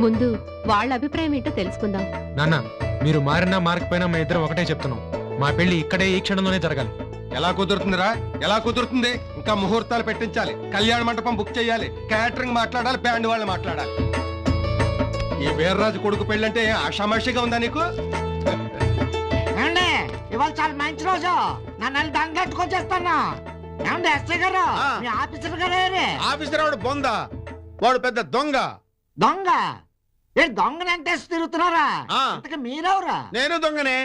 ముందు వాళ్ళ అభిప్రాయం ఏంటో తెలుసుకుందాం. నాన్న, మీరు మారినా మారకపోయినా మా ఇద్దరం ఒకటే చెప్తున్నాం. మా పెళ్లి ఇక్కడే ఈ క్షణంలోనే జరగాలి. ఎలా కుదురుతుందిరా? ఎలా కుదురుతుంది? ఇంకా ముహూర్తాలు పెట్టించాలి, కళ్యాణ మండపం బుక్ చేయాలి, క్యాటరింగ్ మాట్లాడాలి, బ్యాండ్ వాళ్ళు మాట్లాడాలి. ఈ వీర్రాజు కొడుకు పెళ్ళంటే ఆషామాషిగా ఉందా నీకు? ఏమండి, ఇవాళ చాలా మంచి రోజు. నన్ను దంగెట్టుకొచ్చేస్తాను. ఏమండి ఎస్ఐ గారు, మీ ఆఫీసర్ గారు. ఆఫీసర్ వాడు బొంద, వాడు పెద్ద దొంగ. దొంగ? ఏ దొంగని అంటే తిరుగుతున్నారా? ఇంతకీ మీరెవరా? నేను దొంగనే.